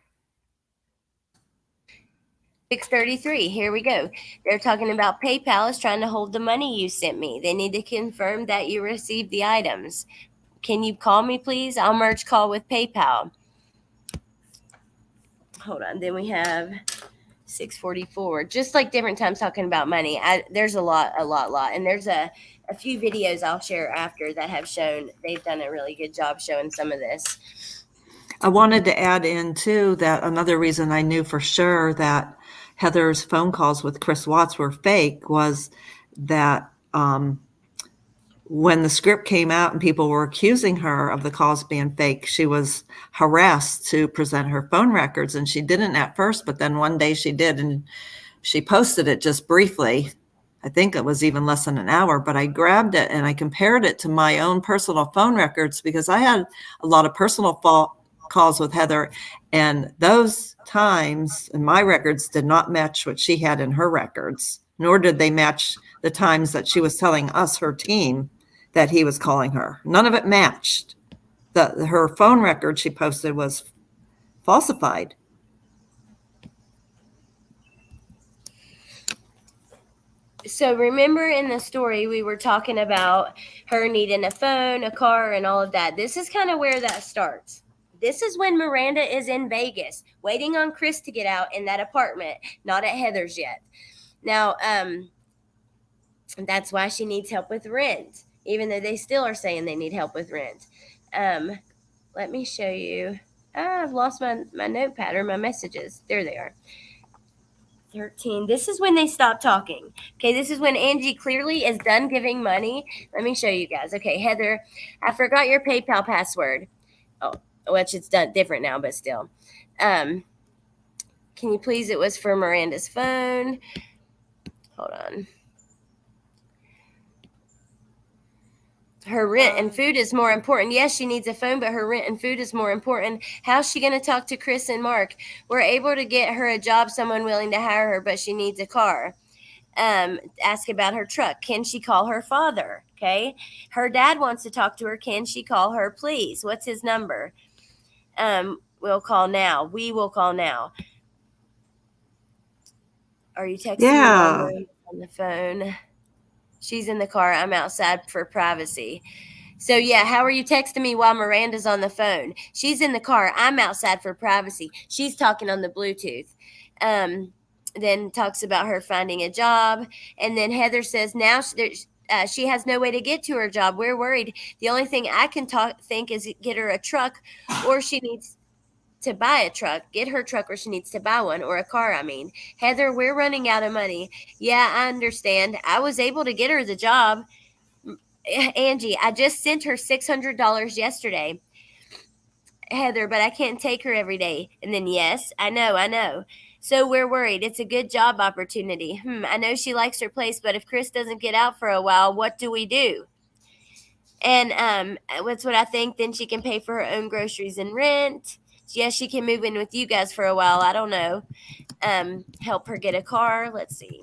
6:33. Here we go. They're talking about PayPal is trying to hold the money you sent me. They need to confirm that you received the items. Can you call me, please? I'll merge call with PayPal. Hold on. Then we have 6:44. Just like different times talking about money. There's a lot. And there's a few videos I'll share after that have shown they've done a really good job showing some of this. I wanted to add in too that another reason I knew for sure that Heather's phone calls with Chris Watts were fake was that when the script came out and people were accusing her of the calls being fake, she was harassed to present her phone records, and she didn't at first, but then one day she did, and she posted it just briefly. I think it was even less than an hour, but I grabbed it and I compared it to my own personal phone records because I had a lot of personal calls with Heather, and those times in my records did not match what she had in her records, nor did they match the times that she was telling us, her team, that he was calling her. None of it matched. her phone record she posted was falsified. So remember in the story, we were talking about her needing a phone, a car, and all of that. This is kind of where that starts. This is when Miranda is in Vegas, waiting on Chris to get out in that apartment, not at Heather's yet. Now, that's why she needs help with rent, even though they still are saying they need help with rent. Let me show you. I've lost my notepad or my messages. There they are. 13. This is when they stop talking. Okay, this is when Angie clearly is done giving money. Let me show you guys. Okay, Heather, I forgot your PayPal password. Oh, which it's done different now, but still. Can you please? It was for Miranda's phone. Hold on. Her rent and food is more important. Yes, she needs a phone, but her rent and food is more important. How's she going to talk to Chris and Mark? We're able to get her a job, someone willing to hire her, but she needs a car. Ask about her truck. Can she call her father? Okay. Her dad wants to talk to her. Can she call her, please? What's his number? We'll call now. We will call now. Are you texting me while Maria's on the phone? She's in the car. I'm outside for privacy. So, yeah, how are you texting me while Miranda's on the phone? She's in the car. I'm outside for privacy. She's talking on the Bluetooth. Then talks about her finding a job. And then Heather says now she has no way to get to her job. We're worried. The only thing I can think is get her a truck, or she needs to buy a truck, get her truck, or she needs to buy one, or a car, I mean. Heather, we're running out of money. Yeah, I understand. I was able to get her the job. Angie, I just sent her $600 yesterday. Heather, but I can't take her every day. And then, yes, I know. So we're worried. It's a good job opportunity. I know she likes her place, but if Chris doesn't get out for a while, what do we do? And what's what I think. Then she can pay for her own groceries and rent. Yes, she can move in with you guys for a while. I don't know. Help her get a car. Let's see.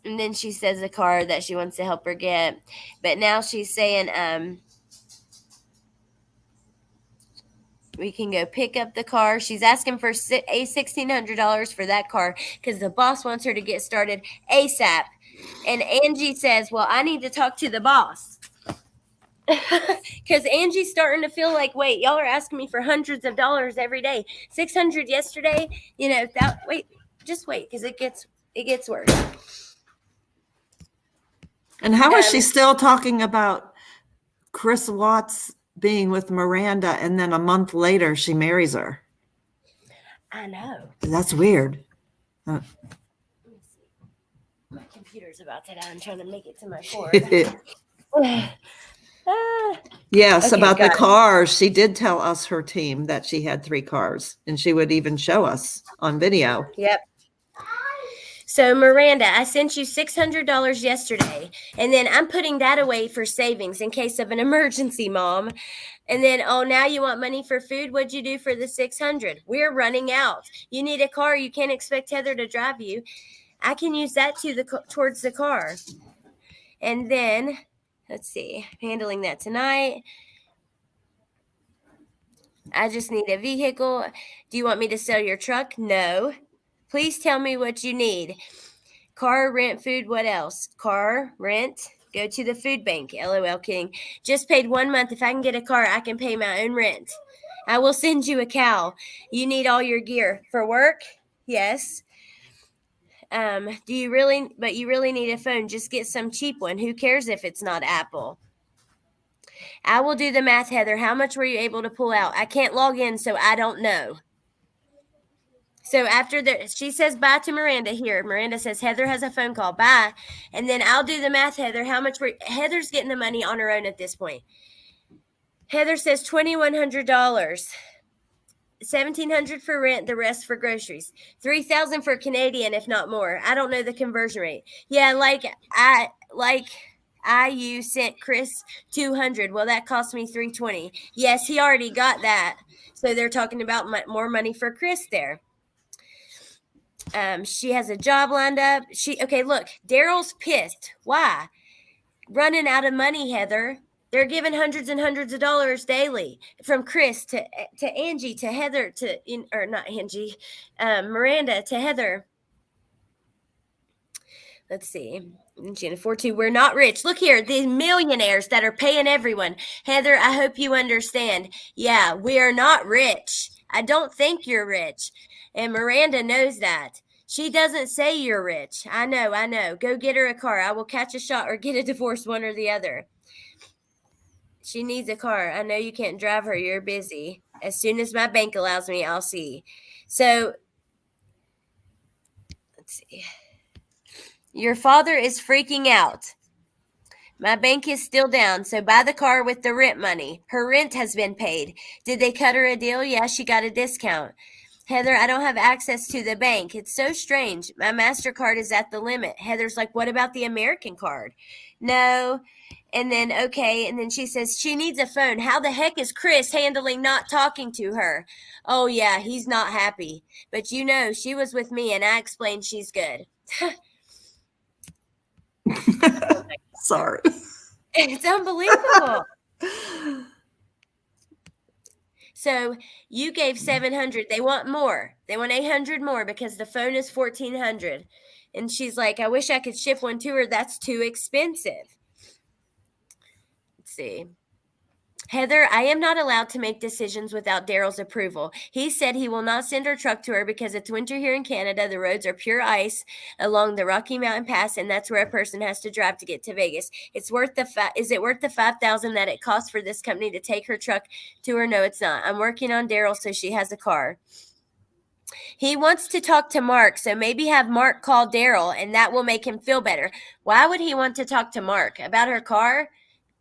And then she says a car that she wants to help her get. But now she's saying we can go pick up the car. She's asking for $1,600 for that car because the boss wants her to get started ASAP. And Angie says, well, I need to talk to the boss. Because Angie's starting to feel like, wait, y'all are asking me for hundreds of dollars every day. 600 yesterday. Just wait, because it gets worse. And how is she still talking about Chris Watts being with Miranda, and then a month later she marries her? I know. That's weird. Let me see. My computer's about to die. I'm trying to make it to my board. Yes, Okay, about the got it. cars. She did tell us, her team, that she had 3 cars, and she would even show us on video. Yep. So Miranda, I sent you $600 yesterday, and then I'm putting that away for savings in case of an emergency, Mom. And then, now you want money for food? What'd you do for the $600? We're running out. You need a car. You can't expect Heather to drive you. I can use that towards the car. And then, let's see, handling that tonight. I just need a vehicle. Do you want me to sell your truck? No. Please tell me what you need. Car, rent, food, what else? Car, rent, go to the food bank. LOL King. Just paid 1 month. If I can get a car, I can pay my own rent. I will send you a cow. You need all your gear. For work? Yes. You really need a phone. Just get some cheap one. Who cares if it's not Apple? I will do the math, Heather. How much were you able to pull out? I can't log in, so I don't know. So after she says bye to Miranda here. Miranda says Heather has a phone call. Bye. And then I'll do the math, Heather. How much Heather's getting the money on her own at this point. Heather says $2,100. $1,700 for rent, the rest for groceries. $3,000 for Canadian, if not more. I don't know the conversion rate. Yeah, you sent Chris $200. Well, that cost me $320. Yes, he already got that. So they're talking about more money for Chris there. She has a job lined up. Look, Daryl's pissed. Why? Running out of money, Heather. They're giving hundreds and hundreds of dollars daily, from Chris to Angie to Heather to or not Angie, Miranda to Heather. Let's see. She can afford to. We're not rich. Look here, these millionaires that are paying everyone. Heather, I hope you understand. Yeah, we are not rich. I don't think you're rich. And Miranda knows that. She doesn't say you're rich. I know. Go get her a car. I will catch a shot or get a divorce, one or the other. She needs a car. I know you can't drive her. You're busy. As soon as my bank allows me, I'll see. So, let's see. Your father is freaking out. My bank is still down, so buy the car with the rent money. Her rent has been paid. Did they cut her a deal? Yeah, she got a discount. Heather, I don't have access to the bank. It's so strange. My MasterCard is at the limit. Heather's like, what about the American card? No. And then, okay. And then she says, she needs a phone. How the heck is Chris handling not talking to her? Oh, yeah, he's not happy. But you know, she was with me and I explained she's good. Sorry. It's unbelievable. So you gave 700. They want more. They want 800 more because the phone is 1,400. And she's like, I wish I could ship one to her. That's too expensive. Let's see. Heather, I am not allowed to make decisions without Daryl's approval. He said he will not send her truck to her because it's winter here in Canada. The roads are pure ice along the Rocky Mountain Pass, and that's where a person has to drive to get to Vegas. Is it worth the $5,000 that it costs for this company to take her truck to her? No, it's not. I'm working on Daryl so she has a car. He wants to talk to Mark, so maybe have Mark call Daryl, and that will make him feel better. Why would he want to talk to Mark? About her car?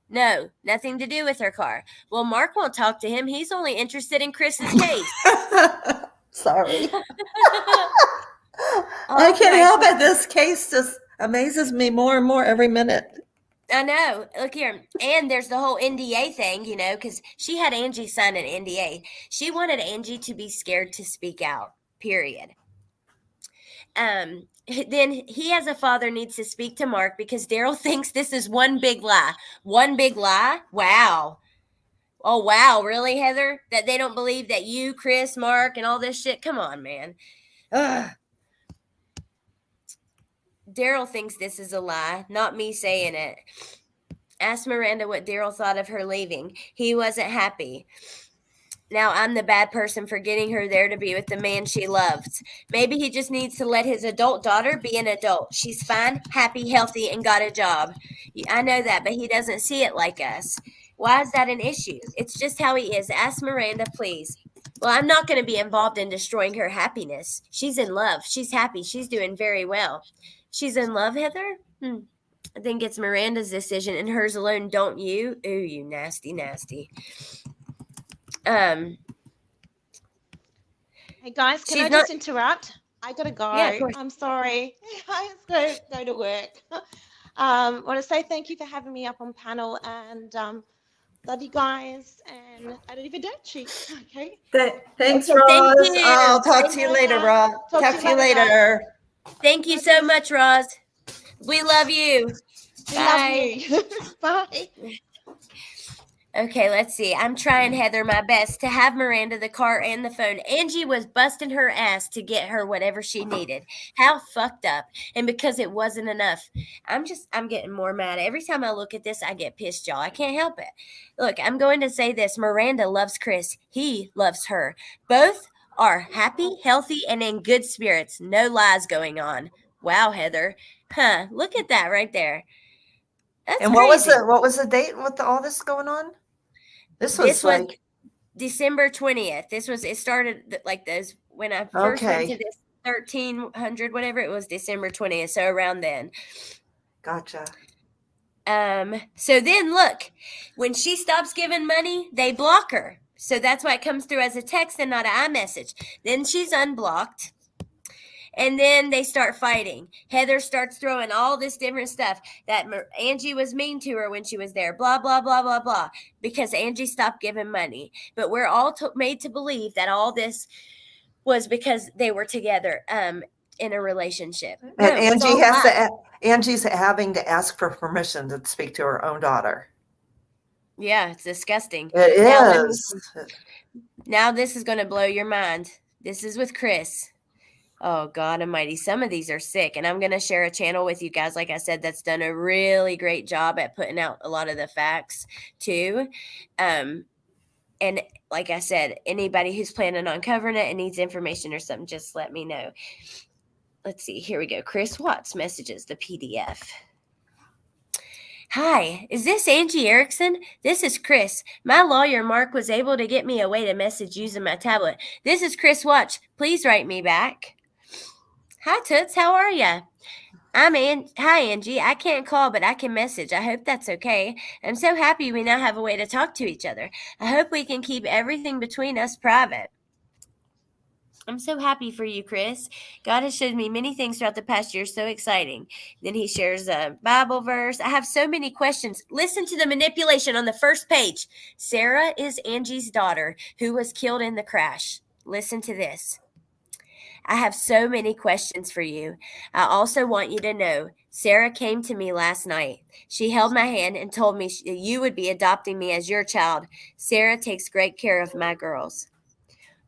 No, nothing to do with her car. Well, Mark won't talk to him. He's only interested in Chris's case. Sorry. I can't help it. This case just amazes me more and more every minute. I know. Look here. And there's the whole NDA thing, because she had Angie sign an NDA. She wanted Angie to be scared to speak out, period. Then he as a father needs to speak to Mark because Daryl thinks this is one big lie. One big lie? Wow. Oh, wow. Really, Heather? That they don't believe that you, Chris, Mark, and all this shit? Come on, man. Ugh. Daryl thinks this is a lie, not me saying it. Asked Miranda what Daryl thought of her leaving. He wasn't happy. Now I'm the bad person for getting her there to be with the man she loves. Maybe he just needs to let his adult daughter be an adult. She's fine, happy, healthy, and got a job. I know that, but he doesn't see it like us. Why is that an issue? It's just how he is. Ask Miranda, please. Well, I'm not going to be involved in destroying her happiness. She's in love. She's happy. She's doing very well. She's in love, Heather? I think it's Miranda's decision and hers alone, don't you? Ooh, you nasty, nasty. Hey guys, can I just interrupt? I gotta go. Yeah, of course. I'm sorry. I have to go to work. I want to say thank you for having me up on panel and love you guys and arrivederci. Okay. Thanks, Okay, Roz. thank you. I'll talk to you later, Roz. Talk to you later. Thank you so much, Roz. We love you. Bye. Love you. Bye. Okay, let's see. I'm trying, Heather, my best to have Miranda the car and the phone. Angie was busting her ass to get her whatever she needed. How fucked up. And because it wasn't enough. I'm getting more mad. Every time I look at this, I get pissed, y'all. I can't help it. Look, I'm going to say this. Miranda loves Chris. He loves her. Both are happy, healthy, and in good spirits. No lies going on. Wow, Heather. Huh. Look at that right there. That's and what was the date with all this going on? This was like December 20th. It started like this when I first went to this 1300, whatever it was, December 20th. So around then. Gotcha. So then look, when she stops giving money, they block her. So that's why it comes through as a text and not an iMessage. Then she's unblocked. And then they start fighting. Heather starts throwing all this different stuff that Angie was mean to her when she was there. Blah, blah, blah, blah, blah. Because Angie stopped giving money. But we're all made to believe that all this was because they were together in a relationship. And Angie's having to ask for permission to speak to her own daughter. Yeah, it's disgusting. It Now, is. now this is going to blow your mind. This is with Chris. Oh, God almighty. Some of these are sick. And I'm going to share a channel with you guys, like I said, that's done a really great job at putting out a lot of the facts, too. And like I said, anybody who's planning on covering it and needs information or something, just let me know. Let's see. Here we go. Chris Watts messages the PDF. Hi, is this Angie Erickson? This is Chris. My lawyer, Mark, was able to get me a way to message using my tablet. This is Chris Watts. Please write me back. Hi, Toots. How are ya? Hi, Angie. I can't call, but I can message. I hope that's okay. I'm so happy we now have a way to talk to each other. I hope we can keep everything between us private. I'm so happy for you, Chris. God has showed me many things throughout the past year. So exciting. Then he shares a Bible verse. I have so many questions. Listen to the manipulation on the first page. Sarah is Angie's daughter who was killed in the crash. Listen to this. I have so many questions for you. I also want you to know Sarah came to me last night. She held my hand and told me you would be adopting me as your child. Sarah takes great care of my girls.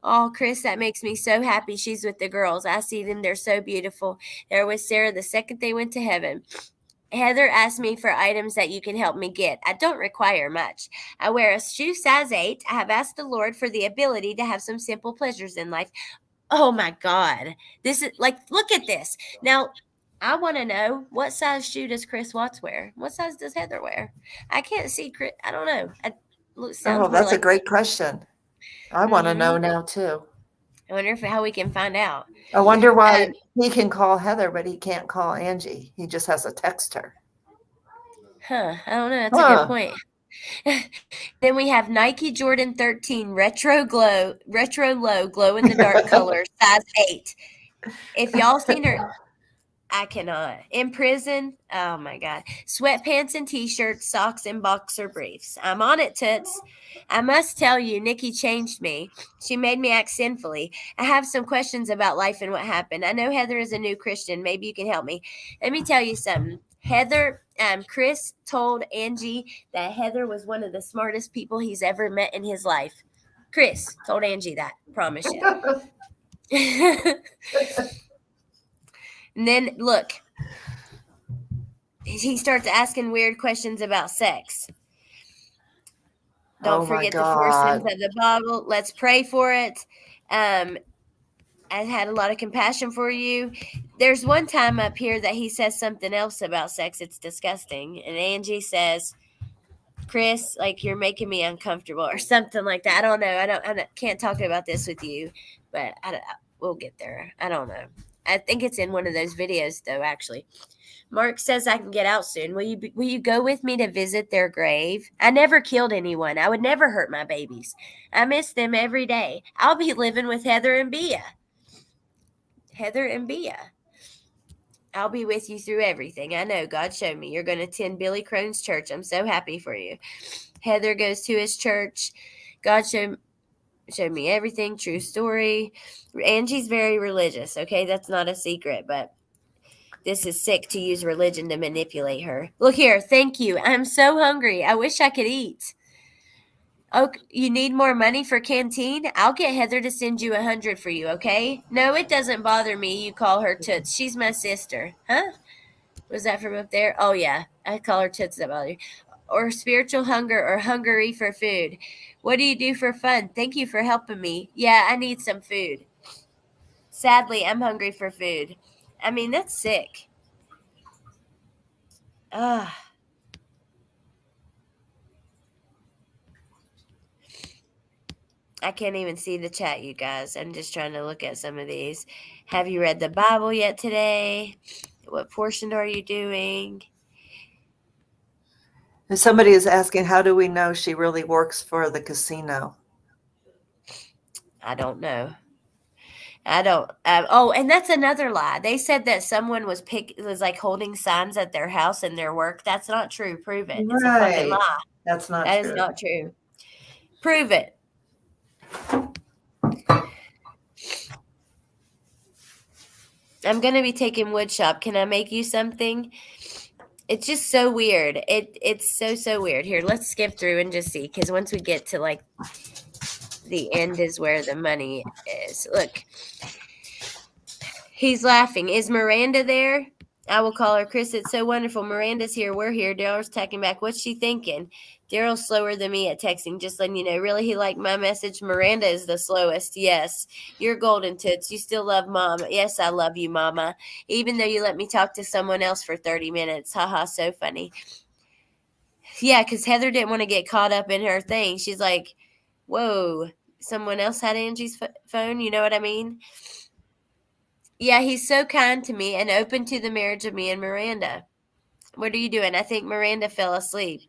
Oh, Chris, that makes me so happy she's with the girls. I see them. They're so beautiful. They're with Sarah the second they went to heaven. Heather asked me for items that you can help me get. I don't require much. I wear a shoe size 8. I have asked the Lord for the ability to have some simple pleasures in life. Oh, my God. This is like, look at this. Now, I want to know, what size shoe does Chris Watts wear? What size does Heather wear? I can't see Chris. I don't know. Oh, that's a great question. I want to know now too. I wonder how we can find out. I wonder why he can call Heather, but he can't call Angie. He just has to text her. I don't know. That's a good point. Then we have Nike Jordan 13 retro low, glow in the dark color, size 8. If y'all seen her, I cannot. In prison, oh my God. Sweatpants and t-shirts, socks, and boxer briefs. I'm on it, Toots. I must tell you, Nikki changed me. She made me act sinfully. I have some questions about life and what happened. I know Heather is a new Christian. Maybe you can help me. Let me tell you something. Chris told Angie that Heather was one of the smartest people he's ever met in his life. Chris told Angie that. Promise you. And then, look, he starts asking weird questions about sex. Don't forget the 4 sins of the Bible. Let's pray for it. I had a lot of compassion for you. There's one time up here that he says something else about sex. It's disgusting. And Angie says, Chris, like, you're making me uncomfortable or something like that. I don't know. I can't talk about this with you, but we'll get there. I don't know. I think it's in one of those videos, though, actually. Mark says I can get out soon. Will you go with me to visit their grave? I never killed anyone. I would never hurt my babies. I miss them every day. I'll be living with Heather and Bea. I'll be with you through everything. I know. God showed me. You're going to attend Billy Crone's church. I'm so happy for you. Heather goes to his church. God showed me everything. True story. Angie's very religious. Okay, that's not a secret, but this is sick to use religion to manipulate her. Look here. Thank you. I'm so hungry. I wish I could eat. Oh, you need more money for canteen? I'll get Heather to send you 100 for you, okay? No, it doesn't bother me. You call her Toots. She's my sister. Huh? Was that from up there? Oh, yeah. I call her Toots. That bother you. Or spiritual hunger or hungry for food. What do you do for fun? Thank you for helping me. Yeah, I need some food. Sadly, I'm hungry for food. I mean, that's sick. I can't even see the chat, you guys. I'm just trying to look at some of these. Have you read the Bible yet today? What portion are you doing? And somebody is asking, how do we know she really works for the casino? I don't know. I don't. And that's another lie. They said that someone was like holding signs at their house in their work. That's not true. Prove it. It's a fucking lie. That's not true. That is not true. Prove it. I'm going to be taking wood shop. Can I make you something? It's just so weird. It's so weird. Here, let's skip through and just see, because once we get to like the end is where the money is. Look, he's laughing. Is Miranda there? I will call her. Chris, it's so wonderful. Miranda's here. We're here. Daryl's texting back. What's she thinking? Daryl's slower than me at texting. Just letting you know. Really, he liked my message. Miranda is the slowest. Yes. You're golden, Toots. You still love Mom. Yes, I love you, Mama. Even though you let me talk to someone else for 30 minutes. Haha, so funny. Yeah, because Heather didn't want to get caught up in her thing. She's like, whoa, someone else had Angie's phone? You know what I mean? Yeah, he's so kind to me and open to the marriage of me and Miranda. What are you doing? I think Miranda fell asleep.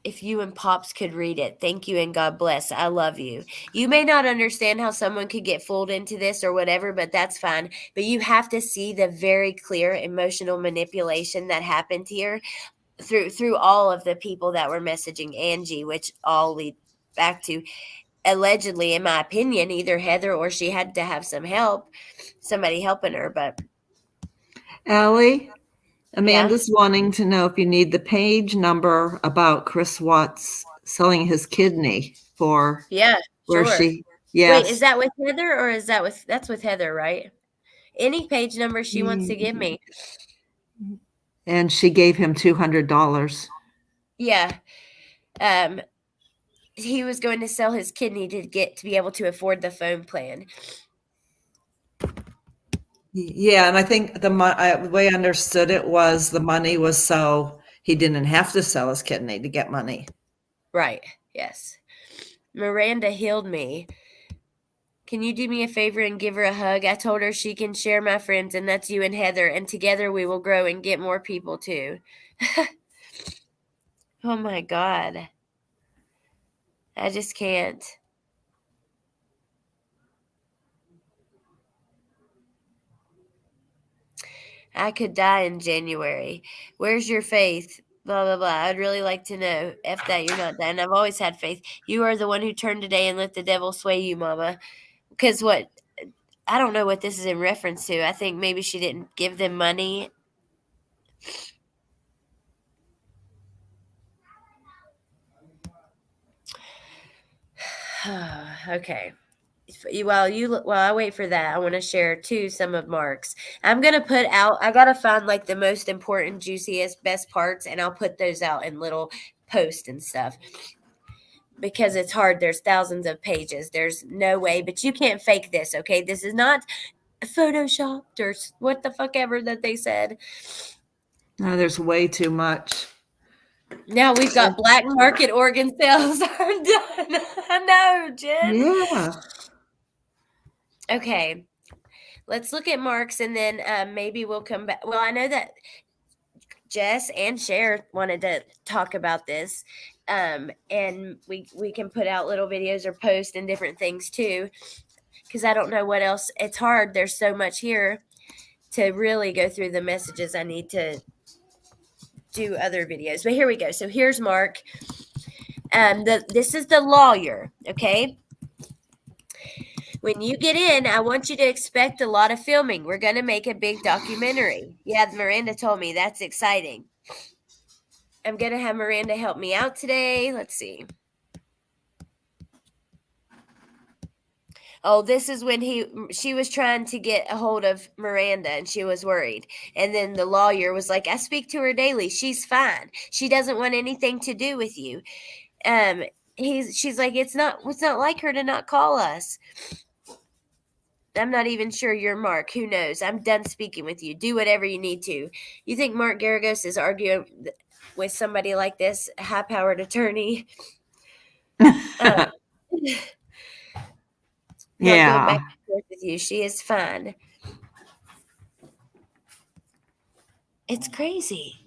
If you and Pops could read it, thank you and God bless. I love you. You may not understand how someone could get fooled into this or whatever, but that's fine. But you have to see the very clear emotional manipulation that happened here through all of the people that were messaging Angie, which all lead back to, allegedly, in my opinion, either Heather or she had to have some help, somebody helping her. But Allie, Amanda's wanting to know if you need the page number about Chris Watts selling his kidney for. Yeah, where sure. she. Yes. Wait, is that with Heather or is that that's with Heather, right? Any page number she wants to give me. And she gave him $200. Yeah. He was going to sell his kidney to be able to afford the phone plan. Yeah, and I think the way I understood it was the money was so he didn't have to sell his kidney to get money. Right. Yes. Miranda healed me. Can you do me a favor and give her a hug? I told her she can share my friends, and that's you and Heather, and together we will grow and get more people too. Oh my God. I just can't. I could die in January. Where's your faith? Blah, blah, blah. I'd really like to know. F that, you're not dying. I've always had faith. You are the one who turned today and let the devil sway you, Mama. Because what? I don't know what this is in reference to. I think maybe she didn't give them money. Okay. While I wait for that, I want to share too some of Mark's. I'm gonna put out. I gotta find like the most important, juiciest, best parts, and I'll put those out in little posts and stuff. Because it's hard. There's thousands of pages. There's no way, but you can't fake this. Okay, this is not photoshopped or what the fuck ever that they said. No, there's way too much. Now we've got black market organ sales are done. I know, Jen. Yeah. Okay, let's look at Mark's and then maybe we'll come back. Well, I know that Jess and Cher wanted to talk about this, and we can put out little videos or post and different things too, because I don't know what else. It's hard. There's so much here to really go through the messages. I need to do other videos, but here we go. So here's Mark. This is the lawyer, okay? When you get in, I want you to expect a lot of filming. We're going to make a big documentary. Yeah, Miranda told me. That's exciting. I'm going to have Miranda help me out today. Let's see. Oh, this is when she was trying to get a hold of Miranda and she was worried. And then the lawyer was like, I speak to her daily. She's fine. She doesn't want anything to do with you. She's like, it's not like her to not call us. I'm not even sure you're Mark. Who knows? I'm done speaking with you. Do whatever you need to. You think Mark Garagos is arguing with somebody like this, a high-powered attorney? Yeah. Go back and forth with you. She is fine. It's crazy.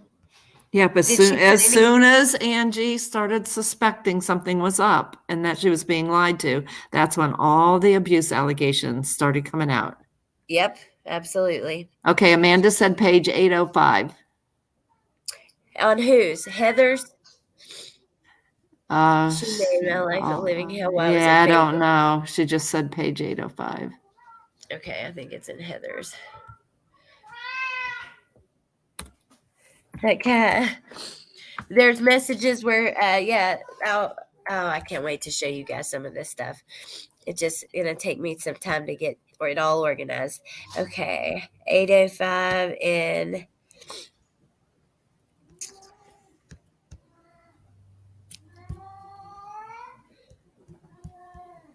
Yeah, but as soon as Angie started suspecting something was up and that she was being lied to, that's when all the abuse allegations started coming out. Yep, absolutely. Okay, Amanda said page 805. On whose? Heather's? She made my life a living hell. Yeah, I don't know. She just said page 805. Okay, I think it's in Heather's. Okay. There's messages where, I can't wait to show you guys some of this stuff. It's just gonna take me some time to get it all organized. Okay, 8:05 in.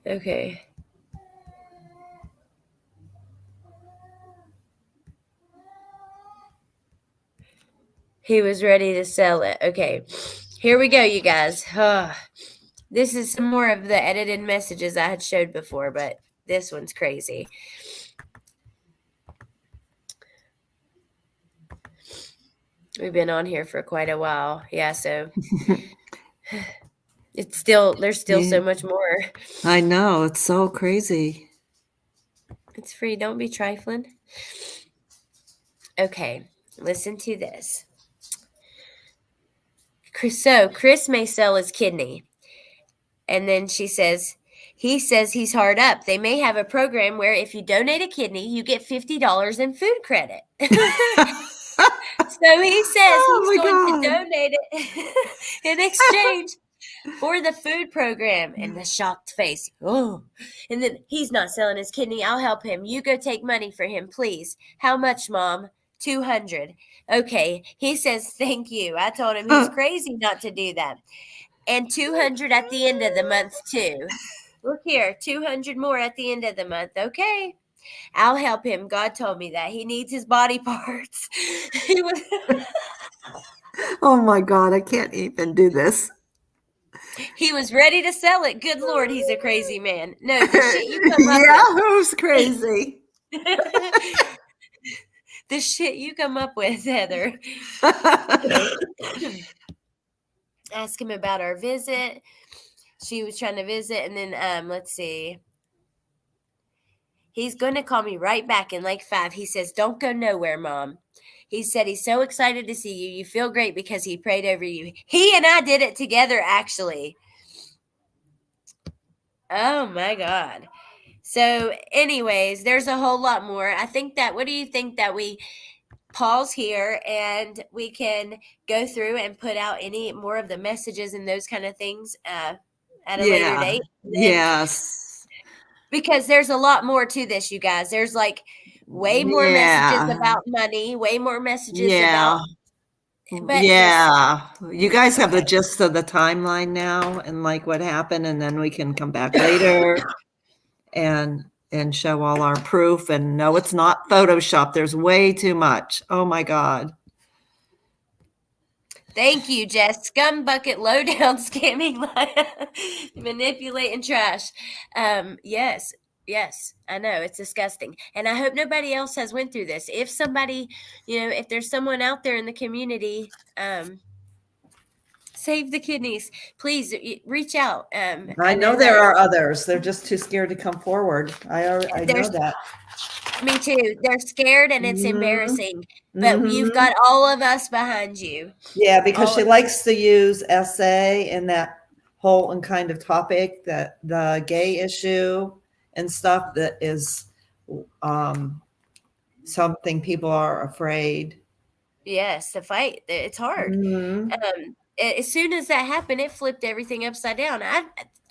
Okay. He was ready to sell it. Okay, here we go, you guys. This is some more of the edited messages I had showed before, but this one's crazy. We've been on here for quite a while. Yeah, so there's still so much more. I know, it's so crazy. It's free. Don't be trifling. Okay, listen to this. So Chris may sell his kidney. And then she says, he says he's hard up. They may have a program where if you donate a kidney, you get $50 in food credit. So he says he's going to donate it in exchange for the food program. And the shocked face. Oh, and then he's not selling his kidney. I'll help him. You go take money for him, please. How much, Mom? $200. Okay. He says, thank you. I told him he's crazy not to do that. And $200 at the end of the month, too. Look here, $200 more at the end of the month. Okay. I'll help him. God told me that. He needs his body parts. Oh, my God. I can't even do this. He was ready to sell it. Good Lord, he's a crazy man. No, the shit you come up with. Who's crazy? The shit you come up with, Heather. Ask him about our visit. She was trying to visit, and then let's see. He's going to call me right back in like 5. He says, don't go nowhere, Mom. He said he's so excited to see you. You feel great because he prayed over you. He and I did it together, actually. Oh, my God. So, anyways, there's a whole lot more. I think that, what do you think that we pause here and we can go through and put out any more of the messages and those kind of things at a later date? Yes. Because there's a lot more to this, you guys. There's like way more messages about money, way more messages about. But you guys have the gist of the timeline now and like what happened, and then we can come back later and show all our proof. And no, it's not Photoshop. There's way too much. Oh my God. Thank you, Jess. Scum bucket, lowdown, scamming, manipulating trash. Yes, I know it's disgusting, and I hope nobody else has went through this. If somebody, if there's someone out there in the community, save the kidneys. Please reach out. I know there are others. They're just too scared to come forward. I know that. Me too. They're scared, and it's embarrassing. But you've got all of us behind you. Yeah, because she likes to use essay in that whole and kind of topic, that the gay issue and stuff that is something people are afraid. Yes, to fight. It's hard. As soon as that happened, it flipped everything upside down.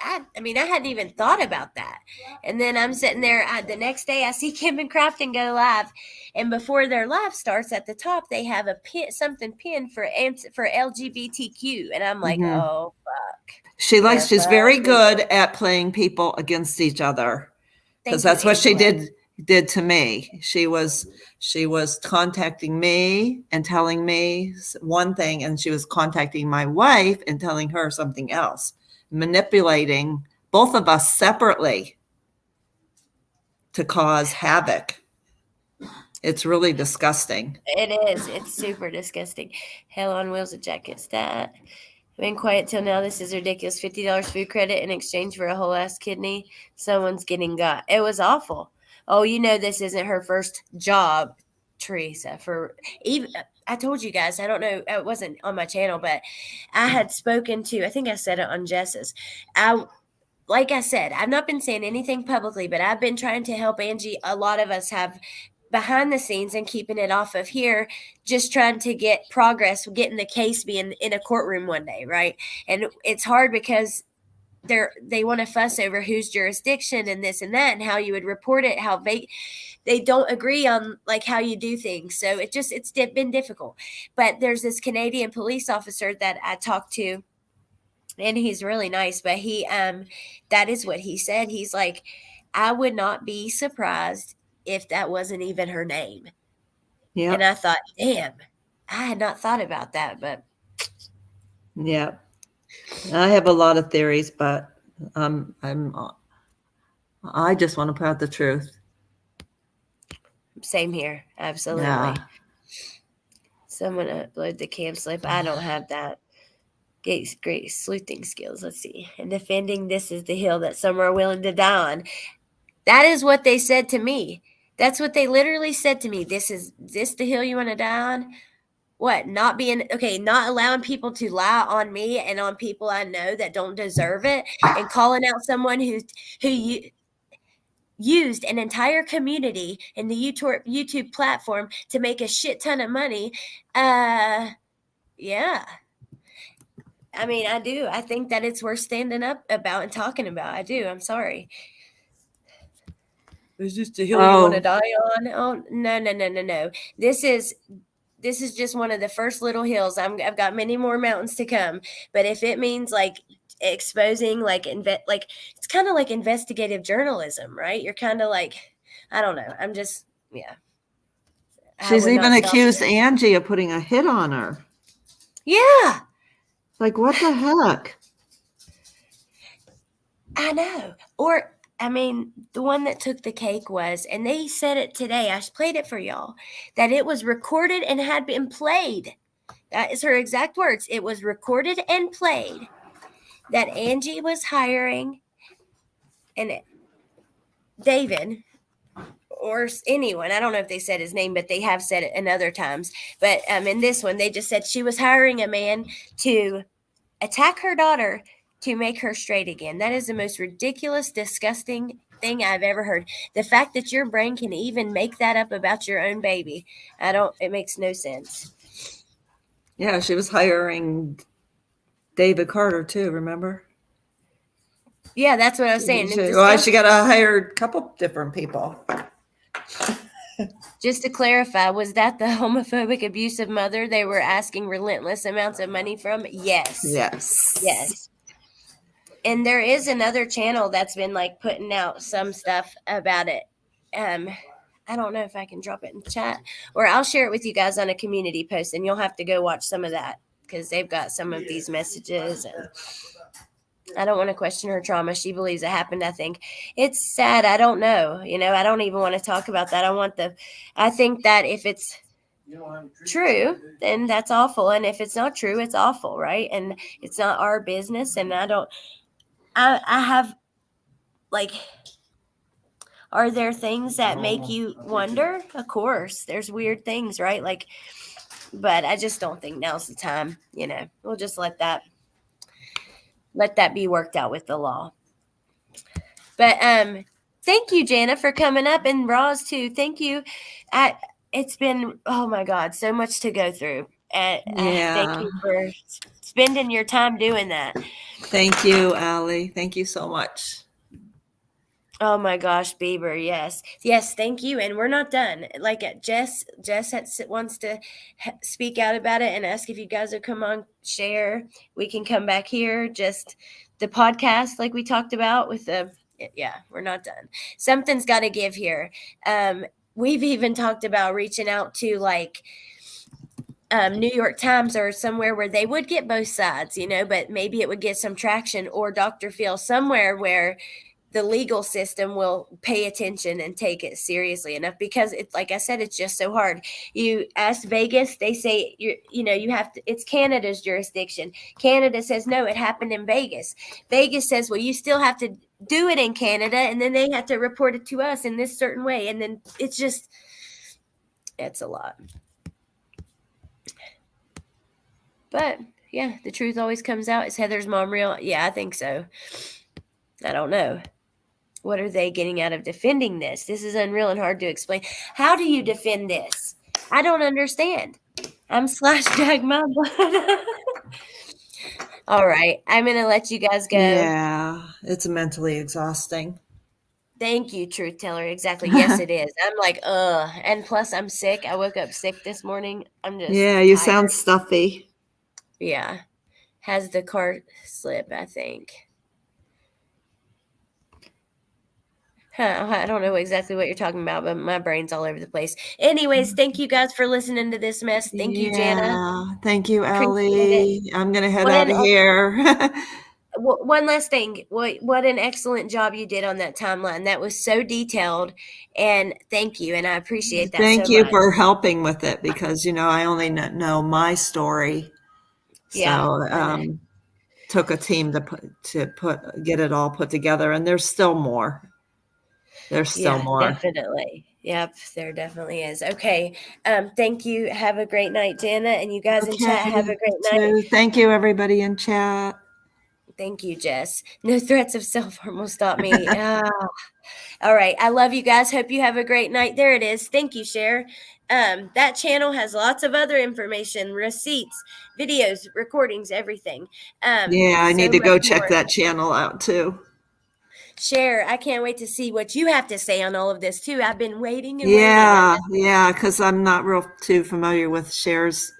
I mean, I hadn't even thought about that. And then I'm sitting there the next day, I see Kim and Crafton go live. And before their live starts, at the top, they have a something pinned for LGBTQ. And I'm like, oh, fuck. She's very good at playing people against each other. Because that's what she did to me. She was contacting me and telling me one thing, and she was contacting my wife and telling her something else, manipulating both of us separately to cause havoc. It's really disgusting. It is. It's super disgusting. Hell on wheels, a jacket stat. I've been quiet till now. This is ridiculous. $50 food credit in exchange for a whole ass kidney. Someone's getting got. It was awful. Oh, this isn't her first job, Teresa. I told you guys, I don't know, it wasn't on my channel, but I had spoken to, I think I said it on Jess's. like I said, I've not been saying anything publicly, but I've been trying to help Angie. A lot of us have behind the scenes and keeping it off of here, just trying to get progress, getting the case being in a courtroom one day, right? And it's hard because they want to fuss over whose jurisdiction and this and that and how you would report it, how they don't agree on like how you do things. So it's been difficult. But there's this Canadian police officer that I talked to, and he's really nice, but he that is what he said. He's like, I would not be surprised if that wasn't even her name. Yeah. And I thought, damn, I had not thought about that, but yeah. I have a lot of theories, but I just want to put out the truth. same here. Absolutely. Yeah. Someone upload the cam slip. I don't have that. Great sleuthing skills. Let's see. And defending, this is the hill that some are willing to die on. That is what they said to me. That's what they literally said to me. This the hill you want to die on? What? Not allowing people to lie on me and on people I know that don't deserve it, and calling out someone who used an entire community in the YouTube platform to make a shit ton of money. Yeah. I mean, I do. I think that it's worth standing up about and talking about. I do. I'm sorry. Is this the hill you want to die on? Oh, no. This is just one of the first little hills. I've got many more mountains to come. But if it means like exposing, it's kind of like investigative journalism, right? You're kind of like, I don't know. I'm just, yeah. She's even accused Angie of putting a hit on her. Yeah. Like, what the heck? I know. Or, I mean, the one that took the cake was, and they said it today, I played it for y'all, that it was recorded and had been played. That is her exact words. It was recorded and played that Angie was hiring and David or anyone. I don't know if they said his name, but they have said it in other times. But in this one, they just said she was hiring a man to attack her daughter to make her straight again. That is the most ridiculous, disgusting thing I've ever heard. The fact that your brain can even make that up about your own baby, it makes no sense. Yeah, she was hiring David Carter too, remember? Yeah, that's what I was saying. She got to hire a couple different people. Just to clarify, was that the homophobic, abusive mother they were asking relentless amounts of money from? Yes. Yes. And there is another channel that's been like putting out some stuff about it. I don't know if I can drop it in chat, or I'll share it with you guys on a community post, and you'll have to go watch some of that because they've got some of these messages. And I don't want to question her trauma. She believes it happened. I think it's sad. I don't know. I don't even want to talk about that. I think that if it's true, then that's awful. And if it's not true, it's awful. Right. And it's not our business. And I have like, are there things that make you wonder? Of course, there's weird things, right? Like, but I just don't think now's the time. We'll just let that be worked out with the law. But thank you, Jana, for coming up, and Roz too. Thank you. It's been, oh my God, so much to go through. Thank you for spending your time doing that. Thank you, Allie. Thank you so much. Oh my gosh, Bieber, yes. Thank you. And we're not done. Like Jess wants to speak out about it and ask if you guys would come on, share. We can come back here. Just the podcast, like we talked about with we're not done. Something's got to give here. We've even talked about reaching out to like New York Times or somewhere where they would get both sides, but maybe it would get some traction, or Dr. Phil, somewhere where the legal system will pay attention and take it seriously enough, because it's, like I said, it's just so hard. You ask Vegas, they say, you have to, it's Canada's jurisdiction. Canada says, no, it happened in Vegas. Vegas says, well, you still have to do it in Canada. And then they have to report it to us in this certain way. And then it's a lot. But yeah, the truth always comes out. Is Heather's mom real? Yeah, I think so. I don't know. What are they getting out of defending this? This is unreal and hard to explain. How do you defend this? I don't understand. I'm slash drag my blood. All right. I'm going to let you guys go. Yeah, it's mentally exhausting. Thank you, truth teller. Exactly. Yes, it is. I'm like, and plus I'm sick. I woke up sick this morning. I'm just Yeah, you tired. sound stuffy. Yeah. Has the cart slip, I think. I don't know exactly what you're talking about, but my brain's all over the place. Anyways, thank you guys for listening to this mess. Thank you, Jana. Thank you, Appreciate Ellie. I'm going to head out of here. One last thing. What an excellent job you did on that timeline. That was so detailed. And thank you. And I appreciate that Thank so you much. for helping with it because, I only know my story. So took a team to get it all put together. And there's still more. There's still more. Definitely. Yep, there definitely is. Okay. Thank you. Have a great night, Jana. And you guys in chat, have a great night. Thank you, everybody in chat. Thank you, Jess. No threats of self-harm will stop me. All right. I love you guys. Hope you have a great night. There it is. Thank you, Cher. That channel has lots of other information, receipts, videos, recordings, everything. I need to go check that channel out too. Cher, I can't wait to see what you have to say on all of this too. I've been waiting and waiting. Yeah, because I'm not real too familiar with Cher's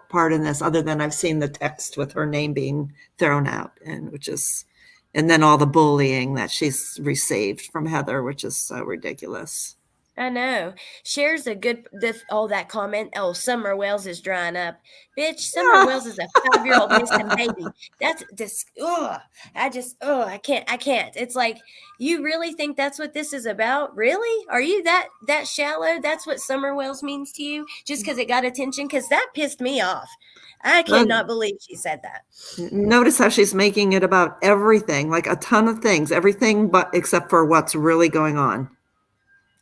part in this, other than I've seen the text with her name being thrown out, and then all the bullying that she's received from Heather, which is so ridiculous. I know. Cher's a good, that comment. Oh, Summer Wells is drying up. Bitch, Summer Wells is a 5-year-old missing baby. That's just, I can't. It's like, you really think that's what this is about? Really? Are you that shallow? That's what Summer Wells means to you? Just because it got attention? Because that pissed me off. I cannot believe she said that. Notice how she's making it about everything, like a ton of things, everything but except for what's really going on.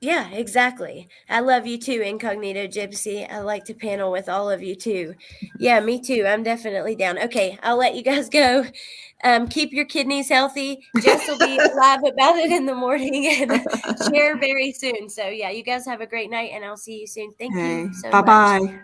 Yeah, exactly. I love you too, Incognito Gypsy. I like to panel with all of you too. Yeah, me too. I'm definitely down. Okay, I'll let you guys go. Keep your kidneys healthy. Jess will be live about it in the morning and share very soon. So yeah, you guys have a great night and I'll see you soon. Thank you so much. Bye-bye.